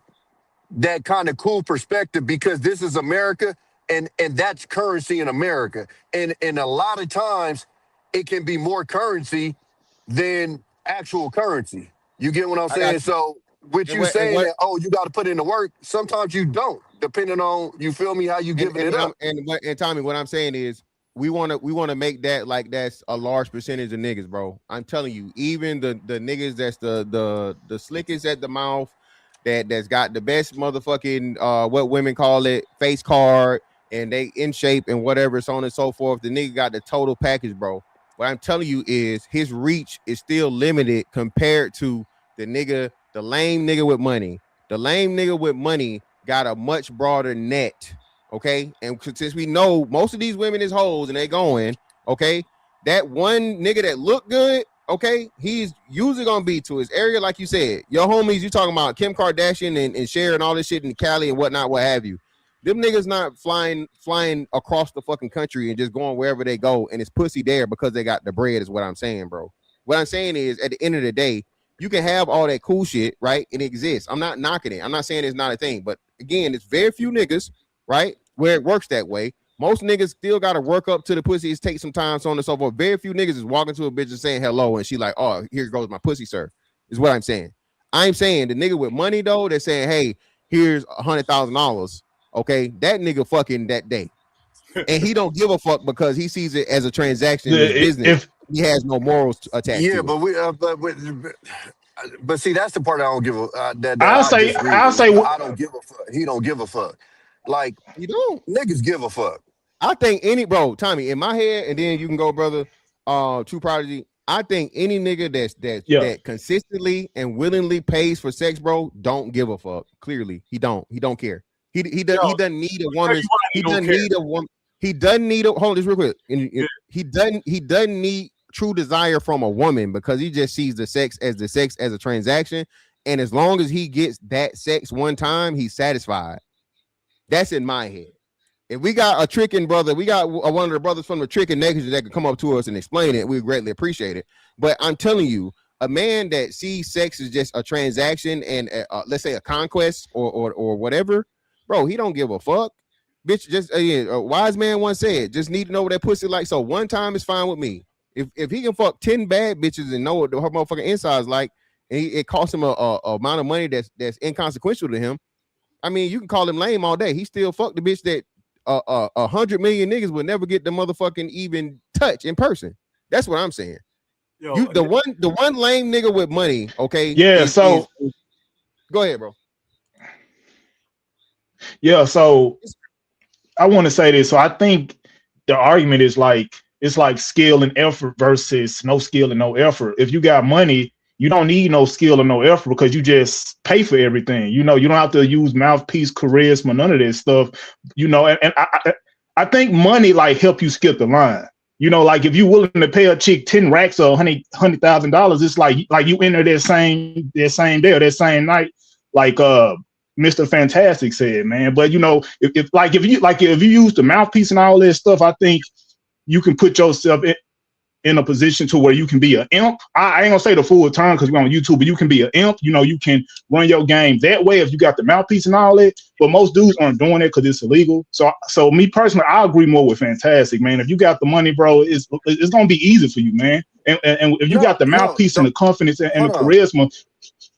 that kind of cool perspective because this is America and that's currency in America. And a lot of times it can be more currency than actual currency. You get what I'm saying? So with you saying that, oh, you got to put in the work, sometimes you don't, depending on, you feel me, how you giving it up. And Tommy, what I'm saying is we want to make that like that's a large percentage of niggas, bro. I'm telling you, even the niggas that's the slickest at the mouth, that's got the best motherfucking what women call it, face card, and they in shape and whatever, so on and so forth. The nigga got the total package, bro. What I'm telling you is his reach is still limited compared to the lame nigga with money. The lame nigga with money got a much broader net. Okay, and since we know most of these women is hoes and they going, okay, that one nigga that look good, okay, he's usually gonna be to his area, like you said. Your homies, you talking about Kim Kardashian and Cher and all this shit in Cali and whatnot, what have you. Them niggas not flying across the fucking country and just going wherever they go, and it's pussy there because they got the bread, is what I'm saying, bro. What I'm saying is, at the end of the day, you can have all that cool shit, right? It exists. I'm not knocking it. I'm not saying it's not a thing, but again, it's very few niggas, right, where it works that way. Most niggas still got to work up to the pussy. It takes some time, so on and so forth. Very few niggas is walking to a bitch and saying hello, and she like, oh, here goes my pussy, sir, is what I'm saying. I'm saying the nigga with money, though, that's saying, hey, here's $100,000. Okay, that nigga fucking that day, and he don't give a fuck because he sees it as a transaction in his business. He has no morals attached. Yeah, to but see, that's the part I don't give a. I'll say I don't give a fuck. He don't give a fuck. Like you don't. Niggas give a fuck. I think Tommy, in my head, and then you can go, brother. True Prodigy. I think any nigga that consistently and willingly pays for sex, bro, don't give a fuck. Clearly, he don't care. He doesn't need a woman's. He doesn't need a woman. He doesn't need a. Hold on, this real quick. He doesn't need true desire from a woman because he just sees the sex as a transaction, and as long as he gets that sex one time, he's satisfied. That's in my head. If we got a tricking brother, we got one of the brothers from the tricking nation that can come up to us and explain it, we greatly appreciate it. But I'm telling you, a man that sees sex as just a transaction and let's say a conquest or whatever, bro, he don't give a fuck. Bitch, just a wise man once said, just need to know what that pussy like. So one time is fine with me. If he can fuck 10 bad bitches and know what her motherfucking inside's like, and it costs him a amount of money that's inconsequential to him. I mean, you can call him lame all day. He still fucked the bitch that 100 million niggas will never get the motherfucking even touch in person. That's what I'm saying. Yo, the one lame nigga with money, okay? Yeah, go ahead, bro. Yeah, so I want to say this. So I think the argument is like it's like skill and effort versus no skill and no effort. If you got money, you don't need no skill or no effort because you just pay for everything. You know, you don't have to use mouthpiece, charisma, none of this stuff. You know, and I think money like help you skip the line. You know, like if you're willing to pay a chick 10 racks or $100,000, it's like you enter that same day or that same night, like Mr. Fantastic said, man. But you know, if you use the mouthpiece and all this stuff, I think you can put yourself in a position to where you can be an imp. I ain't gonna say the full term because we're on YouTube, but you can be an imp. You know, you can run your game that way if you got the mouthpiece and all that. But most dudes aren't doing it because it's illegal. So me personally, I agree more with Fantastic, man. If you got the money, bro, it's gonna be easy for you, man. And if you got the mouthpiece and the confidence and the charisma,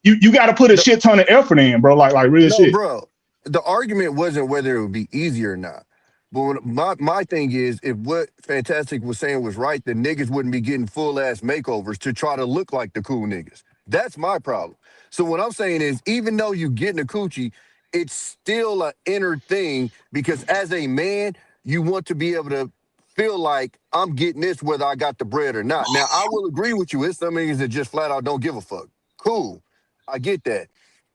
you got to put a shit ton of effort in, bro. Like real shit, bro. The argument wasn't whether it would be easy or not. But my thing is, if what Fantastic was saying was right, the niggas wouldn't be getting full-ass makeovers to try to look like the cool niggas. That's my problem. So what I'm saying is, even though you getting a coochie, it's still an inner thing because as a man, you want to be able to feel like I'm getting this whether I got the bread or not. Now, I will agree with you. It's some niggas that just flat out don't give a fuck. Cool. I get that.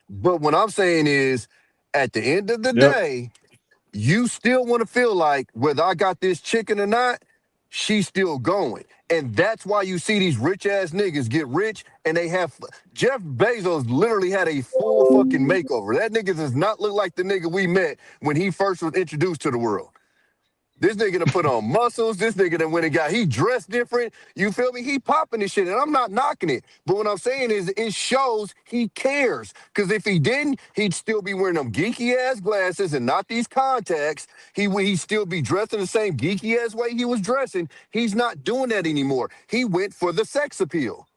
But what I'm saying is, at the end of the day, you still want to feel like whether I got this chicken or not, she's still going. And that's why you see these rich ass niggas get rich and they have Jeff Bezos literally had a full fucking makeover. That nigga does not look like the nigga we met when he first was introduced to the world. This nigga done put on muscles. This nigga done went and he dressed different. You feel me? He popping this shit, and I'm not knocking it. But what I'm saying is it shows he cares. Because if he didn't, he'd still be wearing them geeky-ass glasses and not these contacts. He'd still be dressed in the same geeky-ass way he was dressing. He's not doing that anymore. He went for the sex appeal.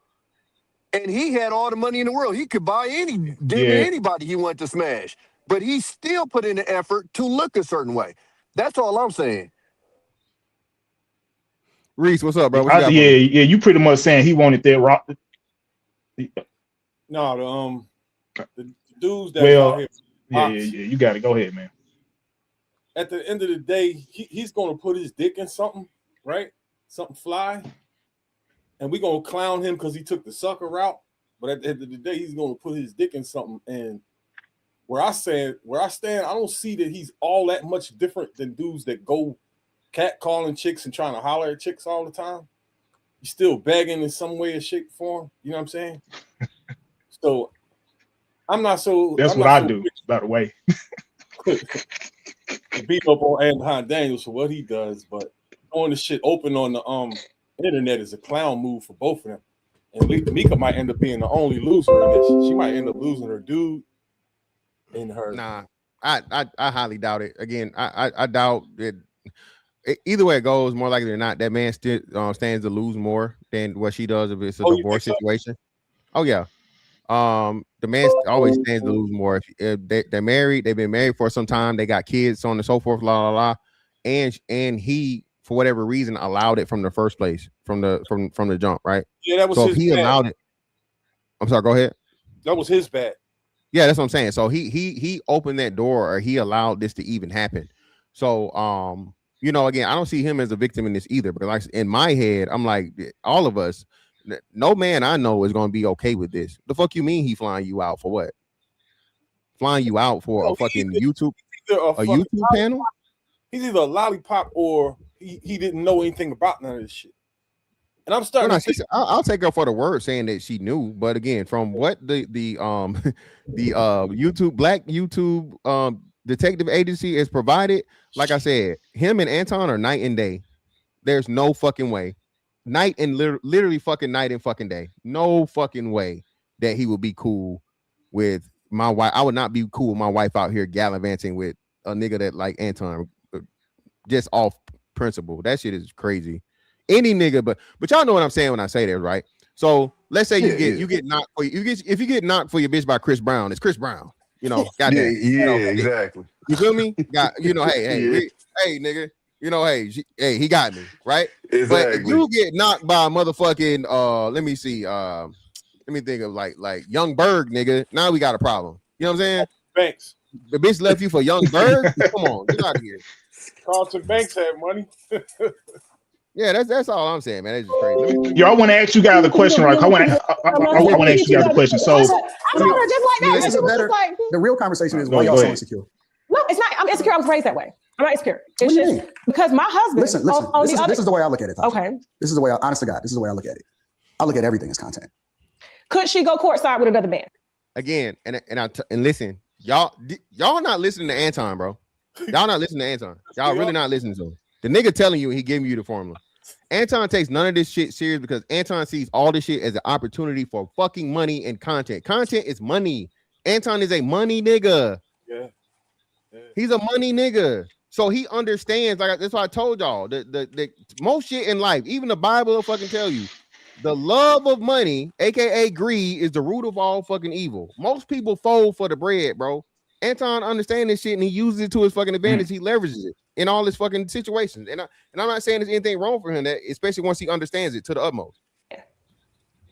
And he had all the money in the world. He could buy anybody he wanted to smash. But he still put in the effort to look a certain way. That's all I'm saying. Reese, what's up, bro? You pretty much saying he wanted that rock. No, the dudes that out here. Yeah, you got to go ahead, man. At the end of the day, he's going to put his dick in something, right? Something fly, and we're going to clown him because he took the sucker route. But at the end of the day, he's going to put his dick in something. And where I stand, I don't see that he's all that much different than dudes that go cat calling chicks and trying to holler at chicks all the time. He's still begging in some way or shape form. You know what I'm saying? So I'm not so. That's what I do, by the way. Beat up on Anton Daniels for what he does, but throwing the shit open on the internet is a clown move for both of them. And Mika might end up being the only loser in this. She might end up losing her dude in her. Nah, I highly doubt it. Again, I doubt it. Either way it goes, more likely than not, that man still stands to lose more than what she does if it's a divorce situation. Oh yeah. The man always stands to lose more if they're married. They've been married for some time. They got kids, so on and so forth. And he, for whatever reason, allowed it from the first place, from the jump, right? Yeah, that was so his if he bad. allowed it. I'm sorry. Go ahead. That was his bad. Yeah, that's what I'm saying. So he opened that door, or he allowed this to even happen. So you know, again, I don't see him as a victim in this either, because like in my head, I'm like, all of us, No man I know is gonna be okay with this. The fuck you mean he flying you out for what? Flying you out for a fucking YouTube panel? He's either a lollipop or he didn't know anything about none of this shit. And I'm starting to think, I'll take her for the word saying that she knew, but again, from what the Black YouTube detective agency is provided, like I said, him and Anton are night and day. There's no fucking way. Night and literally fucking night and fucking day. No fucking way that he would be cool with my wife. I would not be cool with my wife out here gallivanting with a nigga that like Anton, just off principle. That shit is crazy. Any nigga, but y'all know what I'm saying when I say that, right? So let's say you get knocked for if you get knocked for your bitch by Chris Brown, it's Chris Brown. You know, goddamn. Exactly. You feel me? Hey, nigga. You know, he got me, right? Exactly. But if you get knocked by a motherfucking let me see, let me think of like Young Berg, nigga. Now we got a problem. You know what I'm saying? Banks. The bitch left you for Young Berg. Come on, get out of here. Carlton Banks had money. Yeah, that's all I'm saying, man. That's just crazy. Yo, I want to ask you guys a question, right? I want to ask you guys a question. So, I told her just like that. She was just like, the real conversation is why y'all so insecure. no, it's not. I'm insecure. I was raised that way. I'm not insecure. It's just because my husband. Listen. This is the way I look at it. Tasha. Okay. This is the way. Honest to God, this is the way I look at it. I look at everything as content. Could she go courtside with another man? Again, and listen, y'all not listening to Anton, bro. Y'all not listening to Anton. Y'all really not listening to him. The nigga telling you he giving you the formula. Anton takes none of this shit serious because Anton sees all this shit as an opportunity for fucking money and content. Content is money. Anton is a money nigga. Yeah. He's a money nigga. So he understands, like that's why I told y'all, the most shit in life, even the Bible will fucking tell you, the love of money, aka greed, is the root of all fucking evil. Most people fold for the bread, bro. Anton understands this shit and he uses it to his fucking advantage. He leverages it in all his fucking situations. And I'm not saying there's anything wrong for him, that especially once he understands it to the utmost.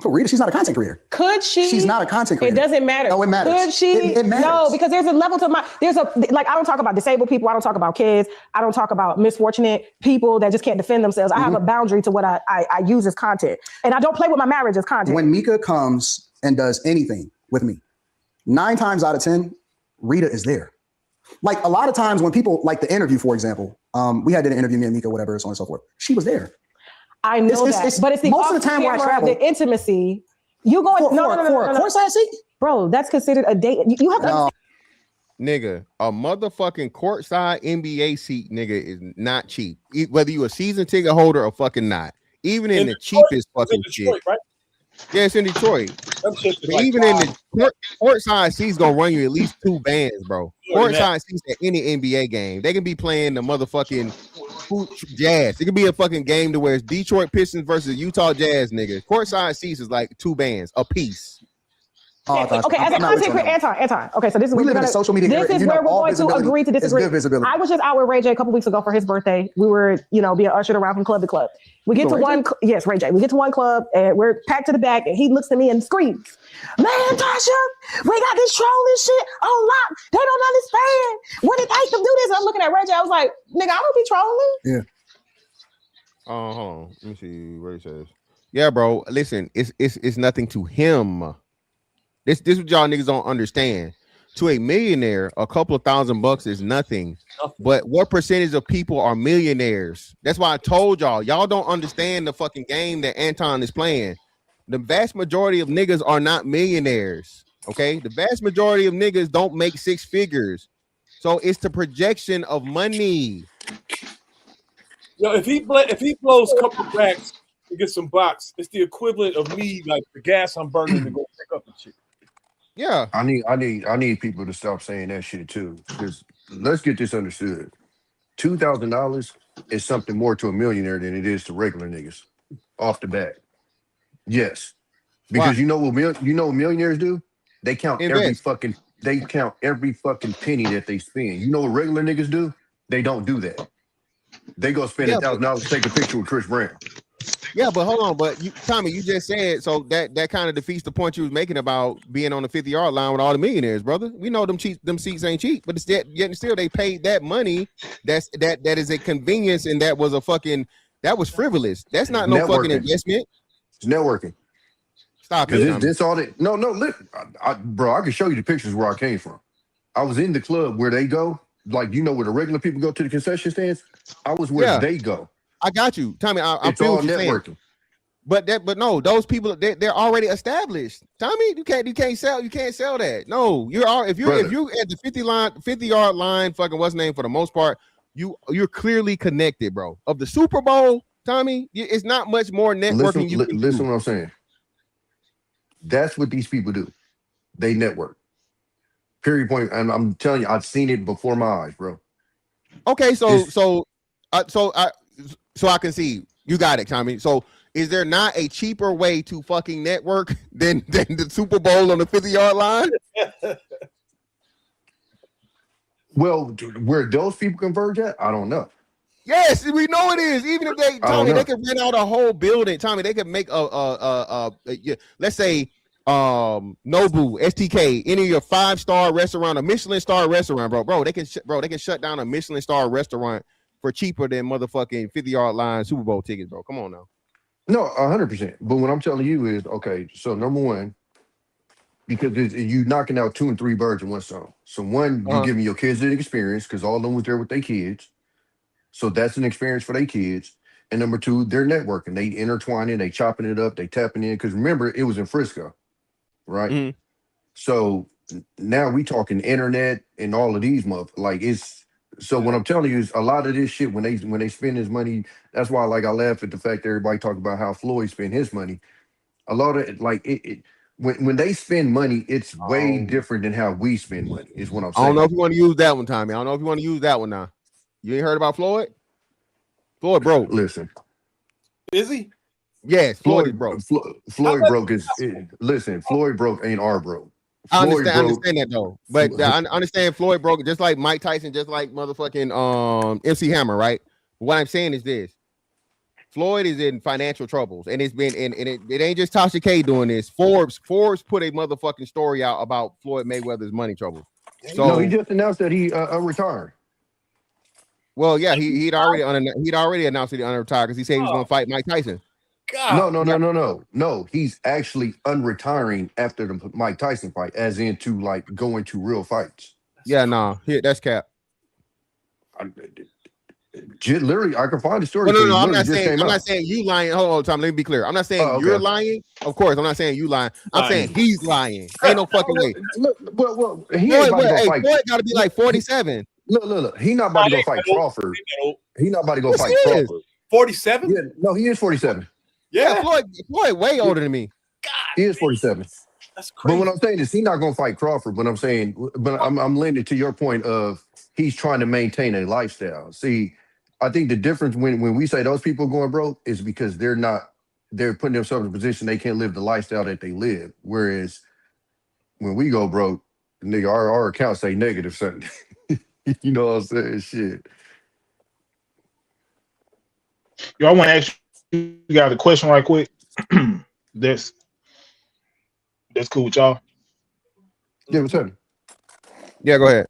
So Rita, she's not a content creator. Could she? She's not a content creator. It doesn't matter. No, it matters. Could she? It matters. No, because there's a level to I don't talk about disabled people. I don't talk about kids. I don't talk about misfortunate people that just can't defend themselves. I have a boundary to what I use as content. And I don't play with my marriage as content. When Mika comes and does anything with me, 9 times out of 10, Rita is there. Like a lot of times when people, like the interview, for example, we had an interview, me and Mika, whatever, so on and so forth. She was there. I know but it's the most of the time where I travel, the intimacy. You going for a courtside seat, bro? That's considered a date. You have to. Nigga, a motherfucking courtside NBA seat, nigga, is not cheap. Whether you a season ticket holder or fucking not, even in the cheapest fucking shit. Right? Yeah, it's in Detroit. But even in the courtside seats, gonna run you at least 2 bands, bro. Courtside seats at any NBA game, they can be playing the motherfucking Jazz. It could be a fucking game to where it's Detroit Pistons versus Utah Jazz, nigga. Courtside seats is like 2 bands a piece. Okay, as a content creator, Anton. Okay, so this is we live in a social media. This is where we're going to agree to disagree. Good visibility. I was just out with Ray J a couple weeks ago for his birthday. We were, being ushered around from club to club. We get to yes, Ray J. We get to one club and we're packed to the back, and he looks at me and screams, "Man, Tasha, we got this trolling shit on lock. They don't understand what it takes to do this." And I'm looking at Ray J. I was like, "Nigga, I don't be trolling." Yeah. Hold on. Let me see what he says. Yeah, bro. Listen, it's nothing to him. This what y'all niggas don't understand. To a millionaire, a couple of $1,000 is nothing. But what percentage of people are millionaires? That's why I told y'all don't understand the fucking game that Anton is playing. The vast majority of niggas are not millionaires. Okay, the vast majority of niggas don't make 6 figures. So it's the projection of money. Yo, if he blows a couple of racks to get some box, it's the equivalent of me, like the gas I'm burning to go pick up the shit. Yeah, I need people to stop saying that shit too. Because let's get this understood: $2,000 is something more to a millionaire than it is to regular niggas. Off the bat, yes, because you know what millionaires do? They count every fucking penny that they spend. You know what regular niggas do? They don't do that. They go spend $1,000 to take a picture with Chris Brown. Yeah, but hold on, Tommy, you just said so that kind of defeats the point you was making about being on the 50-yard line with all the millionaires, brother. We know them seats ain't cheap, but yet still they paid that money. That is a convenience, and that was frivolous. That's not no fucking investment. It's networking. Stop Because it. this all that. No, look, bro, I can show you the pictures where I came from. I was in the club where they go, like where the regular people go to the concession stands. I was where they go. I got you, Tommy. I It's feel all what you're networking. saying. But no, those people they're already established. Tommy, you can't sell that. No, if you're at the 50-yard line, fucking what's name for the most part, you're clearly connected, bro. Of the Super Bowl, Tommy, it's not much more networking you can listen do. what I'm saying. That's what these people do. They network. Period. Point. And I'm telling you, I've seen it before my eyes, bro. Okay, so I can see you got it, Tommy. So is there not a cheaper way to fucking network than the Super Bowl on the 50-yard line? Well, where those people converge at, I don't know. Yes, we know it is. Even if they could rent out a whole building. Tommy, they could make let's say Nobu, STK, any of your 5-star restaurant, a Michelin star restaurant, bro. They can shut down a Michelin star restaurant for cheaper than motherfucking 50-yard line Super Bowl tickets, bro. Come on now. No, 100%. But what I'm telling you is, okay, so number one, because you knocking out 2 and 3 birds in one stone. So one, you giving your kids an experience because all of them was there with their kids. So that's an experience for their kids. And number 2, they're networking. They intertwining, they chopping it up, they tapping in. Because remember, it was in Frisco, right? Mm-hmm. So now we talking internet and all of these So what I'm telling you is a lot of this shit when they spend his money. That's why I laugh at the fact that everybody talk about how Floyd spent his money. A lot of it, when they spend money, it's way different than how we spend money. Is what I'm saying. I don't know if you want to use that one, Tommy. I don't know if you want to use that one now. You ain't heard about Floyd? Floyd broke. Listen, is he? Yes, Floyd is broke. Floyd broke listen. Floyd broke ain't our broke. I understand that though, but I understand Floyd broke just like Mike Tyson, just like motherfucking MC Hammer, right? What I'm saying is this: Floyd is in financial troubles, and it's been and it ain't just Tasha K doing this. Forbes put a motherfucking story out about Floyd Mayweather's money troubles. So no, he just announced that he retired. Well, yeah, he'd already announced that he unretired because he said he was going to fight Mike Tyson. God. No. He's actually unretiring after the Mike Tyson fight, as into going to real fights. Yeah, that's cap. Literally, I can find the story. No. I'm not saying you lying. Hold on, Tom. Let me be clear. I'm not saying you're lying. Of course, I'm not saying you lying. I'm saying he's lying. Ain't no fucking way. Well, he ain't about to go fight. Floyd got to be like 47. Look. He not about to go fight Crawford. He not about to go fight Crawford. 47? Yeah, no, he is 47. Yeah, Floyd way older than me. God, he is 47. That's crazy. But what I'm saying is he's not going to fight Crawford. But I'm leaning to your point of he's trying to maintain a lifestyle. See, I think the difference when we say those people going broke is because they're putting themselves in a position they can't live the lifestyle that they live. Whereas when we go broke, nigga, our accounts say negative something. You know what I'm saying? Shit. Yo, I want to ask you guys a question right quick. That's cool with y'all. Yeah, what's up? Yeah, go ahead.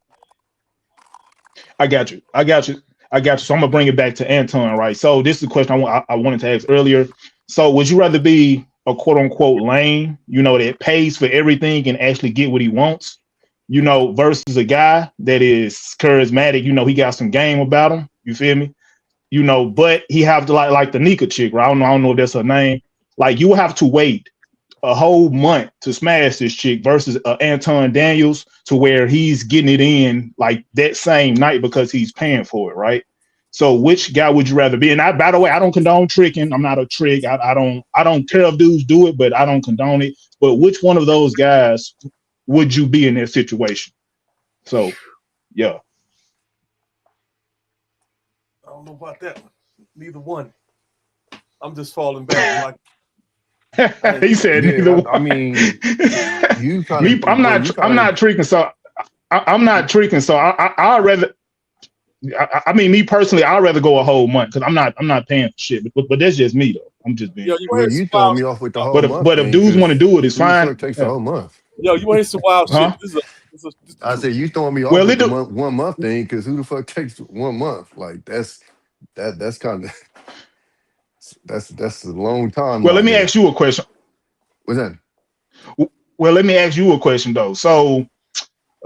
I got you. So I'm gonna bring it back to Anton, right? So this is the question I wanted to ask earlier. So would you rather be a quote unquote lame, that pays for everything and actually get what he wants, versus a guy that is charismatic, he got some game about him, you feel me? But he have to like the Nika chick, right? I don't know if that's her name. Like you will have to wait a whole month to smash this chick versus Anton Daniels to where he's getting it in like that same night because he's paying for it, right? So which guy would you rather be? And by the way, I don't condone tricking. I'm not a trick. I don't care if dudes do it, but I don't condone it. But which one of those guys would you be in that situation? So, yeah. I don't know about that one. Neither one. I'm just falling back. He said neither one. I mean, I'm not tricking. So I'm not tricking. So I'd rather. I mean, me personally, I'd rather go a whole month because I'm not paying for shit. But that's just me though. I'm just being. Yo, you throwing me off with the whole month. But if dudes want to do it, it's fine. It takes a whole month. Yo, you want to hear some wild shit? This is I said you throwing me off with the 1 month thing because who the fuck takes 1 month? Like that's kind of that's a long time. Well, let me ask you a question. What's that? Well, let me ask you a question though. So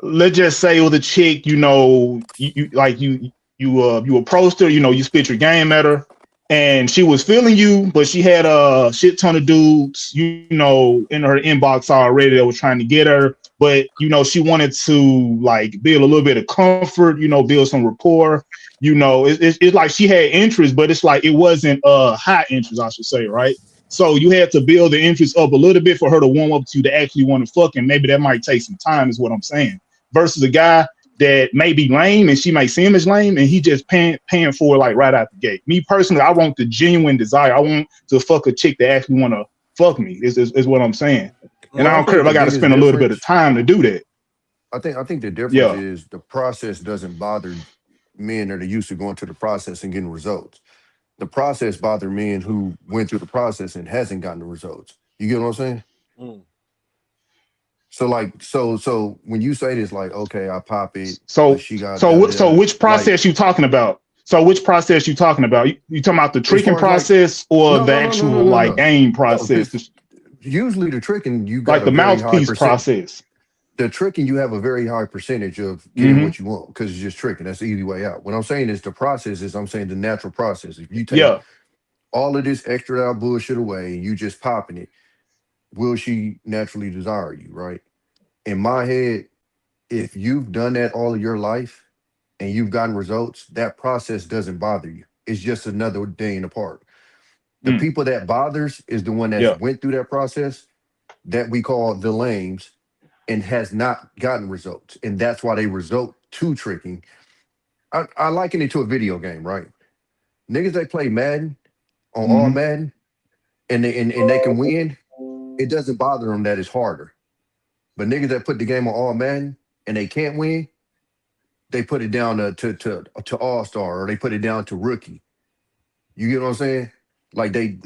let's just say with a chick, you approached her, you spit your game at her, and she was feeling you, but she had a shit ton of dudes, in her inbox already that was trying to get her. But she wanted to like build a little bit of comfort, build some rapport. It's like she had interest, but it's like it wasn't high interest, I should say, right? So you had to build the interest up a little bit for her to warm up to you to actually want to fuck, and maybe that might take some time, is what I'm saying. Versus a guy that may be lame and she may see him as lame and he just paying for it like right out the gate. Me personally, I want the genuine desire. I want to fuck a chick that actually want to fuck me, is what I'm saying. And I don't care if I got to spend a little bit of time to do that. I think the difference is the process doesn't bother men that are used to going through the process and getting results. The process bothered men who went through the process and hasn't gotten the results. You get what I'm saying? Mm. So when you say this, like, okay, I pop it, so but she got so which process you talking about? So which process you talking about? You talking about the tricking process or the actual like game process? Usually the tricking, you got like the mouthpiece process. The tricking, you have a very high percentage of getting what you want because it's just tricking. That's the easy way out. What I'm saying is the process is, I'm saying the natural process. If you take all of this extra out bullshit away and you just popping it, will she naturally desire you, right? In my head, if you've done that all of your life and you've gotten results, that process doesn't bother you. It's just another day in the park. The people that bothers is the one that's went through that process that we call the lames and has not gotten results. And that's why they result to tricking. I liken it to a video game, right? Niggas that play Madden on all Madden and they can win, it doesn't bother them that it's harder. But niggas that put the game on all Madden and they can't win, they put it down to all-star, or they put it down to rookie. You get what I'm saying? Like they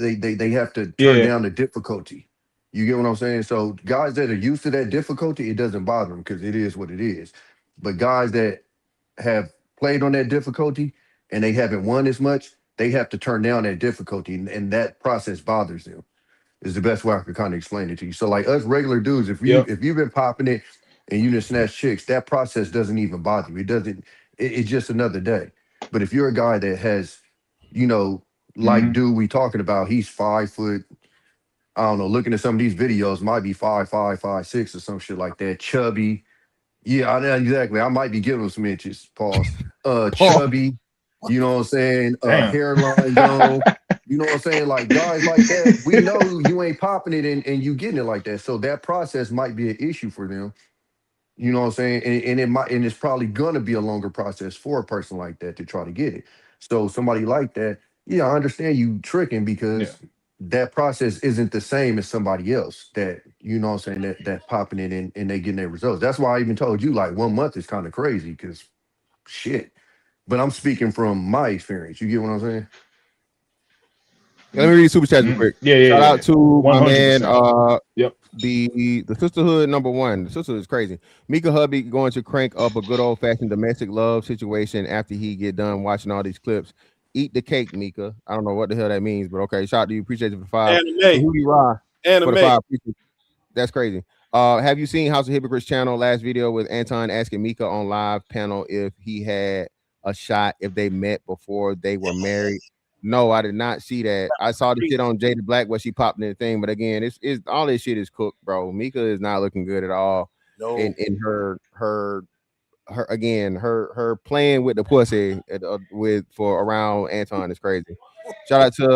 have to turn down the difficulty. You get what I'm saying? So guys that are used to that difficulty, it doesn't bother them because it is what it is. But guys that have played on that difficulty and they haven't won as much, they have to turn down that difficulty, and that process bothers them. Is the best way I could kind of explain it to you. So like us regular dudes, if you've been popping it and you just snatch chicks, that process doesn't even bother you. It doesn't. It's just another day. But if you're a guy that has, like dude we talking about, he's 5 foot. I don't know. Looking at some of these videos, might be 5'5", 5'6", or some shit like that. Chubby. Yeah, I know exactly. I might be giving him some inches. Pause. Chubby. You know what I'm saying? Hairline gone. You know what I'm saying? Like guys like that, we know you ain't popping it and you getting it like that. So that process might be an issue for them. You know what I'm saying? And it's probably gonna be a longer process for a person like that to try to get it. So somebody like that, I understand you tricking because that process isn't the same as somebody else that, you know what I'm saying, that popping it and they getting their results. That's why I even told you like 1 month is kind of crazy because shit. But I'm speaking from my experience. You get what I'm saying? Let me read super chat real quick. Shout out to 100%. my man. The sisterhood #1. The sisterhood is crazy. Mika hubby going to crank up a good old fashioned domestic love situation after he get done watching all these clips. Eat the cake, Mika. I don't know what the hell that means, but okay. Shout out to you. Appreciate you for 5. Anime. For the 5. That's crazy. Have you seen House of Hypocrites channel last video with Anton asking Mika on live panel if he had a shot if they met before they were married? No, I did not see that. I saw the shit on Jada Black where she popped in the thing, but again, it's all this shit is cooked, bro. Mika is not looking good at all. No. In her playing with the pussy for around Anton is crazy. Shout out to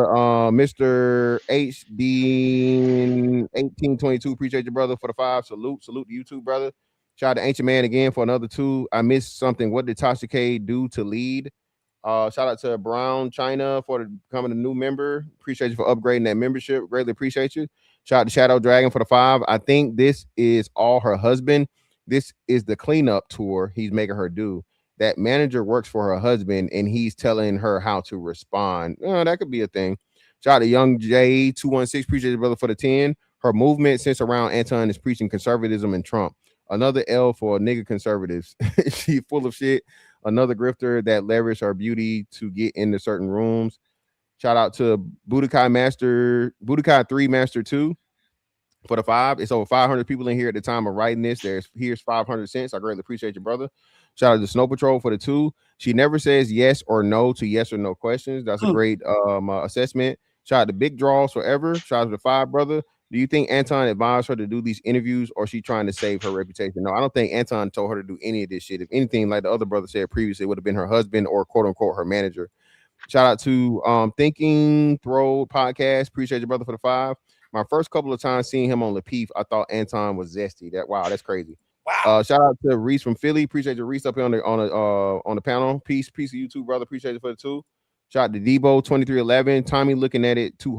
Mr. HD 1822. Appreciate you, brother, for the 5. Salute to you too, brother. Shout out to Ancient Man again for another 2. I missed something. What did Tasha K do to lead? Shout out to Brown China for becoming a new member. Appreciate you for upgrading that membership. Greatly appreciate you. Shout out to Shadow Dragon for the 5. I think this is all her husband. This is the cleanup tour he's making her do. That manager works for her husband and he's telling her how to respond. That could be a thing. Shout out to Young J 216. Appreciate you, brother, for the 10. Her movement since around Anton is preaching conservatism and Trump. Another L for nigga conservatives. She full of shit. Another grifter that leverage her beauty to get into certain rooms. Shout out to Budokai 3 Master 2. for the 5. It's over 500 people in here at the time of writing this. Here's 500 cents. I greatly appreciate your brother. Shout out to Snow Patrol for the 2. She never says yes or no to yes or no questions. That's a great assessment. Shout out to Big Draws Forever. Shout out to the 5 brother. Do you think Anton advised her to do these interviews, or is she trying to save her reputation? No, I don't think Anton told her to do any of this shit. If anything, like the other brother said previously, it would have been her husband or quote unquote her manager. Shout out to Thinking Throw Podcast. Appreciate your brother for the 5. My first couple of times seeing him on Lapeef, I thought Anton was zesty. That's crazy. Wow. Shout out to Reese from Philly. Appreciate your Reese up here on the panel. Peace of you too, brother. Appreciate it for the 2. Shout out to Debo 2311. Tommy looking at it too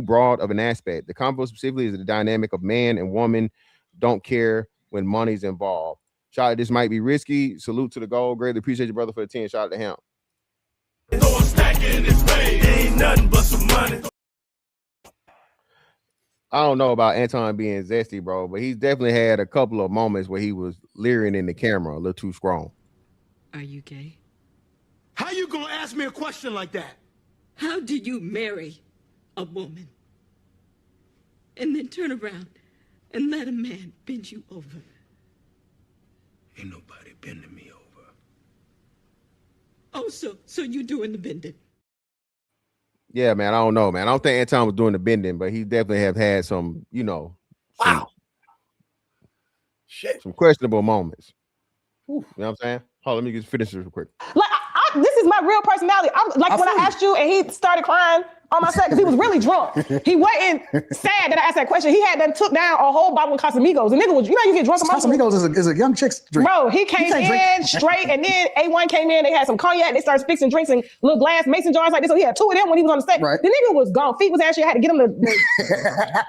broad of an aspect. The combo specifically is the dynamic of man and woman. Don't care when money's involved. Shout out, this might be risky. Salute to the goal. Greatly appreciate your brother for the 10. Shout out to him. Ain't nothing but some money. I don't know about Anton being zesty, bro, but he's definitely had a couple of moments where he was leering in the camera a little too strong. Are you gay? How you gonna ask me a question like that? How do you marry a woman and then turn around and let a man bend you over? Ain't nobody bending me over. Oh, so you doing the bending? Yeah, man, I don't know, man. I don't think Anton was doing the bending, but he definitely have had some, some questionable moments. You know what I'm saying? Hold on, let me just finish this real quick. Like, this is my real personality. I'm like when I asked you and he started crying on my set because he was really drunk. He wasn't sad that I asked that question. He had took down a whole bottle of Casamigos. The nigga was, you get drunk. Casamigos is a young chick's drink. Bro, he came in straight, and then A1 came in. They had some cognac. They started fixing drinks in little glass mason jars like this. So he had 2 of them when he was on the set. Right. The nigga was gone. Feet was ashy. I had to get him to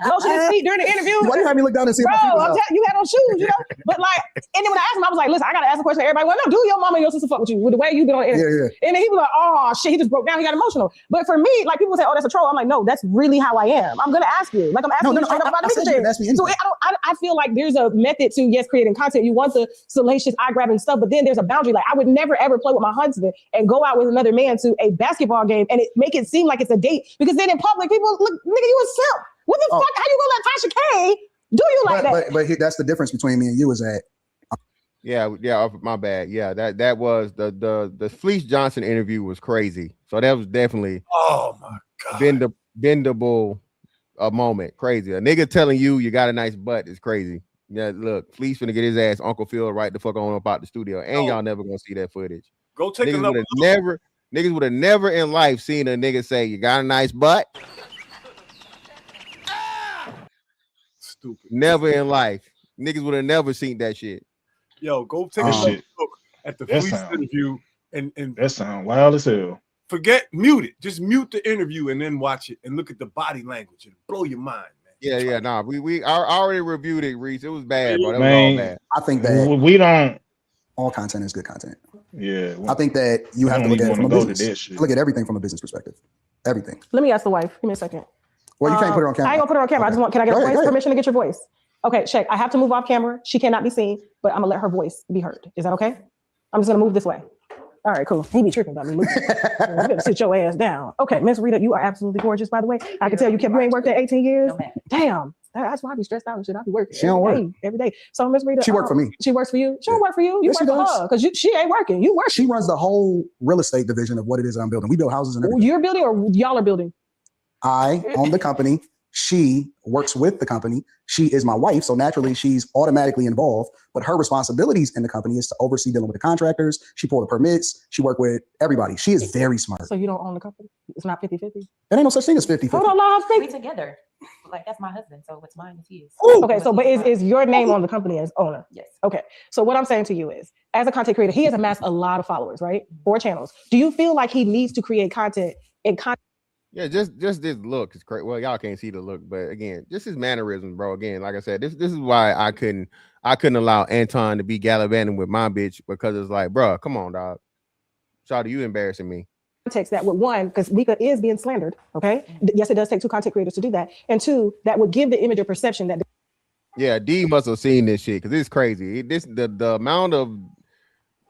lotion his feet during the interview. Why you have me look down and see? Bro, you had on shoes, But like, and then when I asked him, I was like, listen, I gotta ask a question. Everybody, well, no, do your mama and your sister fuck with you with the way you been on the interview? Yeah. And then he was like, oh shit, he just broke down. He got emotional. But for me, like people say, oh, that's a troll. I'm like, no, that's really how I am. I'm gonna ask you. Like I'm asking you straight up about the So I feel like there's a method to creating content. You want the salacious eye grabbing stuff, but then there's a boundary. Like I would never ever play with my husband and go out with another man to a basketball game and make it seem like it's a date, because then in public people look, nigga, you a simp. What the fuck? How you gonna let Tasha K do you like that? But that's the difference between me and you is that. Yeah, my bad. Yeah, that was the Fleece Johnson interview was crazy. So that was definitely oh my god bendable moment. Crazy. A nigga telling you got a nice butt is crazy. Yeah, look, Fleece finna get his ass Uncle Phil right the fuck on up out the studio, and y'all never gonna see that footage. Go take niggas would have never in life seen a nigga say you got a nice butt. Stupid. Never in life. Niggas would have never seen that shit. Yo, go take a look at the Fleece interview and that sound wild as hell. Mute it. Just mute the interview and then watch it and look at the body language and blow your mind, man. Yeah, nah. I already reviewed it, Reese. It was bad, bro. That was all bad. I think that we don't. All content is good content. Yeah, I think that you have to look at it from a business. Look at everything from a business perspective. Everything. Let me ask the wife. Give me a second. Well, you can't put her on camera. I ain't gonna put her on camera. Okay. Can I get a voice permission to get your voice? Okay, check. I have to move off camera. She cannot be seen, but I'm gonna let her voice be heard. Is that okay? I'm just gonna move this way. All right, cool. He be tripping about me moving. You better sit your ass down. Okay, Miss Rita, you are absolutely gorgeous, by the way. I can tell you ain't worked there 18 years. No, damn. That's why I be stressed out and shit. I be working. She don't work every day. So Miss Rita, she worked for me. She works for you. She don't work for you. You work for her because she ain't working. You work. She runs the whole real estate division of what it is I'm building. We build houses and everything. You're building or y'all are building? I own the company. She works with the company. She is my wife, so naturally she's automatically involved. But her responsibilities in the company is to oversee dealing with the contractors. She pulled the permits. She worked with everybody. She is very smart. So you don't own the company? It's not 50-50? There ain't no such thing as 50-50. Hold on, no, we together. Like that's my husband, so what's mine is his. Okay, so but is your name on the company as owner? Yes. Okay, so what I'm saying to you is, as a content creator, he has amassed a lot of followers, right? 4 channels. Do you feel like he needs to create content and content? Yeah, just this look is great. Well, y'all can't see the look, but again, just his mannerisms, bro. Again, like I said, this is why I couldn't allow Anton to be gallivanting with my bitch, because it's like, bro, come on, dog. Shawty, you embarrassing me. Context that would, one, because Mika is being slandered. Okay, yes, it does take 2 content creators to do that, and 2, that would give the image or perception that. Yeah, D must have seen this shit because it's crazy. The amount of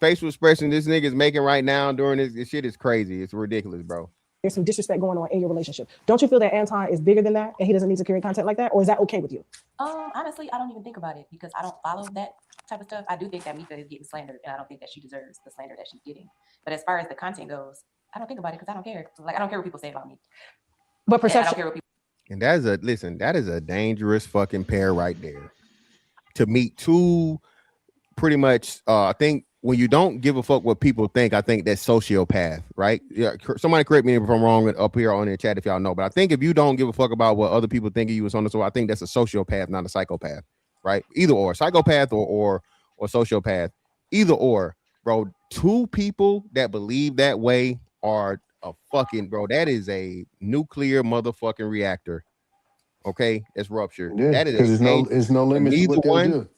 facial expression this nigga is making right now during this shit is crazy. It's ridiculous, bro. there's some disrespect going on in your relationship. Don't you feel that Anton is bigger than that and he doesn't need to create content like that? Or is that okay with you? Honestly, I don't even think about it because I don't follow that type of stuff. I do think that Mika is getting slandered, and I don't think that she deserves the slander that she's getting. But as far as the content goes, I don't think about it because I don't care. Like, I don't care what people say about me. But perception. I don't care what people. And that is a dangerous fucking pair right there. To meet two, pretty much. I think when you don't give a fuck what people think, I think that's sociopath, right? Yeah. Somebody correct me if I'm wrong up here on the chat if y'all know. But I think if you don't give a fuck about what other people think of you and so on and so, I think that's a sociopath, not a psychopath, right? Either or, psychopath or sociopath, either or, bro. Two people that believe that way are a fucking, bro. That is a nuclear motherfucking reactor. Okay, it's ruptured. Yeah, that is because there's no limits to what they'll do.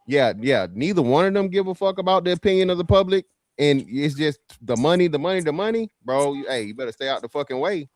Yeah. Neither one of them give a fuck about the opinion of the public, and it's just the money, bro. Hey, you better stay out the fucking way.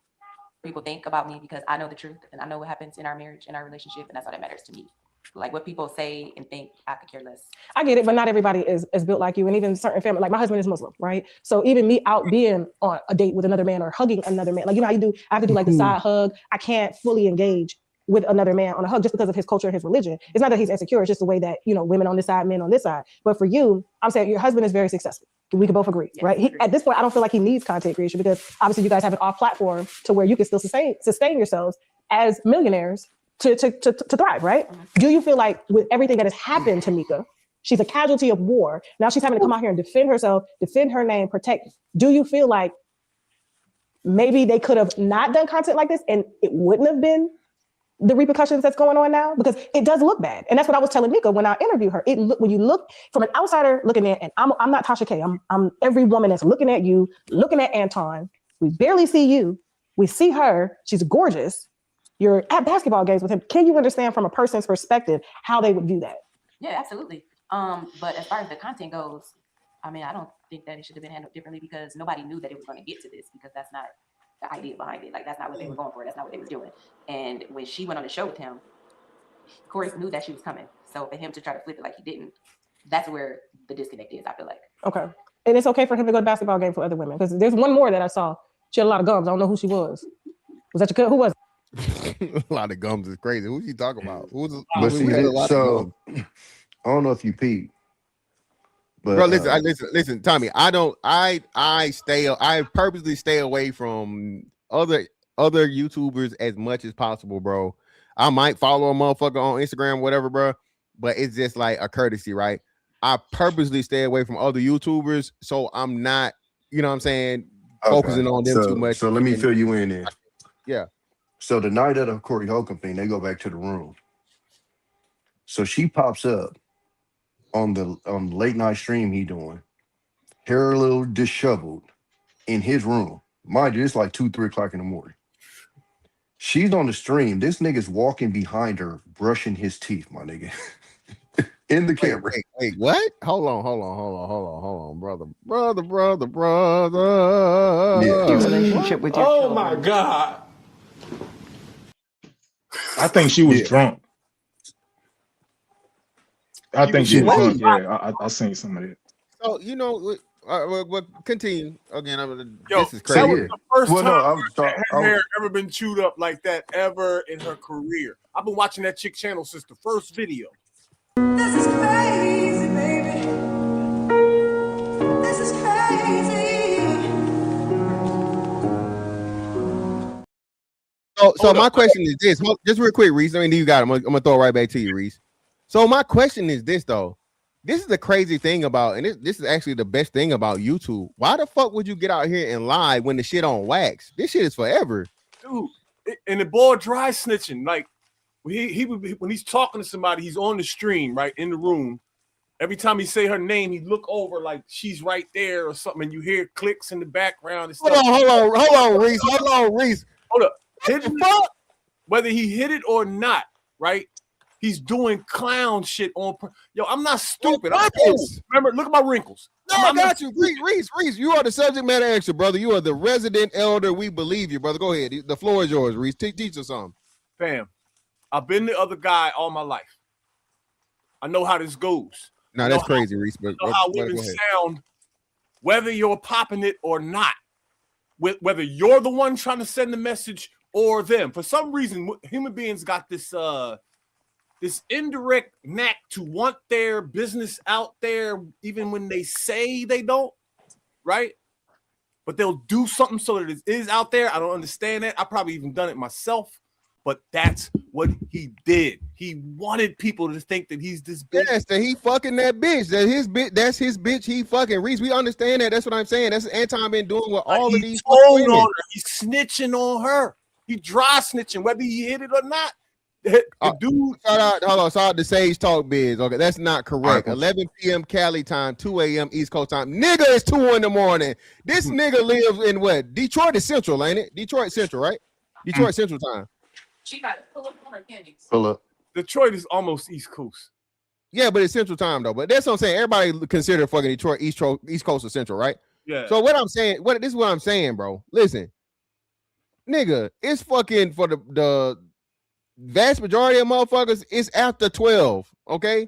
People think about me because I know the truth and I know what happens in our marriage and our relationship, and that's all that matters to me. Like what people say and think, I could care less. I get it, but not everybody is built like you, and even certain family. Like my husband is Muslim, right? So even me out being on a date with another man or hugging another man, like you know how you do, I have to do like the side hug. I can't fully engage with another man on a hug just because of his culture and his religion. It's not that he's insecure, it's just the way that, you know, women on this side, men on this side. But for you, I'm saying your husband is very successful. We can both agree, right? At this point, I don't feel like he needs content creation because obviously you guys have an off platform to where you can still sustain yourselves as millionaires to thrive, right? Do you feel like with everything that has happened to Mika, she's a casualty of war. Now she's having to come out here and defend herself, defend her name, protect. Do you feel like maybe they could have not done content like this and it wouldn't have been the repercussions that's going on now? Because it does look bad. And that's what I was telling Mika when I interviewed her. When you look from an outsider looking in, and I'm not Tasha K, I'm every woman that's looking at you, looking at Anton. We barely see you. We see her. She's gorgeous. You're at basketball games with him. Can you understand from a person's perspective how they would view that? Yeah, absolutely. But as far as the content goes, I mean, I don't think that it should have been handled differently because nobody knew that it was going to get to this because that's not the idea behind it. Like, that's not what they were going for. That's not what they was doing. And when she went on the show with him, Corey knew that she was coming. So for him to try to flip it like he didn't, that's where the disconnect is, I feel like. Okay. And it's okay for him to go to basketball games with other women because there's one more that I saw. She had a lot of gums. I don't know who she was. Was that your, who was it? A lot of gums is crazy. Who's you talking about? But see, so I don't know if you peed. But, bro, listen, Tommy. I purposely stay away from other YouTubers as much as possible, bro. I might follow a motherfucker on Instagram, whatever, bro. But it's just like a courtesy, right? I purposely stay away from other YouTubers, so I'm not, you know what I'm saying, focusing on them too much. So let me fill you in there. Yeah. So the night of the Corey Holcomb thing, they go back to the room. So she pops up on the late night stream he doing, hair a little disheveled in his room. Mind you, it's like 2-3 o'clock in the morning. She's on the stream. This nigga's walking behind her, brushing his teeth, my nigga. In the camera. Wait, what? Hold on, brother. Yeah. Relationship with your children. My God. I think she was drunk. I think she was drunk. Yeah, I seen some of it. So you know, we'll continue again. This is That crazy. was the first time I'm her hair ever been chewed up like that ever in her career. I've been watching that chick channel since the first video. This is crazy, baby. This is crazy. So my question is this. Just real quick, Reese. I mean, you got it. I'm gonna throw it right back to you, Reese. So my question is this, though. This is the crazy thing about, and this is actually the best thing about YouTube. Why the fuck would you get out here and lie when the shit on wax? This shit is forever. Dude, and the boy dry snitching. Like, he would be, when he's talking to somebody, he's on the stream, right, in the room. Every time he say her name, he look over like she's right there or something, and you hear clicks in the background and stuff. Hold on, Reese. Hold up. Whether he hit it or not, right? He's doing clown shit on. Yo, I'm not stupid. Remember, look at my wrinkles. No, I got you, Reese. You are the subject matter expert, brother. You are the resident elder. We believe you, brother. Go ahead. The floor is yours, Reese. Teach us something. Fam, I've been the other guy all my life. I know how this goes. No, that's crazy, Reese. But I know how women sound, whether you're popping it or not. whether you're the one trying to send the message or them. For some reason, human beings got this this indirect knack to want their business out there, even when they say they don't, right? But they'll do something so that it is out there. I don't understand that. I probably even done it myself. But that's what he did. He wanted people to think that he's this bitch. Yes, that he fucking that bitch. That his bitch. That's his bitch. He fucking Reese. We understand that. That's what I'm saying. That's what Anton been doing with all of these. Told on her. He's snitching on her. He dry snitching, whether he hit it or not. The dude. Shout out to Sage Talk Biz. Okay, that's not correct. 11 p.m. Cali time, 2 a.m. East Coast time. Nigga, it's 2 in the morning. This nigga lives in what? Detroit is Central, ain't it? Detroit Central, right? Detroit Central time. She got to pull up on her candies. Pull up. Detroit is almost East Coast. Yeah, but it's Central time though. But that's what I'm saying. Everybody consider fucking Detroit East Coast or Central, right? Yeah. So what I'm saying, this is what I'm saying, bro. Listen, nigga, it's fucking for the vast majority of motherfuckers. It's after 12. Okay.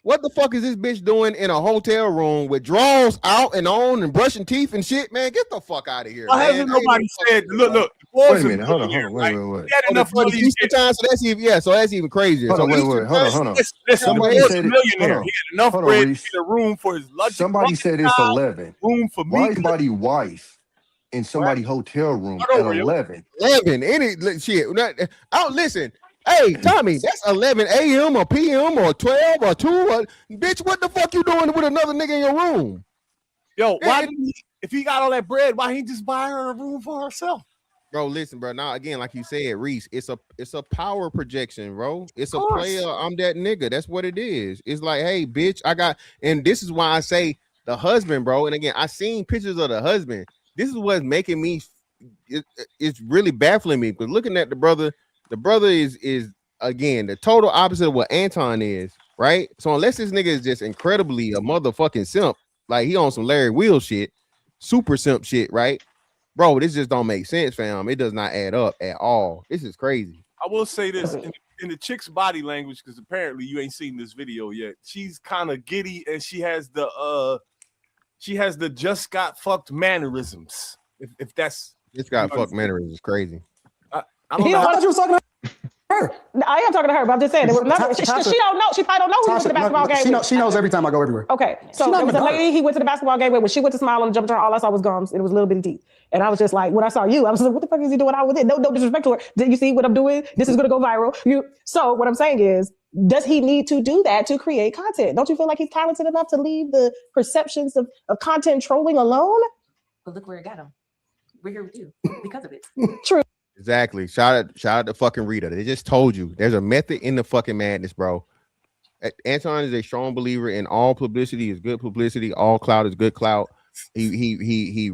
What the fuck is this bitch doing in a hotel room with drawers out and on and brushing teeth and shit, man? Get the fuck out of here. Why hasn't nobody said, look, wait a minute, hold on, wait. He had enough money. Time, so that's even, so that's even crazier. Hold on, hold on. Somebody said millionaire. He had enough bread to get a room for his luxury. Somebody said it's 11. Room for Why me. somebody wife in somebody hotel room at 11? 11. Any shit. I don't listen. Hey, Tommy, that's 11 a.m. or p.m. or 12 or 2. Bitch, what the fuck you doing with another nigga in your room? Yo, why didn't he, if he got all that bread, why he just buy her a room for herself? Bro, listen, bro. Now again, like you said, Reese, it's a power projection, bro. It's a player. I'm that nigga. That's what it is. It's like, hey, bitch, and this is why I say the husband, bro. And again, I seen pictures of the husband. This is what's making me. It's really baffling me because looking at the brother is again the total opposite of what Anton is, right? So unless this nigga is just incredibly a motherfucking simp, like he on some Larry Wheel shit, super simp shit, right? Bro, this just don't make sense, fam. It does not add up at all. This is crazy. I will say this in the chick's body language, because apparently you ain't seen this video yet. She's kind of giddy and she has the just got fucked mannerisms. If that's just got fucked mannerisms is crazy. I don't know. What you was talking about? Her. I am talking to her, but I'm just saying. She don't know. She probably don't know who went to the basketball game. She knows every time I go everywhere. Okay, so there was a lady he went to the basketball game with. When she went to smile on the jump, all I saw was gums. It was a little bit of teeth, and I was just like, when I saw you, I was like, what the fuck is he doing out with it? No disrespect to her. Did you see what I'm doing? This is gonna go viral. So what I'm saying is, does he need to do that to create content? Don't you feel like he's talented enough to leave the perceptions of content trolling alone? But look where it got him. We're here with you because of it. True. Exactly. Shout out to fucking Rita. They just told you there's a method in the fucking madness, bro. Anton is a strong believer in all publicity is good publicity. All clout is good clout. He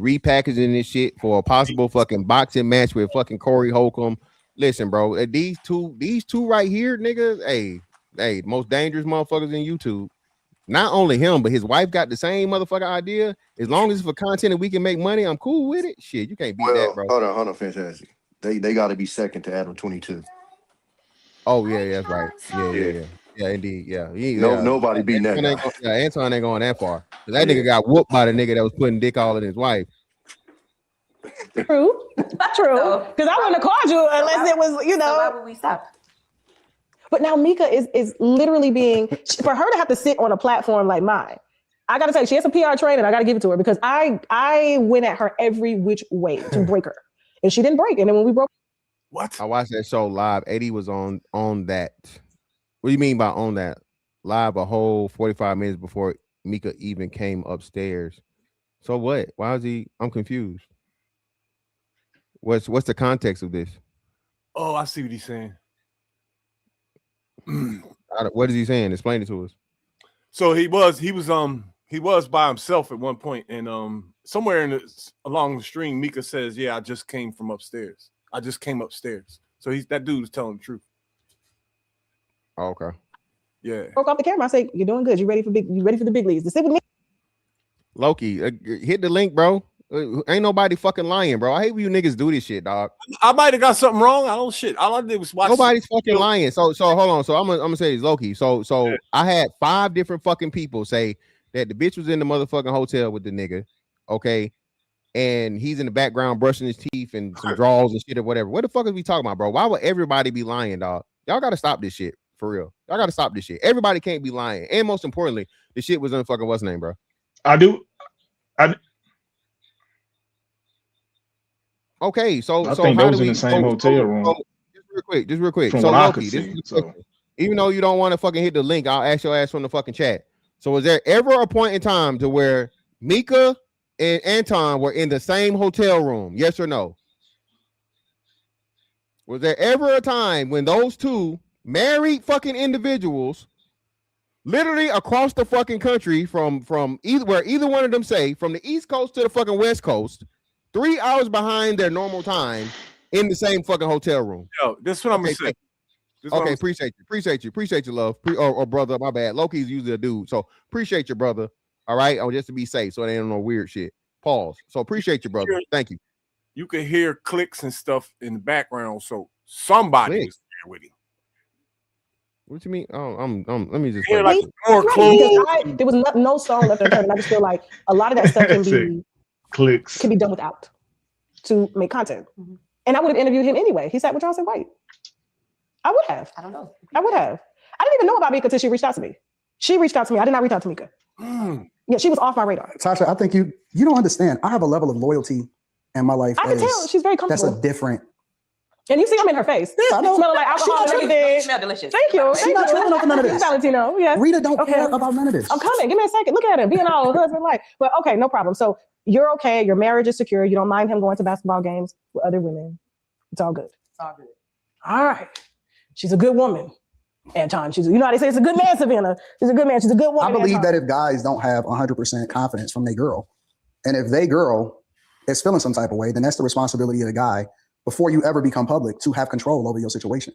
repackaging this shit for a possible fucking boxing match with fucking Corey Holcomb. Listen, bro, these two right here, niggas. Hey, most dangerous motherfuckers in YouTube. Not only him, but his wife got the same motherfucker idea. As long as it's for content and we can make money, I'm cool with it. Shit, you can't beat that, bro. Hold on, fantastic. They got to be second to Adam 22. Oh yeah, that's right. Yeah, indeed. Yeah, nobody beating that guy. Anton ain't going that far. That nigga got whooped by the nigga that was putting dick all in his wife. True. Because I wouldn't have called you unless it was, So why would we stop? But now Mika is literally being, for her to have to sit on a platform like mine, I got to say, she has some PR training. I got to give it to her because I went at her every which way to break her. And she didn't break. And then when we broke. What? I watched that show live. Eddie was on that. What do you mean by on that? Live a whole 45 minutes before Mika even came upstairs. So what? Why is he? I'm confused. What's the context of this? Oh, I see what he's saying. What is he saying? Explain it to us. So he was by himself at one point, and somewhere along the stream, Mika says, "Yeah, I just came from upstairs. I just came upstairs." So that dude is telling the truth. Oh, okay. Yeah. Broke off the camera. I say, "You're doing good. You ready for the big leagues? To sit with me." Loki, hit the link, bro. Ain't nobody fucking lying, bro. I hate when you niggas do this shit, dog. I might have got something wrong. I don't shit. All I did was watch. Nobody's fucking lying. So hold on. So I'm gonna say this, Loki. So yeah. I had 5 different fucking people say that the bitch was in the motherfucking hotel with the nigga, okay, and he's in the background brushing his teeth and some drawers and shit or whatever. What the fuck is we talking about, bro? Why would everybody be lying, dog? Y'all got to stop this shit for real. Y'all got to stop this shit. Everybody can't be lying, and most importantly, the shit was in fucking what's name, bro? Okay, so I so think how they do was in we? the same hotel room. Just real quick. From So what I could Loki, see, so. Even though you don't want to fucking hit the link, I'll ask your ass from the fucking chat. So was there ever a point in time to where Mika and Anton were in the same hotel room? Yes or no? Was there ever a time when those two married fucking individuals, literally across the fucking country from either one of them say, from the East Coast to the fucking West Coast, 3 hours behind their normal time, in the same fucking hotel room? Yo, this is what I'm gonna say. Okay, appreciate you, love, or brother. My bad. Loki's usually a dude, so appreciate your brother. All right, just to be safe, so it ain't no weird shit. Pause. So appreciate you, brother. Thank you. You can hear clicks and stuff in the background, so somebody was there with him. What you mean? Oh, let me just hear like more because there was no stone left unturned. And I just feel like a lot of that stuff can be clicks can be done without to make content. And I would have interviewed him anyway. He sat with Johnson White. I would have. I don't know. I would have. I didn't even know about Mika until she reached out to me. She reached out to me. I did not reach out to Mika. Yeah, she was off my radar. Tasha, I think you don't understand. I have a level of loyalty in my life. I can tell she's very comfortable. That's a different. And you see, I'm in her face. Yeah, I know. Smelling like alcohol and everything. Smell delicious. Thank you. She's not tripping off none of this. Valentino, yes. Rita don't care about none of this. I'm coming. Give me a second. Look at him being all husband like. But okay, no problem. So you're okay. Your marriage is secure. You don't mind him going to basketball games with other women. It's all good. It's all good. All right. She's a good woman, Anton. You know how they say it's a good man, Savannah. She's a good man. She's a good woman. I believe Anton. that if guys don't have 100% confidence from their girl, and if they girl is feeling some type of way, then that's the responsibility of the guy before you ever become public to have control over your situation.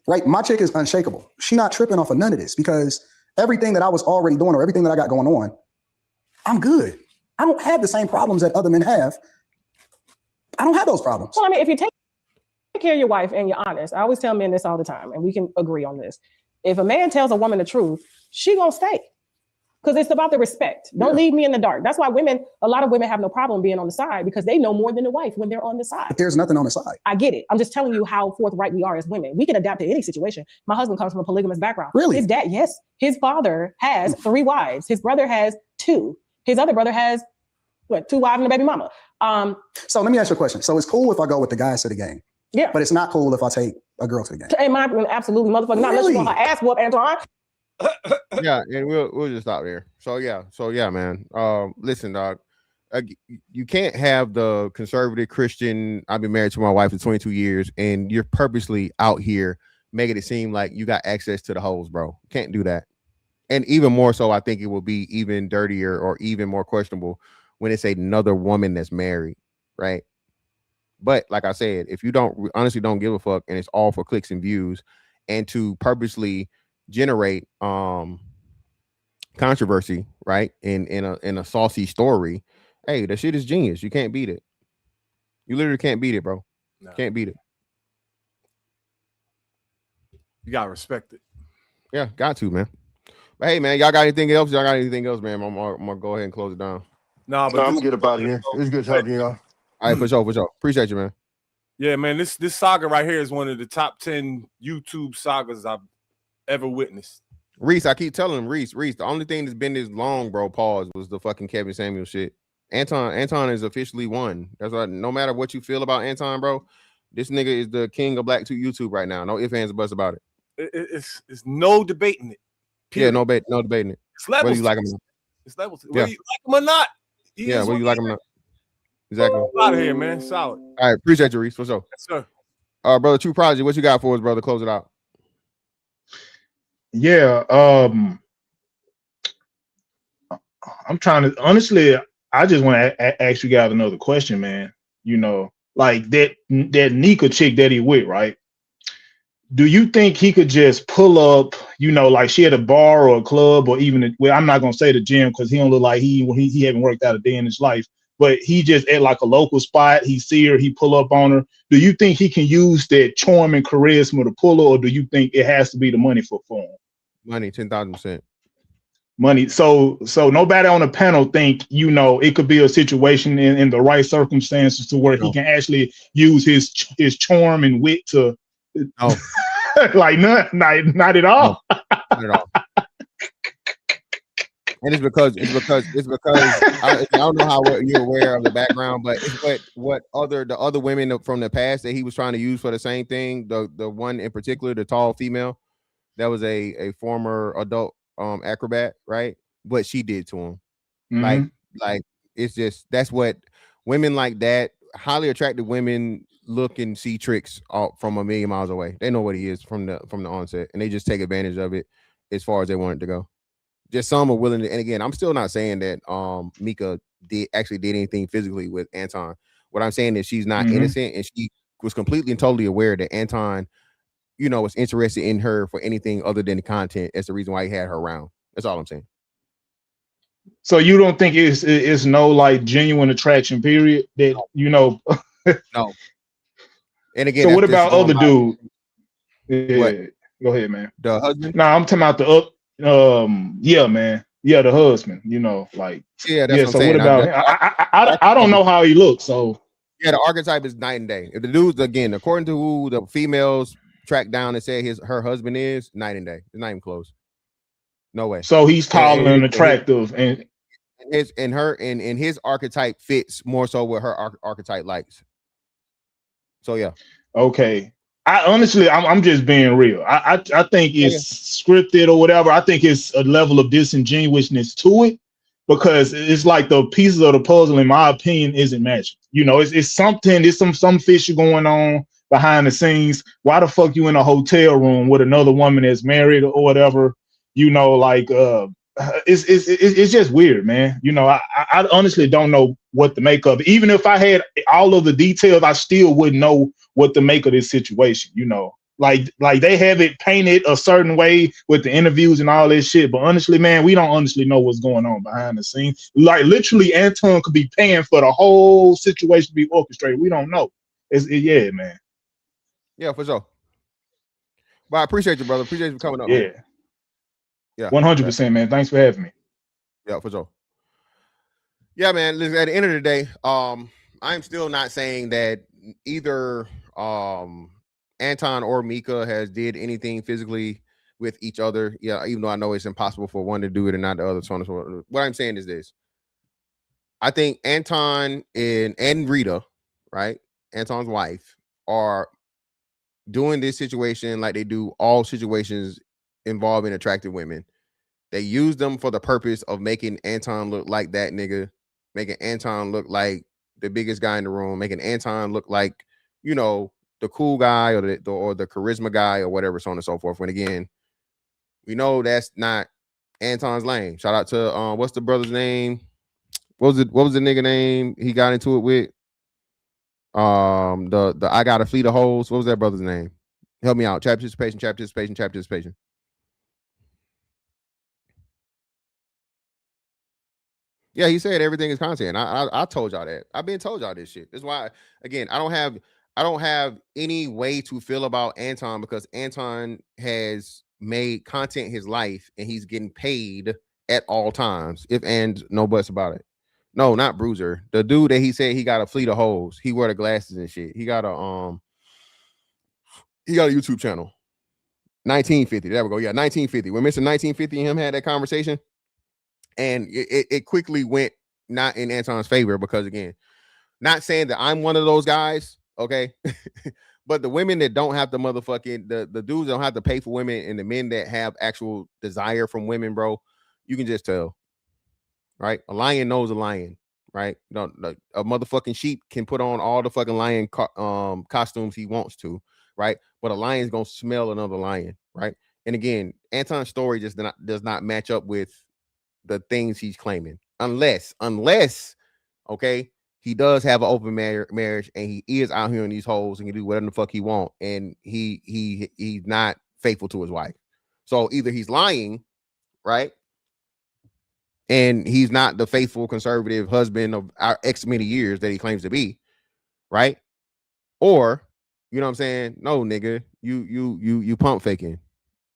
Right? My chick is unshakable. She not tripping off of none of this because everything that I was already doing or everything that I got going on, I'm good. I don't have the same problems that other men have. I don't have those problems. Well, I mean, if you take care of your wife and you're honest, I always tell men this all the time, and we can agree on this. If a man tells a woman the truth, she gonna stay. Because it's about the respect. Don't leave me in the dark. That's why a lot of women have no problem being on the side because they know more than the wife when they're on the side. But there's nothing on the side. I get it. I'm just telling you how forthright we are as women. We can adapt to any situation. My husband comes from a polygamous background. Really? His dad, yes. His father has 3 wives. His brother has 2. His other brother has, 2 wives and a baby mama. So let me ask you a question. So it's cool if I go with the guys to the game. Yeah. But it's not cool if I take a girl to the game. In my opinion, absolutely, motherfucker. Not unless you want her ass whoop, Anton. Yeah, and we'll just stop there. So yeah, man. Listen, dog. You can't have the conservative Christian. I've been married to my wife for 22 years, and you're purposely out here making it seem like you got access to the hoes, bro. Can't do that. And even more so, I think it will be even dirtier or even more questionable when it's another woman that's married, right? But like I said, if you honestly don't give a fuck and it's all for clicks and views and to purposely generate controversy, right? In a saucy story, hey, that shit is genius. You can't beat it. You literally can't beat it, bro. No. Can't beat it. You gotta respect it. Yeah, got to, man. But hey, man, y'all got anything else? Y'all got anything else, man? I'm gonna go ahead and close it down. No, but I'm gonna get up out of here. It was good talking to y'all. All right, for sure. Appreciate you, man. Yeah, man. This saga right here is one of the top 10 YouTube sagas I've ever witnessed. Reese, I keep telling him, Reese, the only thing that's been this long, bro, pause, was the fucking Kevin Samuel shit. Anton is officially won. That's why no matter what you feel about Anton, bro, this nigga is the king of Black 2 YouTube right now. No ifs, ands, or buts about it. It's no debating it. Period. Yeah, no debating it. It's levels. Whether you like him or not. It's levels. Whether you like him or not. Yeah, whether you like him or not. Exactly. Out of here, man. Solid. All right, appreciate you, Reese. For sure. Yes, sir. Brother, True Prodigy, what you got for us, brother? Close it out. Yeah, I'm trying to honestly. I just want to ask you guys another question, man. You know, like that Nika chick that he with, right? Do you think he could just pull up, you know, like she at a bar or a club or even, well, I'm not gonna say the gym because he don't look like he haven't worked out a day in his life, but he just at like a local spot, he see her, he pull up on her. Do you think he can use that charm and charisma to pull her, or do you think it has to be the money for him? Money, 10,000%. money. So nobody on the panel think, you know, it could be a situation in the right circumstances to where he can actually use his charm and wit to like not at all. Not at all. And it's because I don't know how you're aware of the background, but it's what the other women from the past that he was trying to use for the same thing. The one in particular, the tall female, that was a former adult acrobat, right? What she did to him, like it's just that's what women like that, highly attractive women look and see tricks from a million miles away. They know what he is from the onset, and they just take advantage of it as far as they want it to go. Just some are willing to, and again, I'm still not saying that Mika did anything physically with Anton. What I'm saying is she's not innocent, and she was completely and totally aware that Anton, you know, was interested in her for anything other than the content. That's the reason why he had her around. That's all I'm saying. So you don't think it's no like genuine attraction period that you know? No. And again, so what about other dude? Yeah, what? Go ahead, man. The husband? No, I'm talking about the yeah, man. Yeah, the husband, you know, like yeah, that's what I'm so saying. what about him? I don't know how he looks, so yeah, the archetype is night and day. If the dudes, again, according to who the females tracked down and said her husband is, night and day. It's not even close. No way. So he's tall and attractive, and his archetype fits more so what her archetype likes. So yeah. Okay. I'm just being real. I think it's scripted or whatever. I think it's a level of disingenuousness to it because it's like the pieces of the puzzle, in my opinion, isn't matching. You know, it's something. There's some fishy going on behind the scenes. Why the fuck you in a hotel room with another woman that's married or whatever? You know, like it's just weird, man. You know, I honestly don't know what to make of it. Even if I had all of the details, I still wouldn't know what to make of this situation. You know, like they have it painted a certain way with the interviews and all this shit. But honestly, man, we don't honestly know what's going on behind the scenes. Like literally, Anton could be paying for the whole situation to be orchestrated. We don't know. Yeah, man. Yeah, for sure. But I appreciate you, brother. Appreciate you coming up. Yeah. Man. Yeah, 100%, man. Thanks for having me. Yeah, for sure. Yeah, man. Listen, at the end of the day, I'm still not saying that either Anton or Mika has did anything physically with each other. Yeah, even though I know it's impossible for one to do it and not the other. So on and so forth. What I'm saying is this: I think Anton and Rita, right, Anton's wife, are doing this situation like they do all situations involving attractive women. They use them for the purpose of making Anton look like that nigga, making Anton look like the biggest guy in the room, making Anton look like, you know, the cool guy or the charisma guy or whatever, so on and so forth. When again, we know that's not Anton's lane. Shout out to what's the brother's name? What was the nigga name he got into it with? The I got a fleet of hoes. What was that brother's name? Help me out. Chat participation. Yeah, he said everything is content. I told y'all that. I've been told y'all this shit. That's why, again, I don't have any way to feel about Anton because Anton has made content his life and he's getting paid at all times. If and no buts about it. No, not Bruiser. The dude that he said he got a fleet of hoes. He wear the glasses and shit. He got a YouTube channel. 1950. There we go. Yeah, 1950. When Mr. 1950 and him had that conversation, and it quickly went not in Anton's favor because, again, not saying that I'm one of those guys, okay? But the women that don't have the motherfucking, the dudes that don't have to pay for women and the men that have actual desire from women, bro, you can just tell, right? A lion knows a lion, right? A motherfucking sheep can put on all the fucking lion costumes he wants to, right? But a lion's gonna smell another lion, right? And again, Anton's story just does not match up with the things he's claiming, unless okay, he does have an open marriage and he is out here in these holes and can do whatever the fuck he want, and he's not faithful to his wife. So either he's lying, right, and he's not the faithful conservative husband of our X many years that he claims to be, right, or you know what I'm saying, no nigga, you pump faking,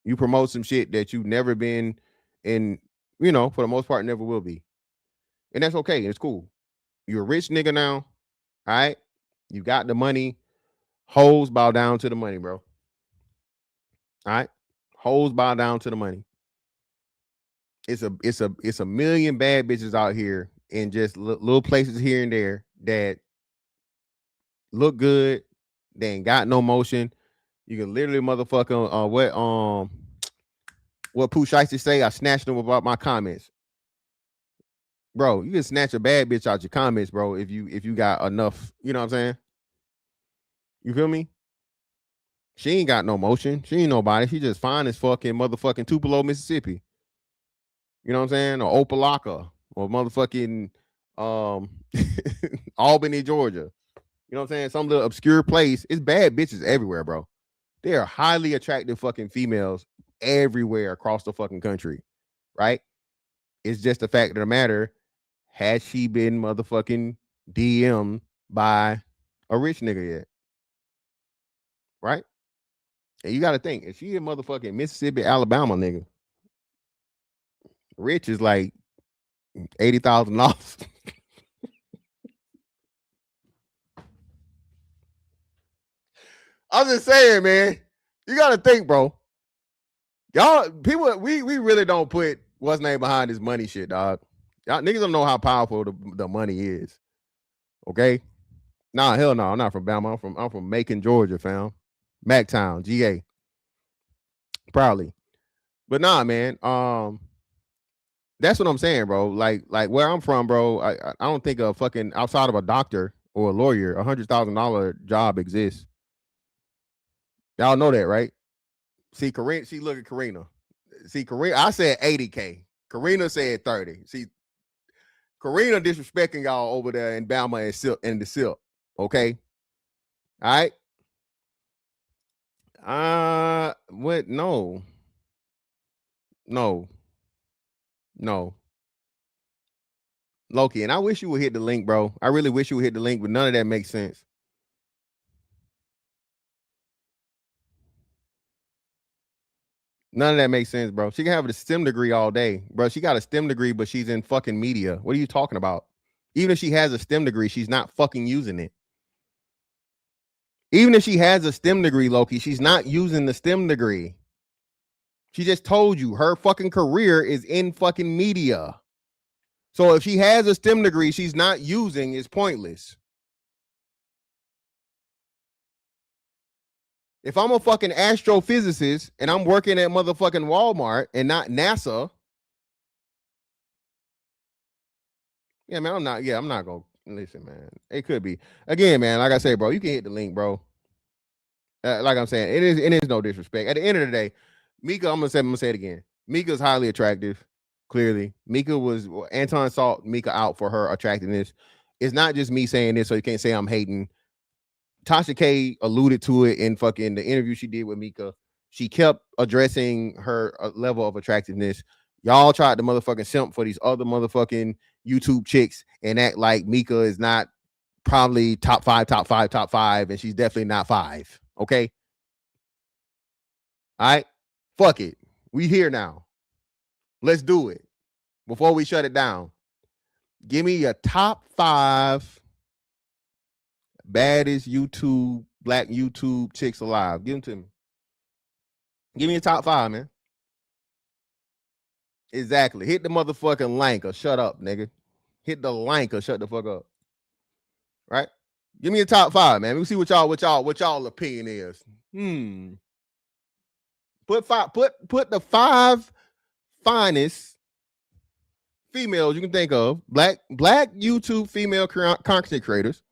you promote some shit that you've never been in You know, for the most part, never will be. And that's okay. It's cool. You're a rich nigga now. All right. You got the money. Hoes bow down to the money, bro. All right. Hoes bow down to the money. It's a million bad bitches out here in just little places here and there that look good. They ain't got no motion. You can literally motherfucking what Pooh Shiesty say. I snatched them about my comments, bro. You can snatch a bad bitch out your comments, bro. If you got enough, you know what I'm saying? You feel me? She ain't got no motion. She ain't nobody. She just fine as fucking motherfucking Tupelo, Mississippi. You know what I'm saying? Or Opelika or motherfucking Albany, Georgia. You know what I'm saying? Some little obscure place. It's bad bitches everywhere, bro. There are highly attractive fucking females everywhere across the fucking country, right? It's just the fact of the matter. Has she been motherfucking DM by a rich nigga yet? Right? And you got to think, if she a motherfucking Mississippi, Alabama nigga, rich is like $80,000. I'm just saying, man. You got to think, bro. Y'all, people, we really don't put what's name behind this money shit, dog. Y'all niggas don't know how powerful the money is. Okay? Nah, hell no. I'm not from Bama. I'm from Macon, Georgia, fam. Mactown, GA. Proudly. But nah, man. That's what I'm saying, bro. Like where I'm from, bro. I don't think a fucking outside of a doctor or a lawyer, $100,000 job exists. Y'all know that, right? See, Karina, she look at Karina. See, Karina, I said 80K. Karina said 30. See, Karina disrespecting y'all over there in Bama and the Silk. Okay. All right. What? No. Loki, and I wish you would hit the link, bro. I really wish you would hit the link, but none of that makes sense. None of that makes sense, bro. She can have a STEM degree all day, bro. She got a STEM degree, but she's in fucking media. What are you talking about? Even if she has a STEM degree, she's not fucking using it. Even if she has a STEM degree, Loki, she's not using the STEM degree. She just told you her fucking career is in fucking media. So if she has a STEM degree she's not using, it's pointless. If I'm a fucking astrophysicist and I'm working at motherfucking Walmart and not NASA, yeah, man, I'm not gonna listen, man. It could be. Again, man, like I say, bro, you can hit the link, bro. Like I'm saying, it is no disrespect. At the end of the day, Mika, I'm gonna say it again. Mika's highly attractive, clearly. Anton sought Mika out for her attractiveness. It's not just me saying this, so you can't say I'm hating. Tasha K alluded to it in fucking the interview she did with Mika. She kept addressing her level of attractiveness. Y'all tried to motherfucking simp for these other motherfucking YouTube chicks and act like Mika is not probably top five, and she's definitely not 5. Okay. All right. Fuck it. We here now. Let's do it. Before we shut it down, give me your top 5 baddest black YouTube chicks alive. Give them to me. Give me your top 5, man. Exactly. Hit the motherfucking link or shut up, nigga. Hit the link or shut the fuck up. Right? Give me a top 5, man. Let me see what y'all opinion is. Put the 5 finest females you can think of, black YouTube female content creators.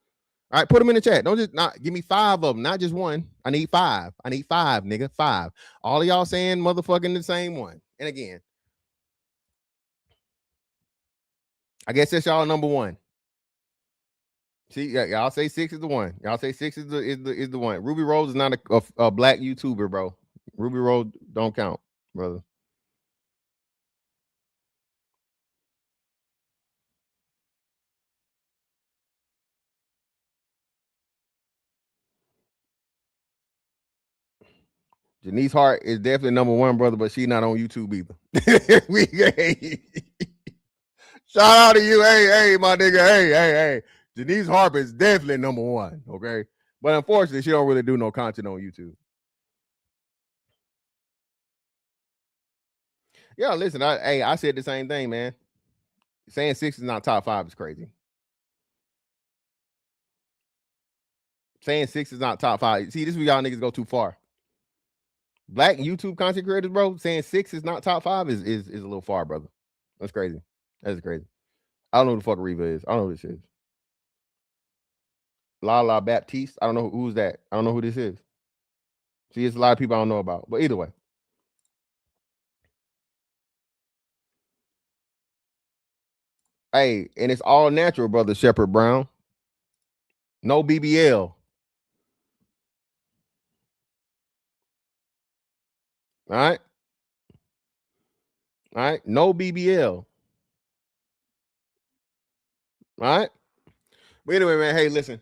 All right, put them in the chat. Don't just not give me 5 of them, not just one. I need 5. I need 5, nigga. 5. All of y'all saying motherfucking the same one. And again, I guess that's y'all number 1. See, y'all say 6 is the one. Y'all say 6 is the one. Ruby Rose is not a black YouTuber, bro. Ruby Rose don't count, brother. Janice Hart is definitely number one, brother, but she not on YouTube either. Shout out to you. Hey, my nigga. Hey. Janice Harper is definitely number one. Okay. But unfortunately, she don't really do no content on YouTube. Yeah, listen, I said the same thing, man. Saying 6 is not top 5 is crazy. Saying 6 is not top 5. See, this is where y'all niggas go too far. Black YouTube content creators, bro, saying 6 is not top 5 is a little far, brother. That's crazy. That's crazy. I don't know who the fuck Reva is. I don't know who this is. Lala Baptiste. I don't know who's that. I don't know who this is. See, it's a lot of people I don't know about. But either way. Hey, and it's all natural, brother Shepherd Brown. No BBL. All right. All right. No BBL. All right. But anyway, man, hey, listen.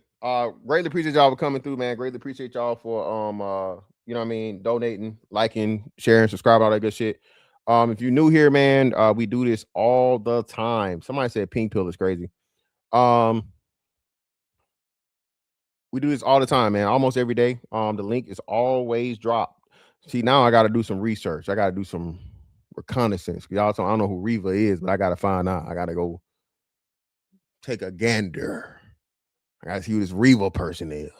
Greatly appreciate y'all for coming through, man. Greatly appreciate y'all for you know what I mean, donating, liking, sharing, subscribing, all that good shit. If you're new here, man, we do this all the time. Somebody said pink pill is crazy. We do this all the time, man. Almost every day. The link is always dropped. See, now I got to do some research. I got to do some reconnaissance. Y'all, I don't know who Reva is, but I got to find out. I got to go take a gander. I got to see who this Reva person is.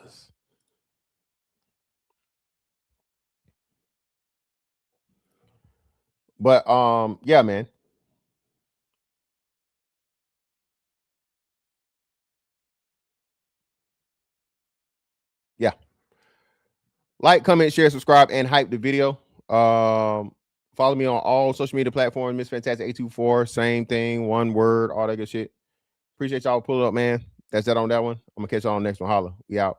But yeah, man. Yeah. Like, comment, share, subscribe, and hype the video. Follow me on all social media platforms. Miss Fantastic 824. Same thing. One word. All that good shit. Appreciate y'all pulling up, man. That's that on that one. I'm gonna catch y'all on the next one. Holla. We out.